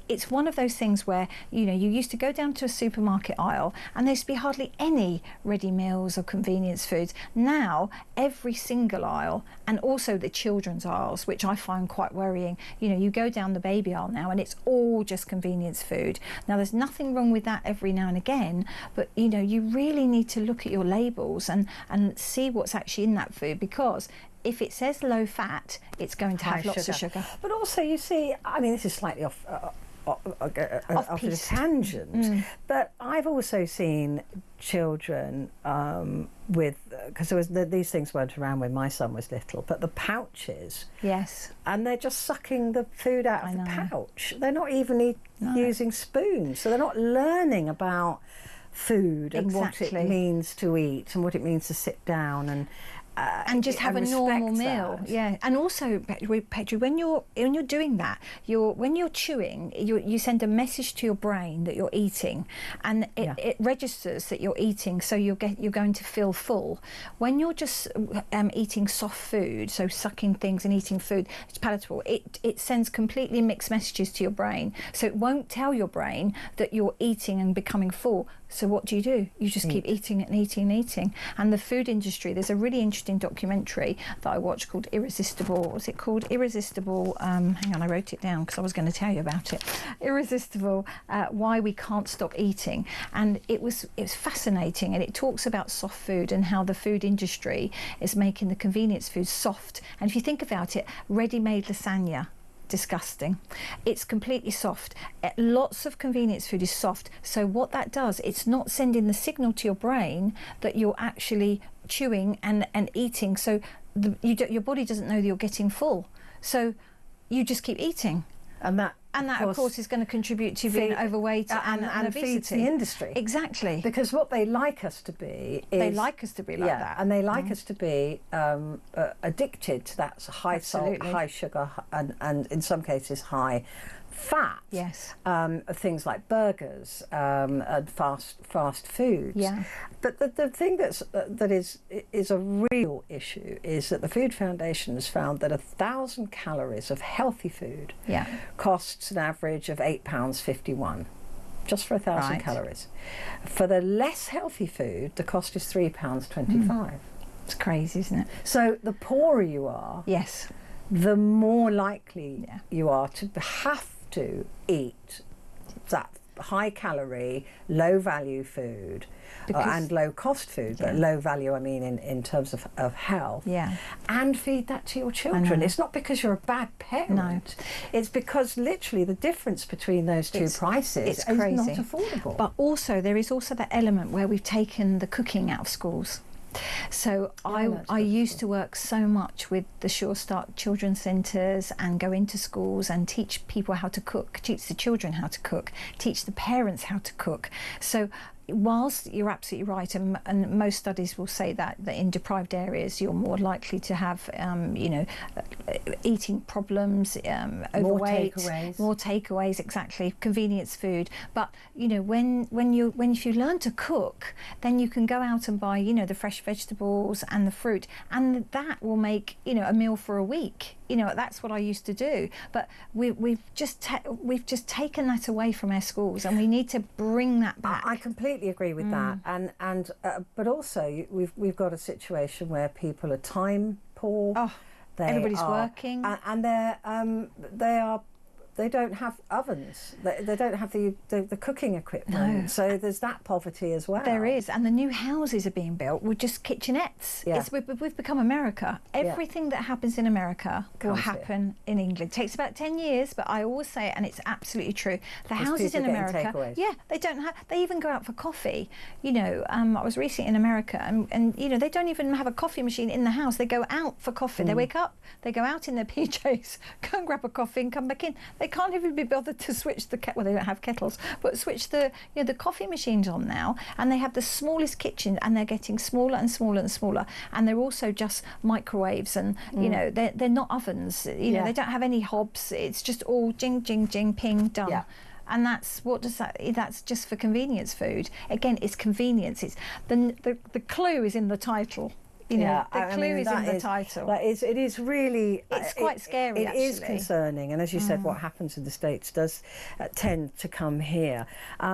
It's one of those things where you used to go down to a supermarket aisle and there used to be hardly any ready meals or convenience foods. Now every single aisle, and also the children's aisles, which I find quite worrying. You go down the baby aisle now and it's all just convenience food. Now there's nothing wrong with that every now and again, but you really need to look at your labels and see what's actually in that food, because if it says low fat, it's going to have lots of sugar. But also, you see, I mean, this is slightly off a tangent, but I've also seen children with, because these things weren't around when my son was little, but the pouches. Yes. And they're just sucking the food out of the pouch. They're not even using spoons, so they're not learning about food and what it means to eat and what it means to sit down and just have a normal meal. Yeah. And also, Petrie, when you're doing that, when you're chewing, you send a message to your brain that you're eating, and it registers that you're eating, so you're going to feel full. When you're just eating soft food, so sucking things and eating food, it's palatable. It sends completely mixed messages to your brain, so it won't tell your brain that you're eating and becoming full. So what do? You just keep eating and eating and eating. And the food industry, there's a really interesting documentary that I watched called Irresistible. What was it called? Irresistible. Hang on, I wrote it down because I was going to tell you about it. Irresistible. Why we can't stop eating. And it was fascinating. And it talks about soft food and how the food industry is making the convenience food soft. And if you think about it, ready-made lasagna. Disgusting. It's completely soft. Lots of convenience food is soft, so what that does, it's not sending the signal to your brain that you're actually chewing and eating, so your body doesn't know that you're getting full, so you just keep eating, and that of course is going to contribute to being overweight and obesity. Feeds the industry. Exactly. Because what they like us to be is... They like us to be like that. And they like us to be addicted to that high salt, high sugar, and in some cases high fat. Yes. Things like burgers and fast foods. Yeah. But the thing that is a real issue is that the Food Foundation has found that 1,000 calories of healthy food costs an average of £8.51, just for 1,000 calories. For the less healthy food, the cost is £3.25. It's crazy, isn't it? So the poorer you are, the more likely you are to have to eat that high calorie, low value food and low cost food, but low value I mean in terms of health, and feed that to your children. It's not because you're a bad parent, it's because literally the difference between those two prices is crazy. Not affordable. But also there is also that element where we've taken the cooking out of schools. So I used to work so much with the Sure Start Children's Centres and go into schools and teach people how to cook, teach the children how to cook, teach the parents how to cook. So whilst you're absolutely right, and most studies will say that in deprived areas you're more likely to have, eating problems, overweight, more takeaways, exactly, convenience food. But if you learn to cook, then you can go out and buy, the fresh vegetables and the fruit, and that will make a meal for a week. That's what I used to do. But we've just taken that away from our schools, and we need to bring that back. I completely agree with that, and but also we've got a situation where people are time poor. Oh, everybody's working, and they don't have ovens. They don't have the cooking equipment. No. So there's that poverty as well. There is, and the new houses are being built with just kitchenettes. Yeah. We've become America. Everything that happens in America will happen in England. It takes about 10 years, but I always say it, and it's absolutely true. The houses in America, they don't have. They even go out for coffee. You know, I was recently in America, and you know, they don't even have a coffee machine in the house. They go out for coffee. They wake up, they go out in their PJs, go and grab a coffee, and come back in. They can't even be bothered to switch the well, they don't have kettles, but switch the the coffee machines on now, and they have the smallest kitchen, and they're getting smaller and smaller and smaller, and they're also just microwaves, and you know, they're not ovens. You know, they don't have any hobs. It's just all jing jing jing ping done. Yeah. And that's that's just for convenience food. Again, it's convenience. It's the clue is in the title. You know, the clue is in the title. It is really... It's quite scary, It actually. is concerning. And as you said, what happens in the States does tend to come here.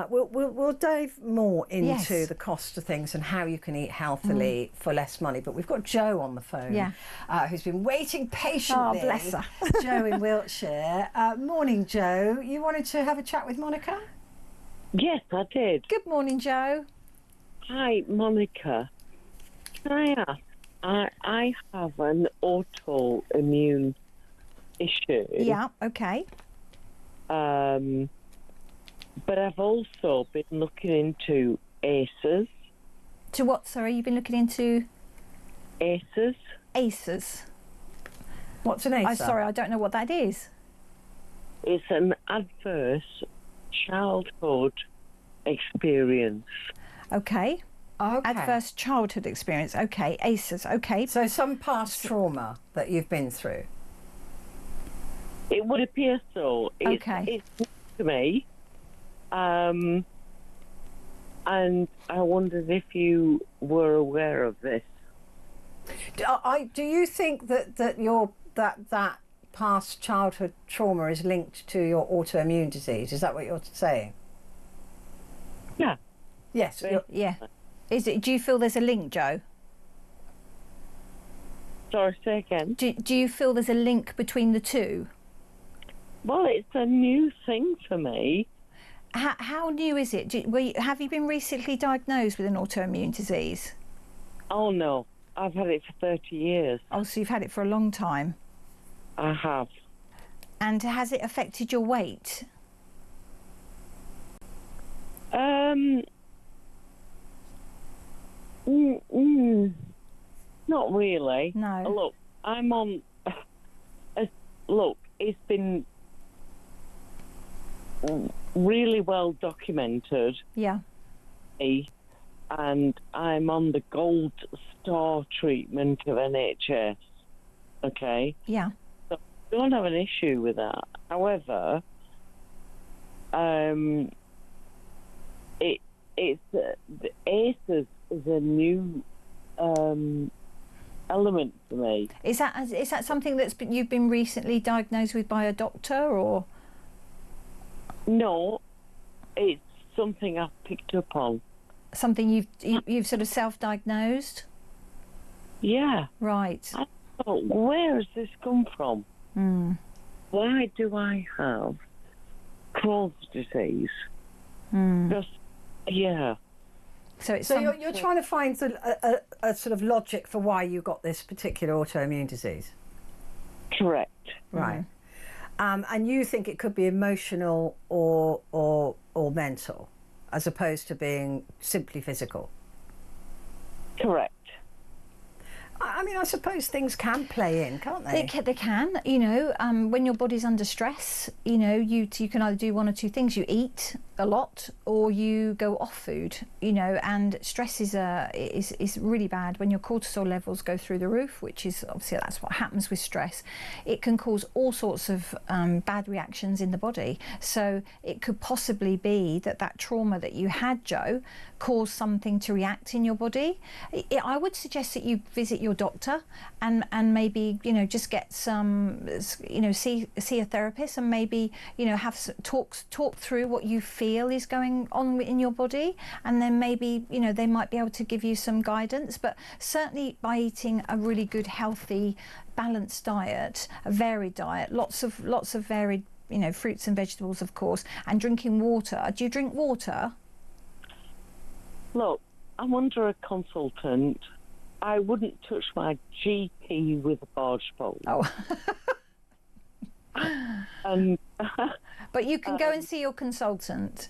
We'll dive more into the cost of things and how you can eat healthily for less money. But we've got Joe on the phone, who's been waiting patiently. Oh, bless her. Joe in Wiltshire. Morning, Joe. You wanted to have a chat with Monica? Yes, I did. Good morning, Joe. Hi, Monica. Can I ask? I have an autoimmune issue. Yeah, okay. But I've also been looking into ACEs. To what, sorry? You've been looking into? ACEs. ACEs. What's an ACE? I'm sorry, I don't know what that is. It's an adverse childhood experience. Okay. Adverse childhood experience. Okay, ACEs. Okay. So some past trauma that you've been through. It would appear so. It's new to me. And I wondered if you were aware of this. Do you think that past childhood trauma is linked to your autoimmune disease? Is that what you're saying? Yeah. Yes. Yeah. Is it? Do you feel there's a link, Joe? Sorry, say again. Do you feel there's a link between the two? Well, it's a new thing for me. How new is it? Have you been recently diagnosed with an autoimmune disease? Oh, no. I've had it for 30 years. Oh, so you've had it for a long time? I have. And has it affected your weight? Not really. No. Look, I'm on... look, it's been really well documented. Yeah. And I'm on the gold star treatment of NHS. Okay? Yeah. So I don't have an issue with that. However, the ACEs is a new element for me. Is that something you've been recently diagnosed with by a doctor, or? No, it's something I've picked up on. Something you've sort of self-diagnosed? Yeah. Right. I thought, where has this come from? Mm. Why do I have Crohn's disease? Just, yeah. So you're trying to find a sort of logic for why you got this particular autoimmune disease? Correct. Right. And you think it could be emotional or mental, as opposed to being simply physical? Correct. I mean, I suppose things can play in, can't they? They can. You know, when your body's under stress, you know, you can either do one or two things. You eat a lot, or you go off food. You know, and stress is really bad when your cortisol levels go through the roof, which is obviously that's what happens with stress. It can cause all sorts of bad reactions in the body. So it could possibly be that trauma that you had, Joe, caused something to react in your body. I would suggest that you visit your doctor doctor and maybe, you know, just get some, you know, see a therapist and maybe, you know, have talk through what you feel is going on in your body, and then maybe, you know, they might be able to give you some guidance. But certainly by eating a really good, healthy, balanced diet, a varied diet, lots of varied, you know, fruits and vegetables, of course, and drinking water. Do you drink water? Look, I'm under a consultant. I wouldn't touch my GP with a barge pole. Oh. But you can go and Um, see your consultant.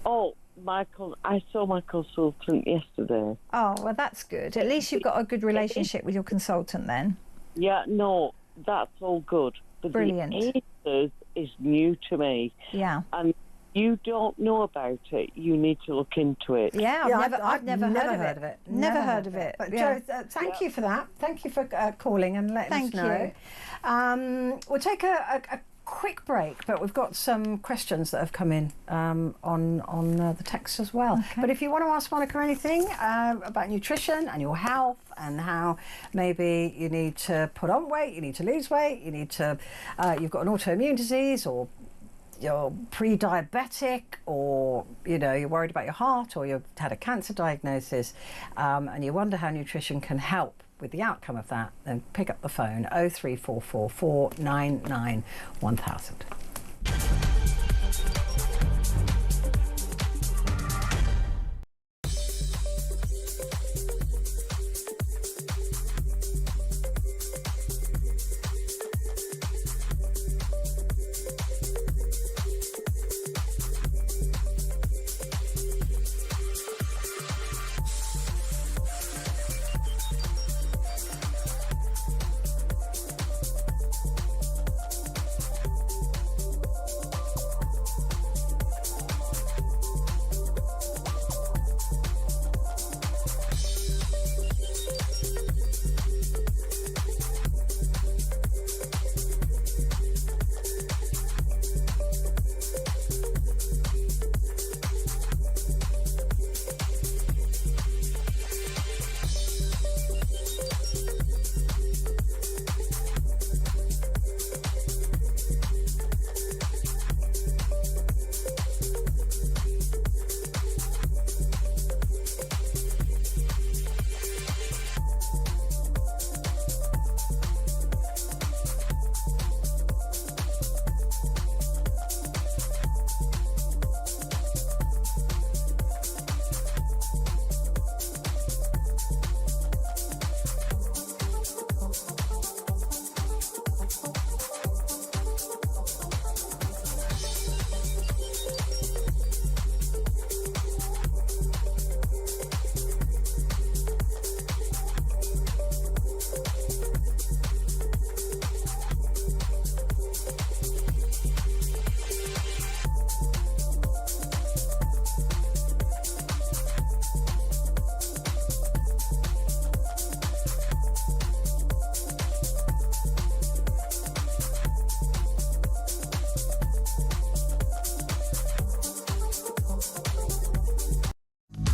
Oh, I saw my consultant yesterday. Oh, well, that's good. At least you've got a good relationship with your consultant then. Yeah, no, that's all good. But Brilliant. the ACEs is new to me. Yeah. And you don't know about it. You need to look into it. Yeah, I've never heard of it. Never heard of it. But Yeah. Jo, thank you for that. Thank you for calling and letting Thank us know. We'll take a quick break, but we've got some questions that have come in on the text as well. But if you want to ask Monica anything about nutrition and your health and how maybe you need to put on weight, you need to lose weight, you need to, you've got an autoimmune disease, or you're pre-diabetic, or you know, you're worried about your heart, or you've had a cancer diagnosis, and you wonder how nutrition can help with the outcome of that, then pick up the phone 0344 499 1000.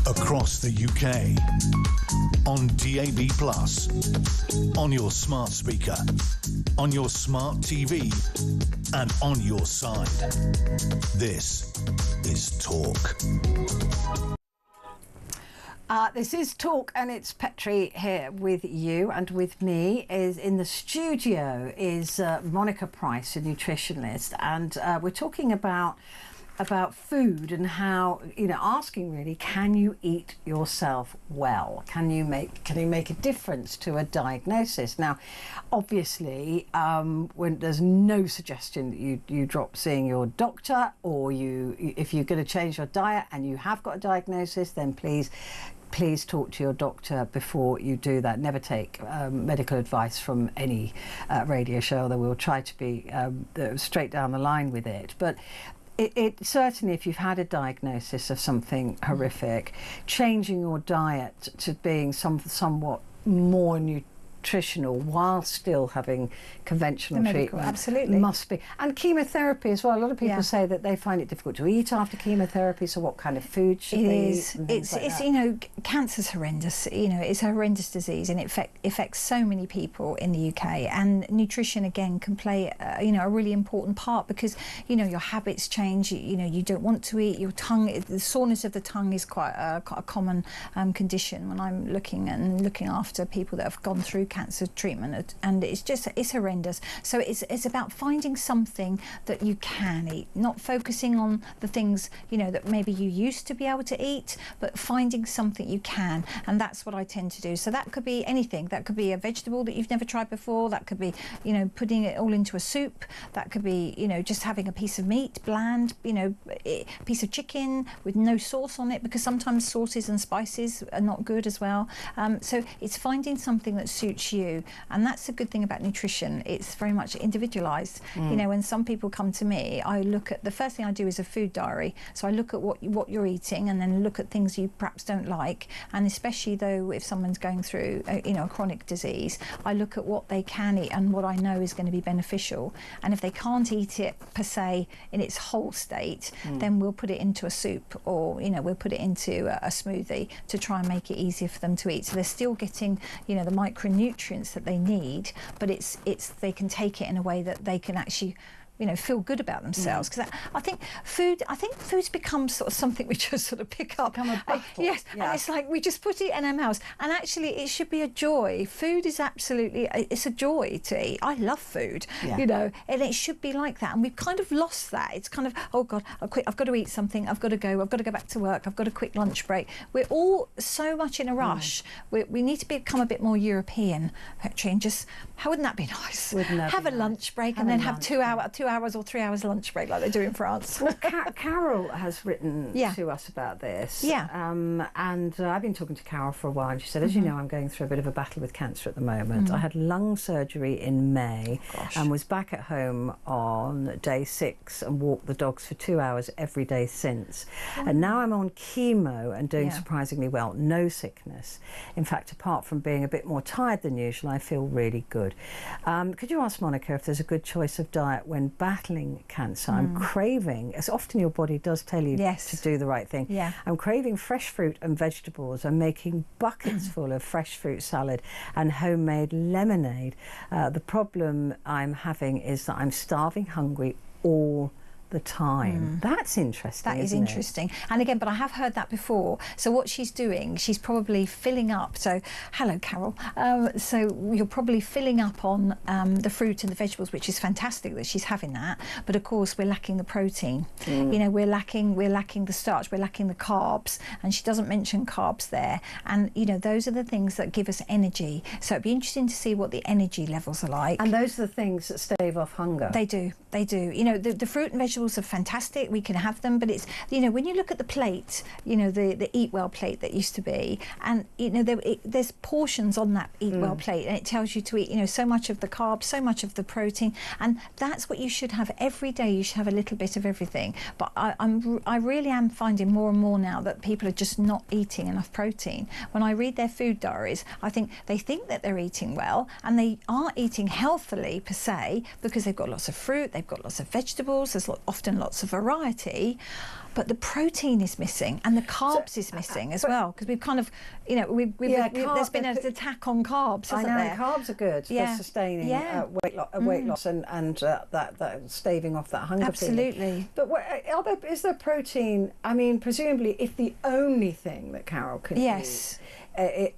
Across the UK, on DAB+, on your smart speaker, on your smart TV, and on your side. This is Talk. This is Talk, and it's Petrie here with you, and with me is in the studio is Monica Price, a nutritionist, and we're talking about food and how, you know, asking really, can you eat yourself well? Can you make a difference to a diagnosis? Now, obviously, when there's no suggestion that you drop seeing your doctor, or if you're going to change your diet and you have got a diagnosis, then please talk to your doctor before you do that. Never take medical advice from any radio show, although we'll try to be straight down the line with it. But it certainly, if you've had a diagnosis of something horrific, changing your diet to being somewhat more nutritional while still having conventional medical, treatment. absolutely. Must be. And chemotherapy as well. A lot of people say that they find it difficult to eat after chemotherapy, so what kind of food should they eat? It's you know, cancer's horrendous. You know, it's a horrendous disease, and it affects so many people in the UK. And nutrition again can play you know, a really important part, because you know, your habits change. You know, you don't want to eat. Your tongue, the soreness of the tongue is quite a common condition when I'm looking after people that have gone through cancer treatment, and it's horrendous. So it's about finding something that you can eat, not focusing on the things, you know, that maybe you used to be able to eat, but finding something you can. And that's what I tend to do. So that could be anything. That could be a vegetable that you've never tried before. That could be, you know, putting it all into a soup. That could be, you know, just having a piece of meat, bland, you know, a piece of chicken with no sauce on it, because sometimes sauces and spices are not good as well. So it's finding something that suits you, and that's the good thing about nutrition. It's very much individualized. You know, when some people come to me, I look at, the first thing I do is a food diary. So I look at what you're eating, and then look at things you perhaps don't like. And especially though, if someone's going through you know, a chronic disease, I look at what they can eat and what I know is going to be beneficial. And if they can't eat it per se in its whole state, then we'll put it into a soup, or you know, we'll put it into a smoothie to try and make it easier for them to eat. So they're still getting, you know, the micronutrients that they need, but it's they can take it in a way that they can actually, you know, feel good about themselves. Because I think food's become sort of something we just sort of pick up. Yes, and it's like we just put it in our mouths, and actually it should be a joy. Food is absolutely, it's a joy to eat. I love food, you know, and it should be like that. And we've kind of lost that. It's kind of, oh God, I've got to eat something. I've got to go back to work. I've got a quick lunch break. We're all so much in a rush. We need to become a bit more European, Petrie, and just, how wouldn't that be nice? Have a lunch break and then have 2 hours or 3 hours lunch break like they do in France. Well, Carol has written to us about this. And I've been talking to Carol for a while, and she said, as you know, I'm going through a bit of a battle with cancer at the moment. I had lung surgery in May and was back at home on day 6 and walked the dogs for 2 hours every day since. And now I'm on chemo and doing surprisingly well. No sickness. In fact, apart from being a bit more tired than usual, I feel really good. Could you ask Monica if there's a good choice of diet when battling cancer? I'm craving, as often your body does tell you to do the right thing. I'm craving fresh fruit and vegetables. I'm making buckets full of fresh fruit salad and homemade lemonade. The problem I'm having is that I'm starving hungry all the time. That's interesting. That is interesting. And again, but I have heard that before. So what she's doing, she's probably filling up. So hello, Carol. So you're probably filling up on the fruit and the vegetables, which is fantastic that she's having that. But of course, we're lacking the protein. You know, we're lacking the starch, we're lacking the carbs, and she doesn't mention carbs there. And you know, those are the things that give us energy. So it'd be interesting to see what the energy levels are like. And those are the things that stave off hunger. They do. They do. You know, the fruit and vegetables are fantastic. We can have them, but it's, you know, when you look at the plate, you know, the Eat Well plate that used to be, and you know, there's portions on that Eat Well plate, and it tells you to eat, you know, so much of the carbs, so much of the protein, and that's what you should have every day. You should have a little bit of everything. But I really am finding more and more now that people are just not eating enough protein. When I read their food diaries, I think they think that they're eating well, and they are eating healthily per se, because they've got lots of fruit, they've got lots of vegetables, there's often lots of variety, but the protein is missing and the carbs is missing as well, because we've kind of, you know, there's been an attack on carbs, hasn't there? Carbs are good for sustaining weight loss and that staving off that hunger feeling. But is there protein? I mean, presumably, if the only thing that Carol can eat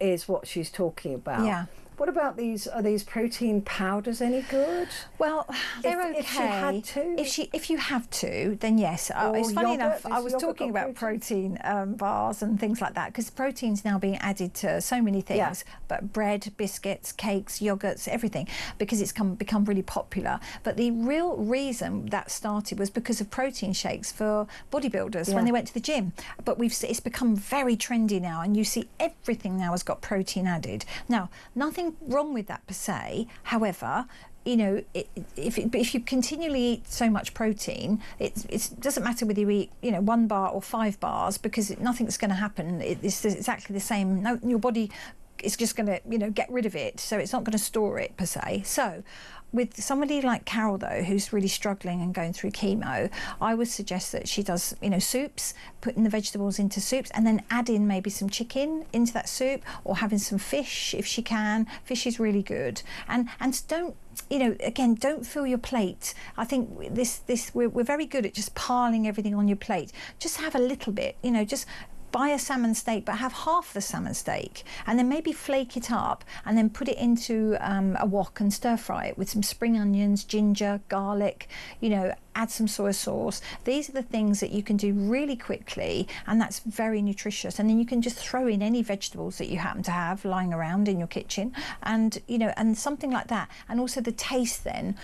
is what she's talking about. What about these? Are these protein powders any good? Well, they're okay. If she had to? If you have to, then yes. It's funny enough, I was talking about protein bars and things like that, because protein's now being added to so many things, but bread, biscuits, cakes, yogurts, everything, because it's become really popular. But the real reason that started was because of protein shakes for bodybuilders when they went to the gym. But it's become very trendy now, and you see everything now has got protein added. Now, nothing wrong with that per se. However, you know, if you continually eat so much protein, it doesn't matter whether you eat, you know, 1 bar or 5 bars, because nothing's going to happen. It's exactly the same. No, your body it's just going to, get rid of it. So it's not going to store it per se. So with somebody like Carol, though, who's really struggling and going through chemo, I would suggest that she does, soups, putting the vegetables into soups, and then add in maybe some chicken into that soup, or having some fish if she can. Fish is really good. And don't, again, don't fill your plate. I think we're very good at just piling everything on your plate. Just have a little bit, just buy a salmon steak, but have half the salmon steak, and then maybe flake it up and then put it into a wok and stir fry it with some spring onions, ginger, garlic, add some soy sauce. These are the things that you can do really quickly, and that's very nutritious. And then you can just throw in any vegetables that you happen to have lying around in your kitchen, and and something like that. And also the taste, then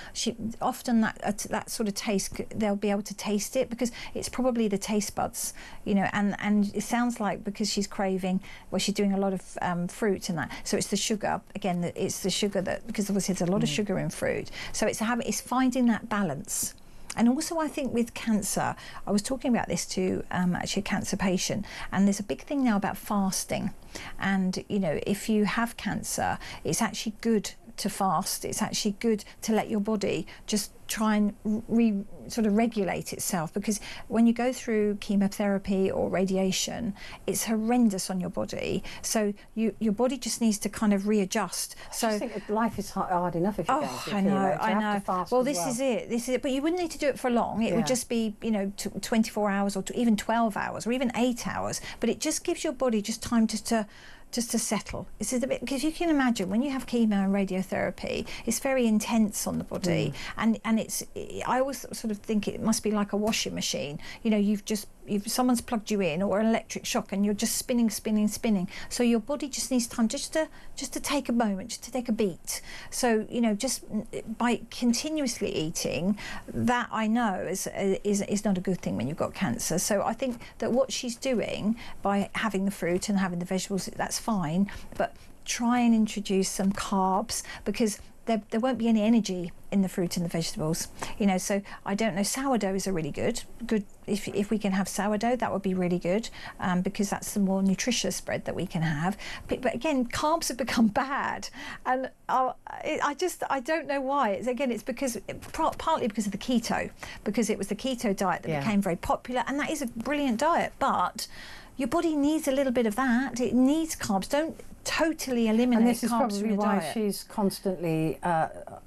often that sort of taste, they'll be able to taste it, because it's probably the taste buds, and it sounds like, because she's craving, she's doing a lot of fruit and that, so it's the sugar again. It's the sugar that, because obviously there's a lot of sugar in fruit, so it's it's finding that balance. And also, I think with cancer, I was talking about this to actually a cancer patient, and there's a big thing now about fasting. And if you have cancer, it's actually good to fast. It's actually good to let your body just try and sort of regulate itself, because when you go through chemotherapy or radiation, it's horrendous on your body. So your body just needs to kind of readjust. So I just think life is hard enough if you're going through chemo. I know. Well, this is it. But you wouldn't need to do it for long. It would just be 24 hours, or even 12 hours, or even 8 hours. But it just gives your body just time just to settle. It's a bit, because you can imagine when you have chemo and radiotherapy, it's very intense on the body, and I always sort of think it must be like a washing machine. Someone's plugged you in, or an electric shock, and you're just spinning. So your body just needs time just to take a moment, just to take a beat. So just by continuously eating, that I know is not a good thing when you've got cancer. So I think that what she's doing by having the fruit and having the vegetables, that's fine, but try and introduce some carbs, because there won't be any energy in the fruit and the vegetables. So I don't know, sourdough is a really good if we can have sourdough, that would be really good, because that's the more nutritious bread that we can have. But again, carbs have become bad, and I don't know why. It's because partly because of the keto, because it was the keto diet that became very popular, and that is a brilliant diet, but your body needs a little bit of that. It needs carbs. Don't totally eliminate and this is carbs probably from your why diet. She's constantly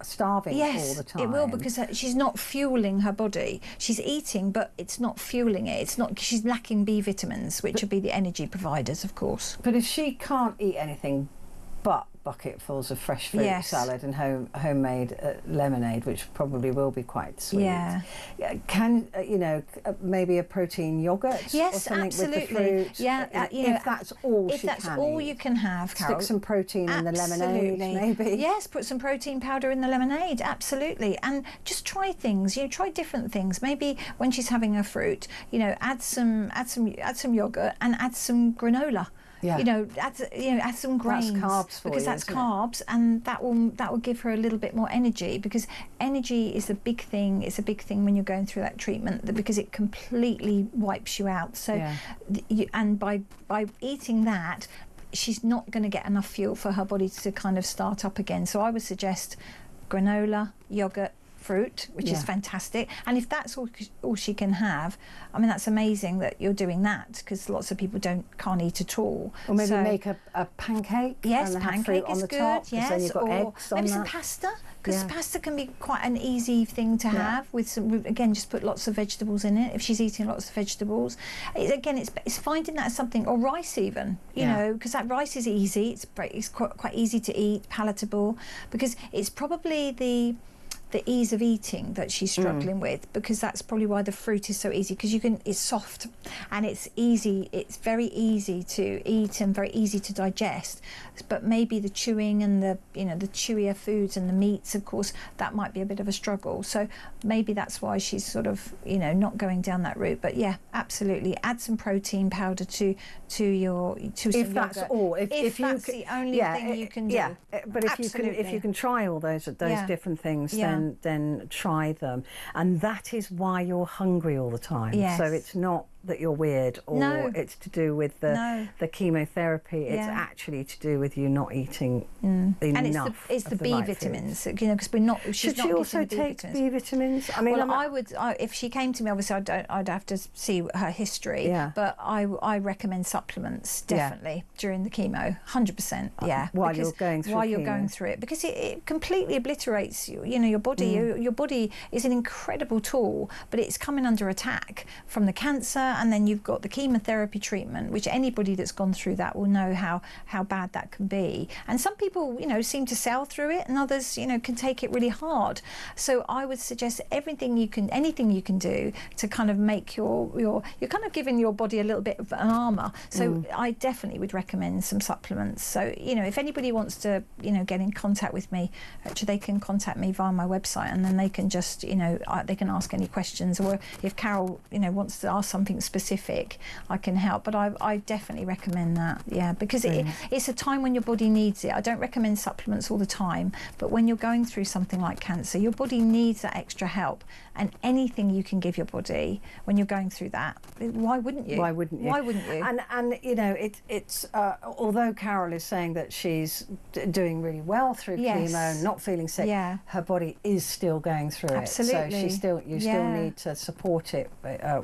starving all the time. It will, because she's not fueling her body. She's eating, but it's not fueling it. It's not. She's lacking B vitamins, which would be the energy providers, of course. But if she can't eat anything but bucketfuls of fresh fruit salad and homemade lemonade, which probably will be quite sweet. Can maybe a protein yogurt or something absolutely. With the fruit? If that's all if that's all you can have, Carol. Stick some protein in the lemonade, maybe. Yes, put some protein powder in the lemonade, absolutely. And just try things. Try different things. Maybe when she's having her fruit, add some yogurt and add some granola. Add some grains, that's carbs for because you, that's isn't carbs, and that will give her a little bit more energy, because energy is a big thing. It's a big thing when you're going through that treatment, because it completely wipes you out. So, and by eating that, she's not going to get enough fuel for her body to kind of start up again. So I would suggest granola, yogurt, fruit, which is fantastic. And if that's all she can have, I mean, that's amazing that you're doing that, because lots of people can't eat at all. Or maybe make a pancake. Yes, and pancake on is the good. top, Yes, then you've got or eggs on maybe that. some pasta, because pasta can be quite an easy thing to have. Again, just put lots of vegetables in it. If she's eating lots of vegetables, it's finding that something, or rice even. You know, because that rice is easy. It's quite easy to eat, palatable, because it's probably the ease of eating that she's struggling with, because that's probably why the fruit is so easy, because it's soft and it's easy. It's very easy to eat and very easy to digest. But maybe the chewing and the chewier foods and the meats, of course, that might be a bit of a struggle. So maybe that's why she's sort of not going down that route. But yeah, absolutely, add some protein powder to your some if that's yogurt. all, if that's the only thing you can do. But if you can try all those different things, then try them. And that is why you're hungry all the time. Yes. So it's not that you're weird, or No. it's to do with the chemotherapy. It's Yeah. actually to do with you not eating enough. And it's the of B right vitamins, foods. because we're not. Should she also take B vitamins? I mean, well, if she came to me, obviously I'd have to see her history. Yeah. But I recommend supplements definitely during the chemo, 100%. Yeah. While you're going through it, because it completely obliterates your body. Your body is an incredible tool, but it's coming under attack from the cancer, and then you've got the chemotherapy treatment, which anybody that's gone through that will know how bad that can be. And some people, seem to sail through it, and others, can take it really hard. So I would suggest anything you can do to kind of make you're kind of giving your body a little bit of an armour. So I definitely would recommend some supplements. So if anybody wants to get in contact with me, actually they can contact me via my website, and then they can just they can ask any questions, or if Carol wants to ask something specific, I can help. But I definitely recommend that, because it's a time when your body needs it. I don't recommend supplements all the time, but when you're going through something like cancer, your body needs that extra help, and anything you can give your body when you're going through that, why wouldn't you? Why wouldn't you? And it's although Carol is saying that she's doing really well through chemo, not feeling sick, her body is still going through it. So you still need to support it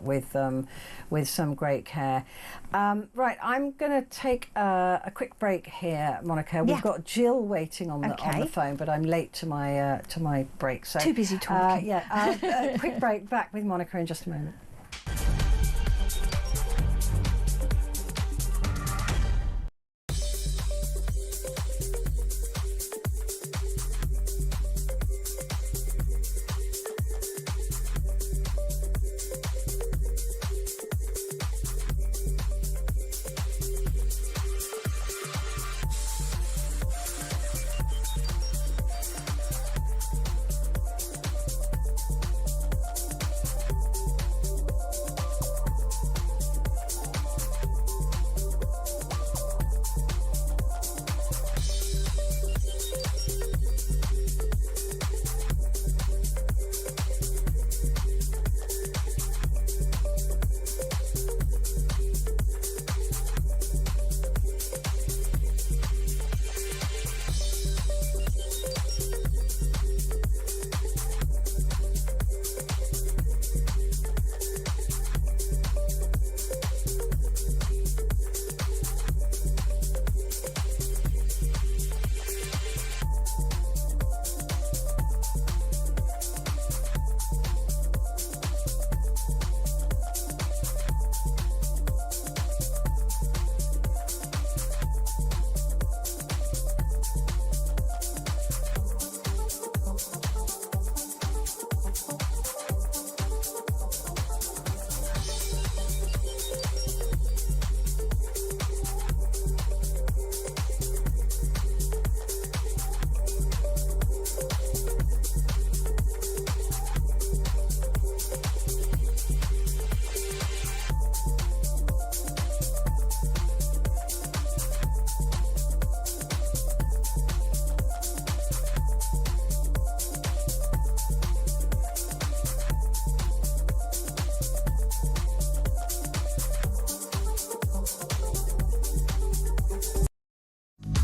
with some great care. Right, I'm going to take a quick break here, Monica. We've got Jill waiting on the phone, but I'm late to my break. So too busy talking. Quick break. Back with Monica in just a moment.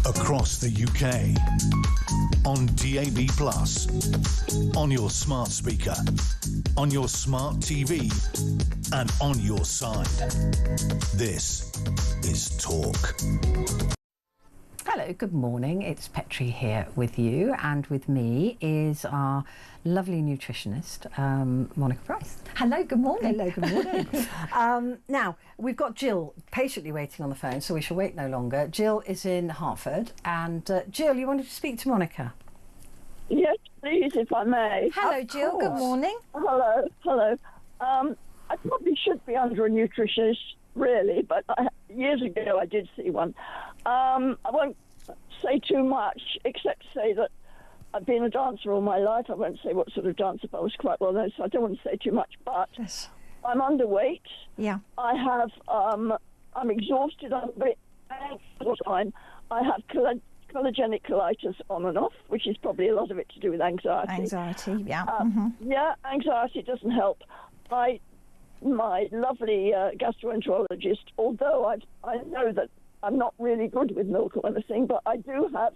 Across the UK, on DAB+, on your smart speaker, on your smart TV, and on your side. This is Talk. Hello, good morning. It's Petrie here with you, and with me is our lovely nutritionist, Monica Price. Hello, good morning. Hello, good morning. Now, we've got Jill patiently waiting on the phone, so we shall wait no longer. Jill is in Hertford, and Jill, you wanted to speak to Monica? Yes, please, if I may. Hello, Jill. Good morning. Hello. I probably should be under a nutritionist, really, but years ago I did see one. I won't say too much, except to say that I've been a dancer all my life. I won't say what sort of dancer, but I was quite well known, so I don't want to say too much. But I'm underweight. Yeah. I have. I'm exhausted. I'm very all the time. I have collagenic colitis on and off, which is probably a lot of it to do with anxiety. Anxiety, yeah. Yeah, anxiety doesn't help. I my lovely gastroenterologist, although I know that I'm not really good with milk or anything, but I do have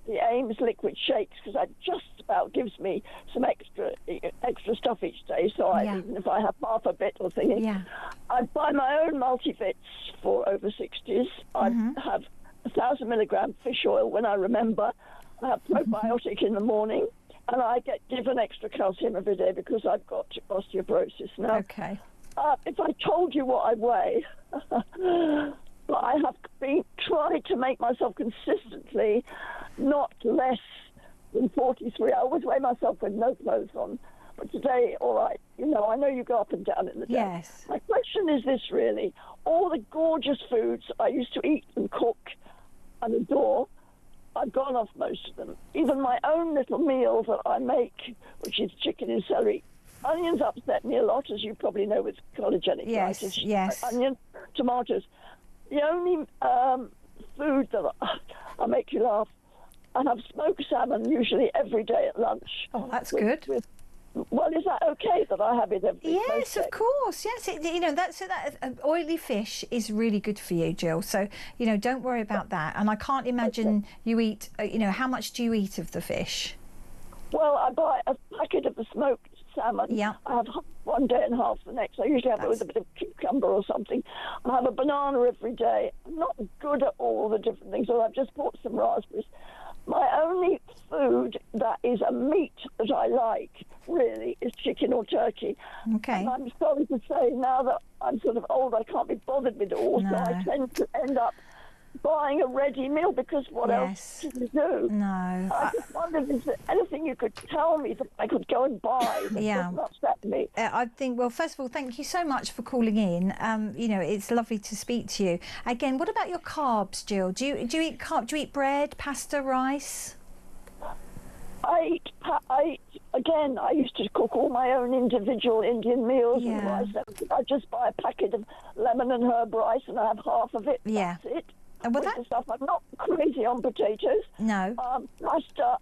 the Ames liquid shakes because that just about gives me some extra stuff each day. So even if I have half a bit or thingy, I buy my own multivits for over 60s. I have 1,000 milligram fish oil when I remember. I have probiotic in the morning, and I get given extra calcium every day because I've got osteoporosis now. Okay. If I told you what I weigh, but I have been trying to make myself consistently not less than 43. I always weigh myself with no clothes on. But today, all right, I know you go up and down in the day. Yes. My question is this, really. All the gorgeous foods I used to eat and cook and adore, I've gone off most of them. Even my own little meal that I make, which is chicken and celery. Onions upset me a lot, as you probably know, with collagenic Yes, yes. Onion, tomatoes. The only food that I'll make you laugh, I have smoked salmon usually every day at lunch. Oh, that's good. Well, is that okay that I have it every day? Yes, of course. Yes, that oily fish is really good for you, Jill. So don't worry about that. And I can't imagine you eat. How much do you eat of the fish? Well, I buy a packet of the smoked salmon. Yeah. I have one day and half the next. I usually have it with a bit of cucumber or something. I have a banana every day. I'm not good at all the different things, so I've just bought some raspberries. My only food that is a meat that I like, really, is chicken or turkey. Okay. And I'm sorry to say, now that I'm sort of old, I can't be bothered with it all, so I tend to end up buying a ready meal because what else can you do? No. I just wondered, is there anything you could tell me that I could go and buy that doesn't upset me? I think, well, first of all, thank you so much for calling in. It's lovely to speak to you. Again, what about your carbs, Jill? Do you eat do you eat bread, pasta, rice? I used to cook all my own individual Indian meals and rice. I just buy a packet of lemon and herb rice and I have half of it. Yeah. That's it. With the stuff. I'm not crazy on potatoes. No. Pasta.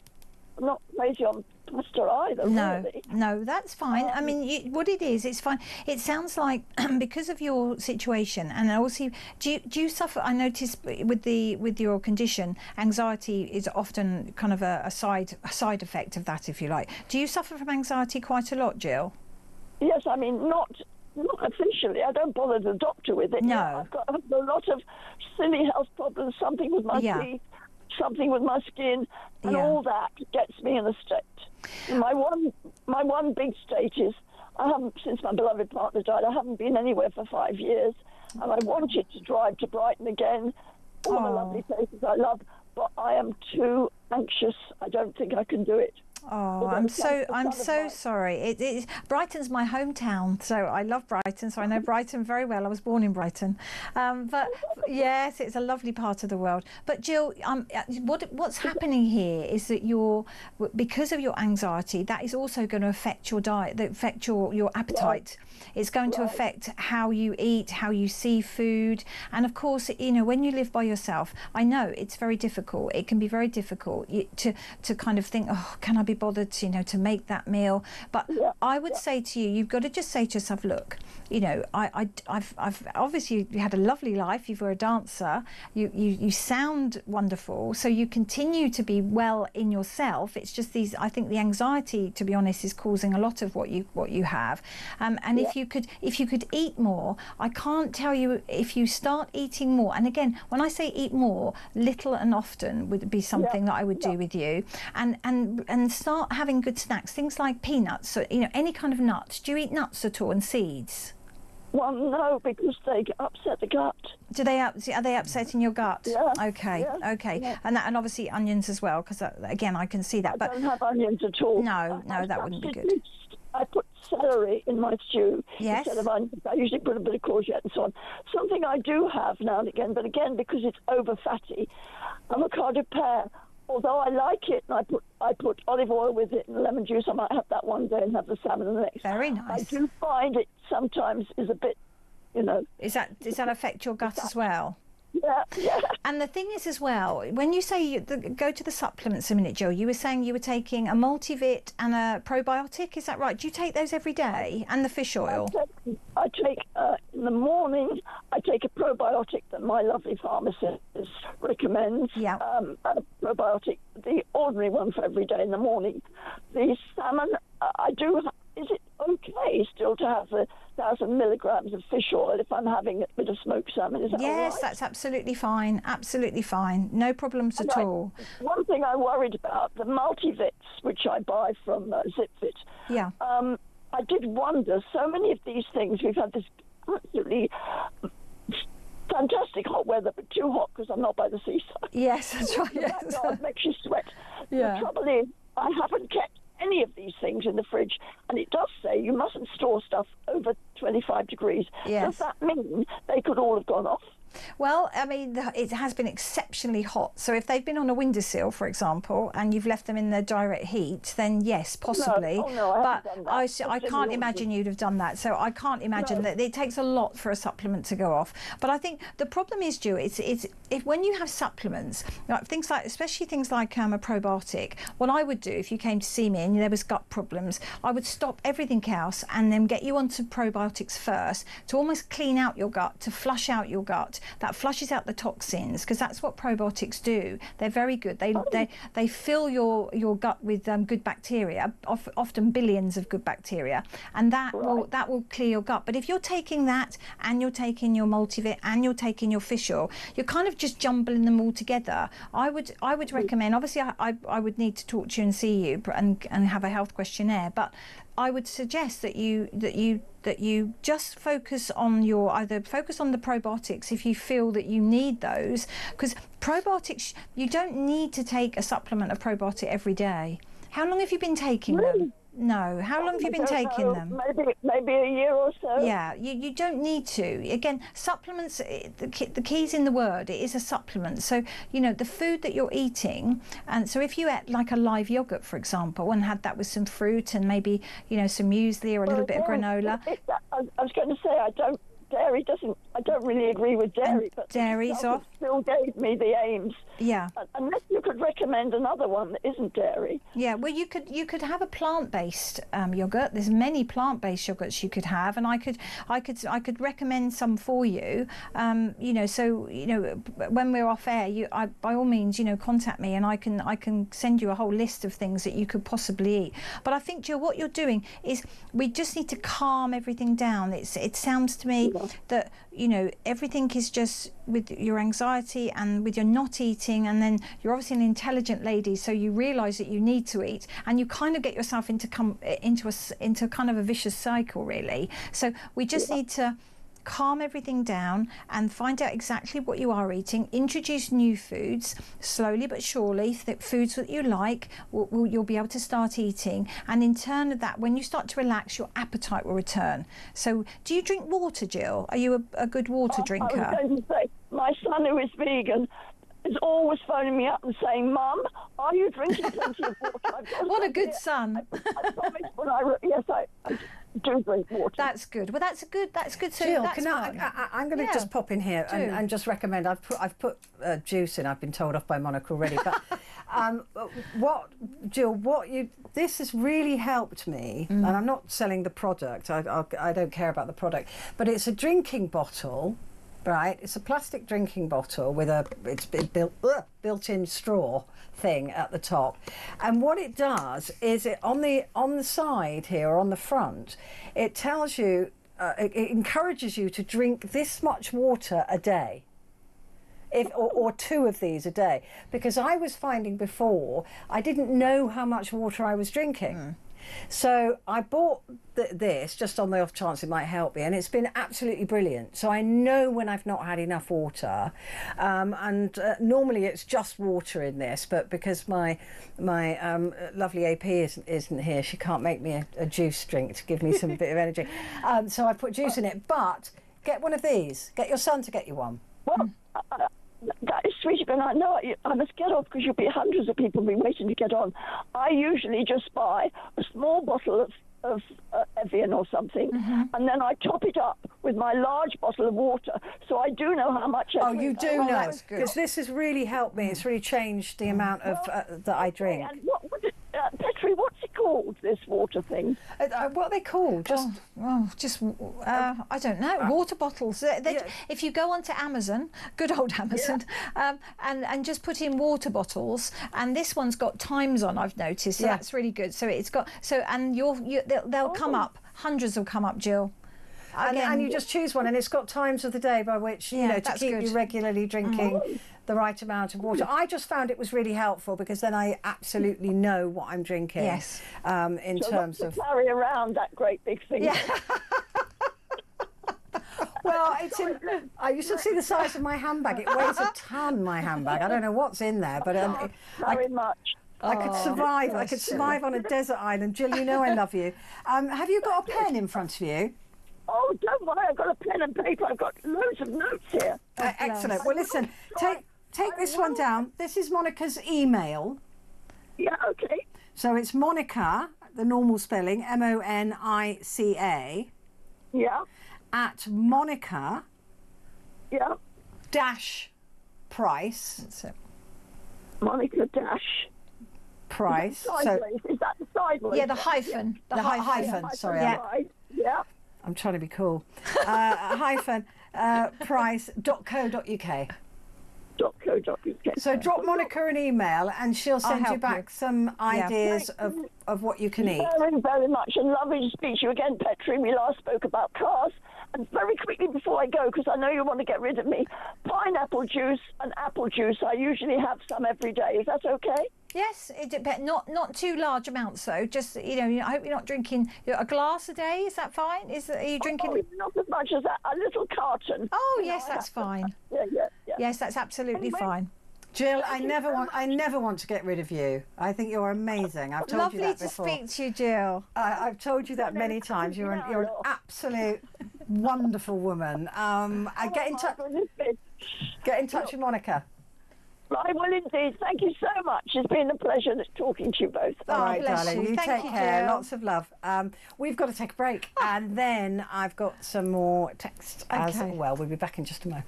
I'm not crazy on pasta either. No, really. no, that's fine. I mean, what it is, it's fine. It sounds like because of your situation, and also, do you suffer? I notice with your condition, anxiety is often kind of a side effect of that, if you like. Do you suffer from anxiety quite a lot, Jill? Yes, I mean not officially. I don't bother the doctor with it. No. I've got a lot of silly health problems, something with my teeth, something with my skin, and all that gets me in a state. And my one big state is I haven't, since my beloved partner died, I haven't been anywhere for 5 years, and I wanted to drive to Brighton again, all the lovely places I love, but I am too anxious. I don't think I can do it. Oh, I'm so sorry. Brighton's my hometown, so I love Brighton. So I know Brighton very well. I was born in Brighton, but yes, it's a lovely part of the world. But Jill, what's happening here is that because of your anxiety, that is also going to affect your diet, that affect your appetite. It's going to affect how you eat, how you see food, and of course, when you live by yourself, I know it's very difficult. It can be very difficult to kind of think, oh, can I be bothered to make that meal? But I would say to you, you've got to just say to yourself, look, I've obviously you had a lovely life. You were a dancer. You sound wonderful. So you continue to be well in yourself. It's just I think the anxiety, to be honest, is causing a lot of what you have. And if you could eat more, I can't tell you, if you start eating more. And again, when I say eat more, little and often would be something that I would do with you. And start having good snacks, things like peanuts, or, any kind of nuts. Do you eat nuts at all, and seeds? Well, no, because they upset the gut. Are they upsetting your gut? Yeah. Okay. Yeah. Okay. Yeah. And obviously onions as well, because again I can see that. I don't have onions at all. No, that wouldn't be good. I put celery in my stew instead of onions. I usually put a bit of courgette and so on. Something I do have now and again, but again because it's over fatty, avocado pear. Although I like it, and I put olive oil with it and lemon juice. I might have that one day and have the salmon the next. Very nice. I do find it sometimes is a bit, Does that affect your gut as well? Yeah. And the thing is as well, when you say go to the supplements a minute, Jill, you were saying you were taking a multivit and a probiotic, is that right? Do you take those every day? And the fish oil? I take in the morning, I take a probiotic that my lovely pharmacist recommends. Yeah. A probiotic, the ordinary one for every day in the morning. The salmon, I do. Is it okay still to have the 1,000 milligrams of fish oil if I'm having a bit of smoked salmon? Is that yes, all right? That's absolutely fine. Absolutely fine. No problems at all. One thing I worried about, the multivits, which I buy from ZipFit. Yeah. I did wonder, so many of these things, we've had this absolutely fantastic hot weather, but too hot because I'm not by the seaside. Yes, that's right. Yes. It makes you sweat. Yeah. The trouble is, I haven't kept any of these things in the fridge, and it does say you mustn't store stuff over 25 degrees. Yes. Does that mean they could all have gone off? Well, I mean, it has been exceptionally hot. So if they've been on a windowsill, for example, and you've left them in the direct heat, then yes, possibly. No, I haven't done that. I can't imagine you'd have done that. So I can't imagine that. It takes a lot for a supplement to go off. But I think the problem is, Ju, it's if when you have supplements, like things like, especially things like a probiotic, what I would do if you came to see me and there was gut problems, I would stop everything else and then get you onto probiotics first to almost clean out your gut, to flush out your gut. That flushes out the toxins, because that's what probiotics do. They're very good. They fill your gut with good bacteria, often billions of good bacteria, and that will clear your gut. But if you're taking that and you're taking your multivit and you're taking your fish oil, you're kind of just jumbling them all together. I would recommend. Obviously, I would need to talk to you and see you and have a health questionnaire, but I would suggest that you just focus on either focus on the probiotics if you feel that you need those, because probiotics, you don't need to take a supplement of probiotic every day. How long have you been taking them? No. How long have you been taking them? Maybe a year or so. Yeah, you don't need to. Again, supplements, the key's in the word. It is a supplement. So, the food that you're eating, and so if you ate like a live yogurt, for example, and had that with some fruit and maybe, some muesli or a little bit of granola. I was going to say, I don't really agree with dairy, but dairy's off. Still gave me the aims. Yeah. Unless you could recommend another one that isn't dairy. Yeah, well, you could have a plant-based yogurt. There's many plant-based yogurts you could have, and I could recommend some for you. So when we're off air, by all means, contact me, and I can send you a whole list of things that you could possibly eat. But I think, Jill, what you're doing is we just need to calm everything down. It sounds to me that everything is just with your anxiety and with your not eating, and then you're obviously an intelligent lady, so you realise that you need to eat, and you kind of get yourself into kind of a vicious cycle, really. So we just need to calm everything down and find out exactly what you are eating, introduce new foods slowly but surely, foods that you like, you'll be able to start eating, and in turn of that, when you start to relax, your appetite will return. So do you drink water, Jill? Are you a good water drinker? I was going to say, my son, who is vegan, is always phoning me up and saying, "Mum, are you drinking plenty of water?" What a good son. I promised when I do drink water. That's good. Well, that's good. So Jill, that's I'm going to just pop in here and just recommend. I've put juice in. I've been told off by Monica already. But this has really helped me, and I'm not selling the product. I don't care about the product, but it's a drinking bottle. Right, it's a plastic drinking bottle with it's built-in straw thing at the top, and what it does is on the side here, or on the front, it tells you, it encourages you to drink this much water a day. Or 2 of these a day, because I was finding before I didn't know how much water I was drinking. So I bought this just on the off chance it might help me, and it's been absolutely brilliant. So I know when I've not had enough water, and normally it's just water in this, but because my lovely AP isn't here, she can't make me a juice drink to give me some bit of energy. So I put juice in it. But get one of these. Get your son to get you one. Well, that is sweet, but I know I must get off because you'll be hundreds of people be waiting to get on. I usually just buy a small bottle of of Evian or something, and then I top it up with my large bottle of water, so I do know how much I drink. You do know, because this has really helped me. It's really changed the amount of that I drink. And Petrie, what's it called, this water thing? What are they called? Just, I don't know. Water bottles. If you go onto Amazon, good old Amazon, and just put in water bottles, and this one's got times on. I've noticed, so that's really good. So it's got and they'll come up. Hundreds will come up, Jill. And you just choose one, and it's got times of the day by which to keep you regularly drinking the right amount of water. I just found it was really helpful because then I absolutely know what I'm drinking. Yes. In terms of carry around that great big thing. Yeah. Well, you should see the size of my handbag. It weighs a ton. My handbag. I don't know what's in there, but very much. I could survive. I could survive on a desert island. Jill, you know I love you. Have you got a pen in front of you? Oh, don't worry. I've got a pen and paper. I've got loads of notes here. Excellent. Well, listen. Take this one down. This is Monica's email. Yeah. Okay. So it's Monica, the normal spelling, Monica. Yeah. At Monica. Yeah. Dash price. That's it. Monica dash price. Is that the sideways? Yeah, the hyphen. The hyphen. Sorry. Yeah. I'm trying to be cool. Hyphen price.co.uk. So drop Monica an email and she'll send you back some ideas of what you can eat. Very, very much, and lovely to speak to you again, Petrie. We last spoke about cars. And very quickly before I go, because I know you want to get rid of me, pineapple juice and apple juice. I usually have some every day. Is that okay? Yes, it depends. Not too large amounts though. Just I hope you're not drinking a glass a day. Is that fine? Are you drinking? Oh, not as much as that. A little carton. Oh yes, that's fine. Yeah. Yes, that's absolutely fine. Jill, I never want to get rid of you. I think you're amazing. I've told you that before. Lovely to speak to you, Jill. I've told you that many times. You're an absolute wonderful woman. Get in touch with Monica. I will indeed. Thank you so much. It's been a pleasure talking to you both. All right, bless darling. you. You Thank take you, care. Jill. Lots of love. We've got to take a break, and then I've got some more text as well. We'll be back in just a moment.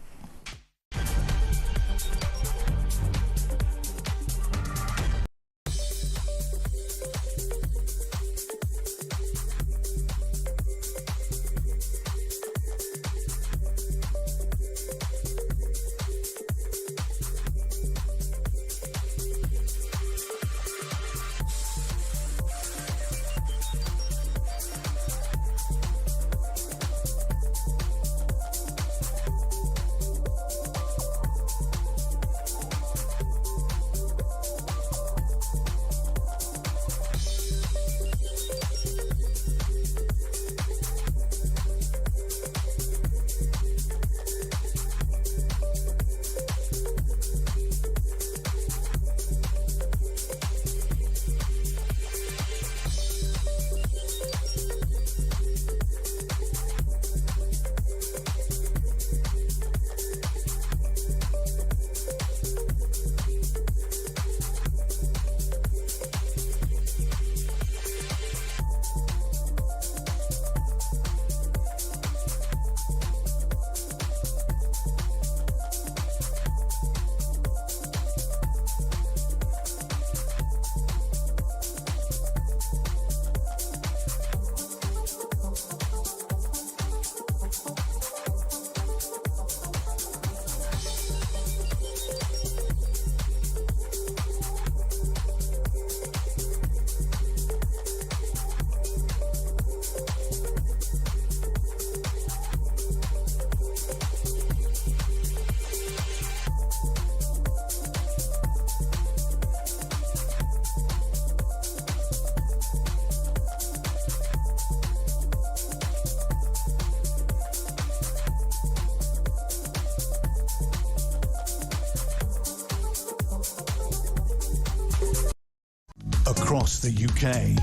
across the UK,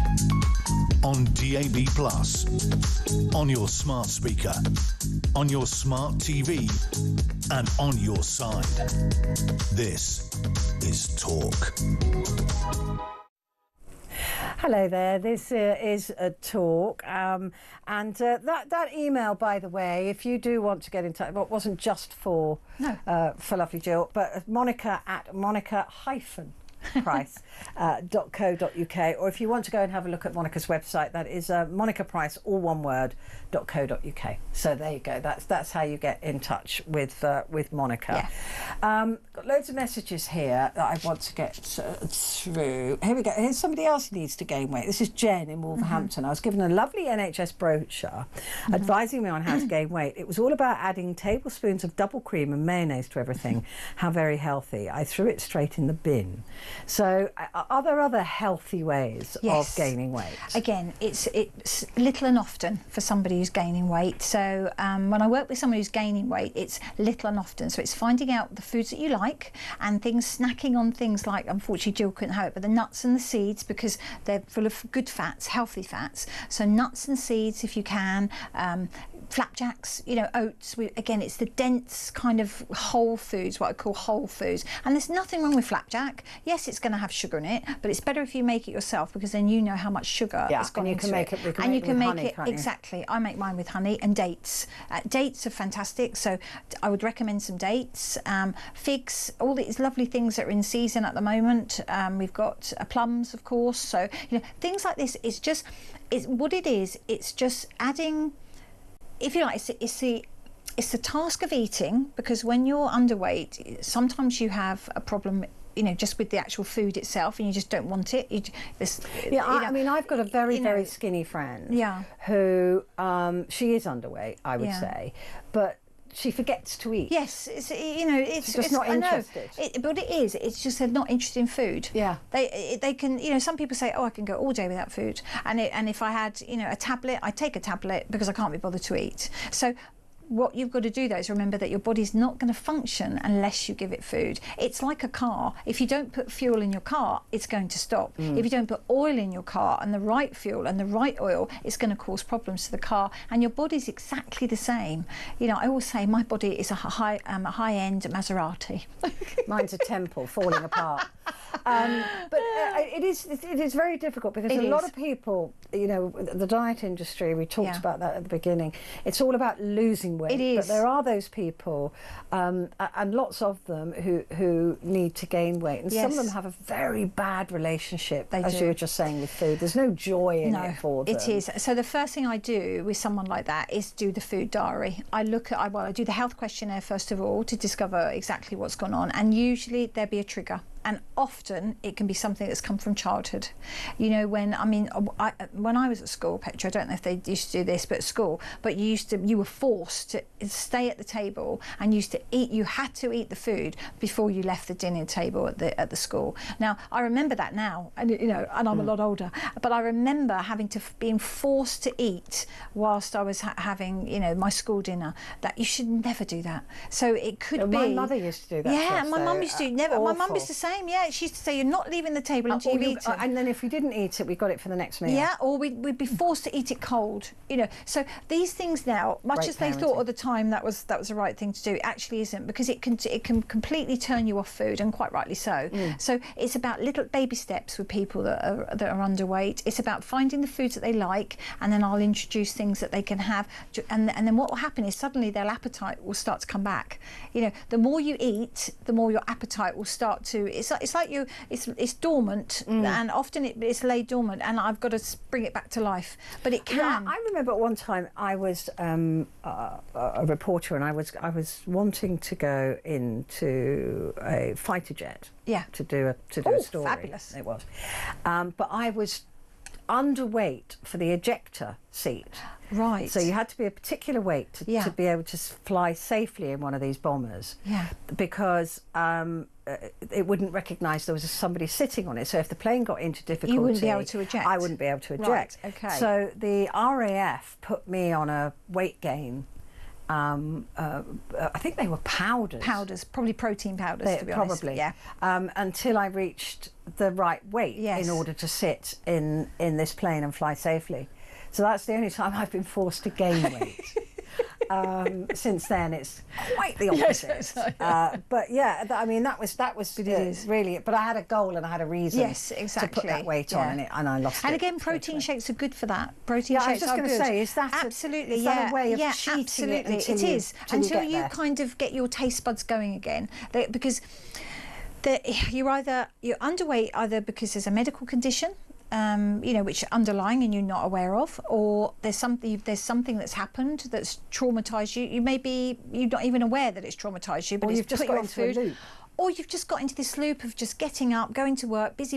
on DAB+, on your smart speaker, on your smart TV, and on your side. This is Talk. Hello there, this is a talk, and that email, by the way, if you do want to get in touch, well, it wasn't just for lovely Jill, but Monica at monica-price.co.uk, or if you want to go and have a look at Monica's website, that is monicaprice, all one word, .co.uk. So there you go. That's how you get in touch with Monica. Yeah. Got loads of messages here that I want to get through. Here we go. Here's somebody else who needs to gain weight. This is Jen in Wolverhampton. I was given a lovely NHS brochure advising me on how to gain weight. It was all about adding tablespoons of double cream and mayonnaise to everything. How very healthy. I threw it straight in the bin. So are there other healthy ways of gaining weight? Again, it's little and often for somebody who's gaining weight. So when I work with someone who's gaining weight, it's little and often. So it's finding out the foods that you like and snacking on things like, unfortunately Jill couldn't have it, but the nuts and the seeds, because they're full of good fats, healthy fats. So nuts and seeds if you can. Flapjacks, oats. Again, it's the dense kind of whole foods, what I call whole foods. And there's nothing wrong with flapjack. Yes, it's going to have sugar in it, but it's better if you make it yourself, because then you know how much sugar has gone into it. And you can make it exactly. I make mine with honey and dates. Dates are fantastic, so I would recommend some dates. Figs, all these lovely things that are in season at the moment. We've got plums, of course. So things like this. It's what it is. It's just adding. If you like, it's the task of eating, because when you're underweight, sometimes you have a problem, just with the actual food itself, and you just don't want it. I mean, I've got a very skinny friend who, she is underweight, I would say, but she forgets to eat. Yes, it's just not interested. But it is. It's just they're not interested in food. Yeah. They can. Some people say, oh, I can go all day without food, and if I had a tablet, I take a tablet because I can't be bothered to eat. So what you've got to do though is remember that your body's not going to function unless you give it food. It's like a car. If you don't put fuel in your car, it's going to stop. If you don't put oil in your car, and the right fuel and the right oil, it's going to cause problems to the car. And your body's exactly the same. I always say my body is a high-end Maserati. Mine's a temple falling apart. But it is very difficult, because a lot of people, the diet industry, we talked about that at the beginning, it's all about losing weight. It is. But there are those people, and lots of them, who need to gain weight. And some of them have a very bad relationship, as you were just saying, with food. There's no joy in it for them. It is. So the first thing I do with someone like that is do the food diary. I do the health questionnaire first of all to discover exactly what's gone on. And usually there'll be a trigger. And often it can be something that's come from childhood. When I was at school, Petrie, I don't know if they used to do this, but at school, but you were forced to stay at the table and used to eat. You had to eat the food before you left the dinner table at the school. Now I remember that now, and and I'm a lot older, but I remember being forced to eat whilst I was having my school dinner. That you should never do that. So it could be. My mother used to do that. Yeah, my mum used to never. My mum used to say. Yeah, she used to say you're not leaving the table until you've eaten. And then if we didn't eat it, we got it for the next meal. Yeah, or we'd be forced to eat it cold. So these things now, much as they thought at the time that was the right thing to do, it actually isn't, because it can completely turn you off food, and quite rightly so. So it's about little baby steps with people that are underweight. It's about finding the foods that they like, and then I'll introduce things that they can have, and then what will happen is suddenly their appetite will start to come back. The more you eat, the more your appetite will start to. It's like it's dormant, and often it's laid dormant, and I've got to bring it back to life. But it can. Yeah, I remember at one time I was a reporter, and I was wanting to go into a fighter jet. Yeah. To do a story. Fabulous. It was, but I was underweight for the ejector seat. Right. So you had to be a particular weight to be able to fly safely in one of these bombers. Yeah. Because it wouldn't recognise there was somebody sitting on it. So if the plane got into difficulty, you wouldn't be able to eject. I wouldn't be able to eject. Right. Okay. So the RAF put me on a weight gain. I think they were powders. Powders, probably protein powders. To be honest. Probably. Yeah. Until I reached the right weight in order to sit in this plane and fly safely. So that's the only time I've been forced to gain weight. Since then, it's quite the opposite. But yeah, I mean, that was really. But I had a goal and I had a reason. Yes, exactly. To put that weight on, and I lost it. And again, protein shakes are good for that. Protein shakes are good. I was just going to say, is that absolutely? Is that a way of cheating absolutely. it is until you kind of get your taste buds going again, because you're underweight either because there's a medical condition, which underlying and you're not aware of, or there's something that's happened that's traumatized you. You're not even aware that it's traumatized you, but you've just got into a loop. Or you've just got into this loop of just getting up, going to work, busy,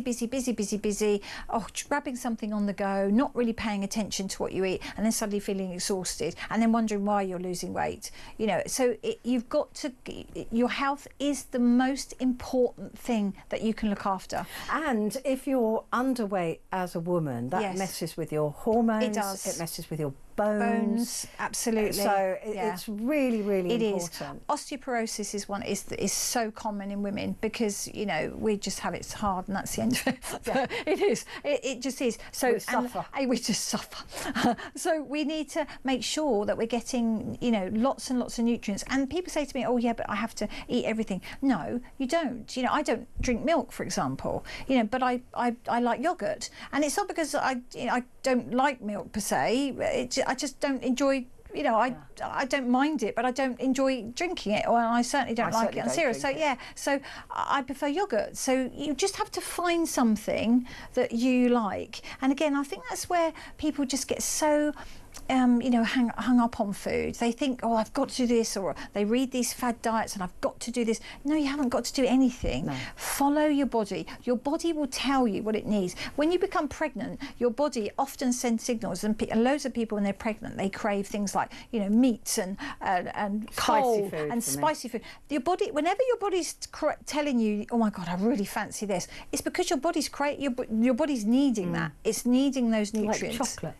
grabbing something on the go, not really paying attention to what you eat, and then suddenly feeling exhausted, and then wondering why you're losing weight. So you've got to. Your health is the most important thing that you can look after. And if you're underweight as a woman, that messes with your hormones. It does. It messes with your bones. Absolutely. So it's really, really important. Osteoporosis is so common in women because we just have it hard and that's the end of it. But it is. It just is. So we just suffer. So we need to make sure that we're getting lots and lots of nutrients. And people say to me, "Oh yeah, but I have to eat everything." No, you don't. I don't drink milk, for example. But I like yogurt, and it's not because I don't like milk per se. I just don't enjoy. I don't mind it, but I don't enjoy drinking it, or I certainly don't like it on cereal. So I prefer yogurt. So you just have to find something that you like. And again, I think that's where people just get so hung up on food. They think, oh, I've got to do this, or they read these fad diets and I've got to do this. No, you haven't got to do anything. No. Follow your body. Your body will tell you what it needs. When you become pregnant, your body often sends signals, and loads of people when they're pregnant, they crave things like, meats and coal and spicy food. Your body, whenever your body's telling you, oh my God, I really fancy this, it's because your body's your body's needing that. It's needing those nutrients. Like chocolate.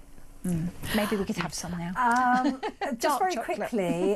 Maybe we could have some now. Just very quickly.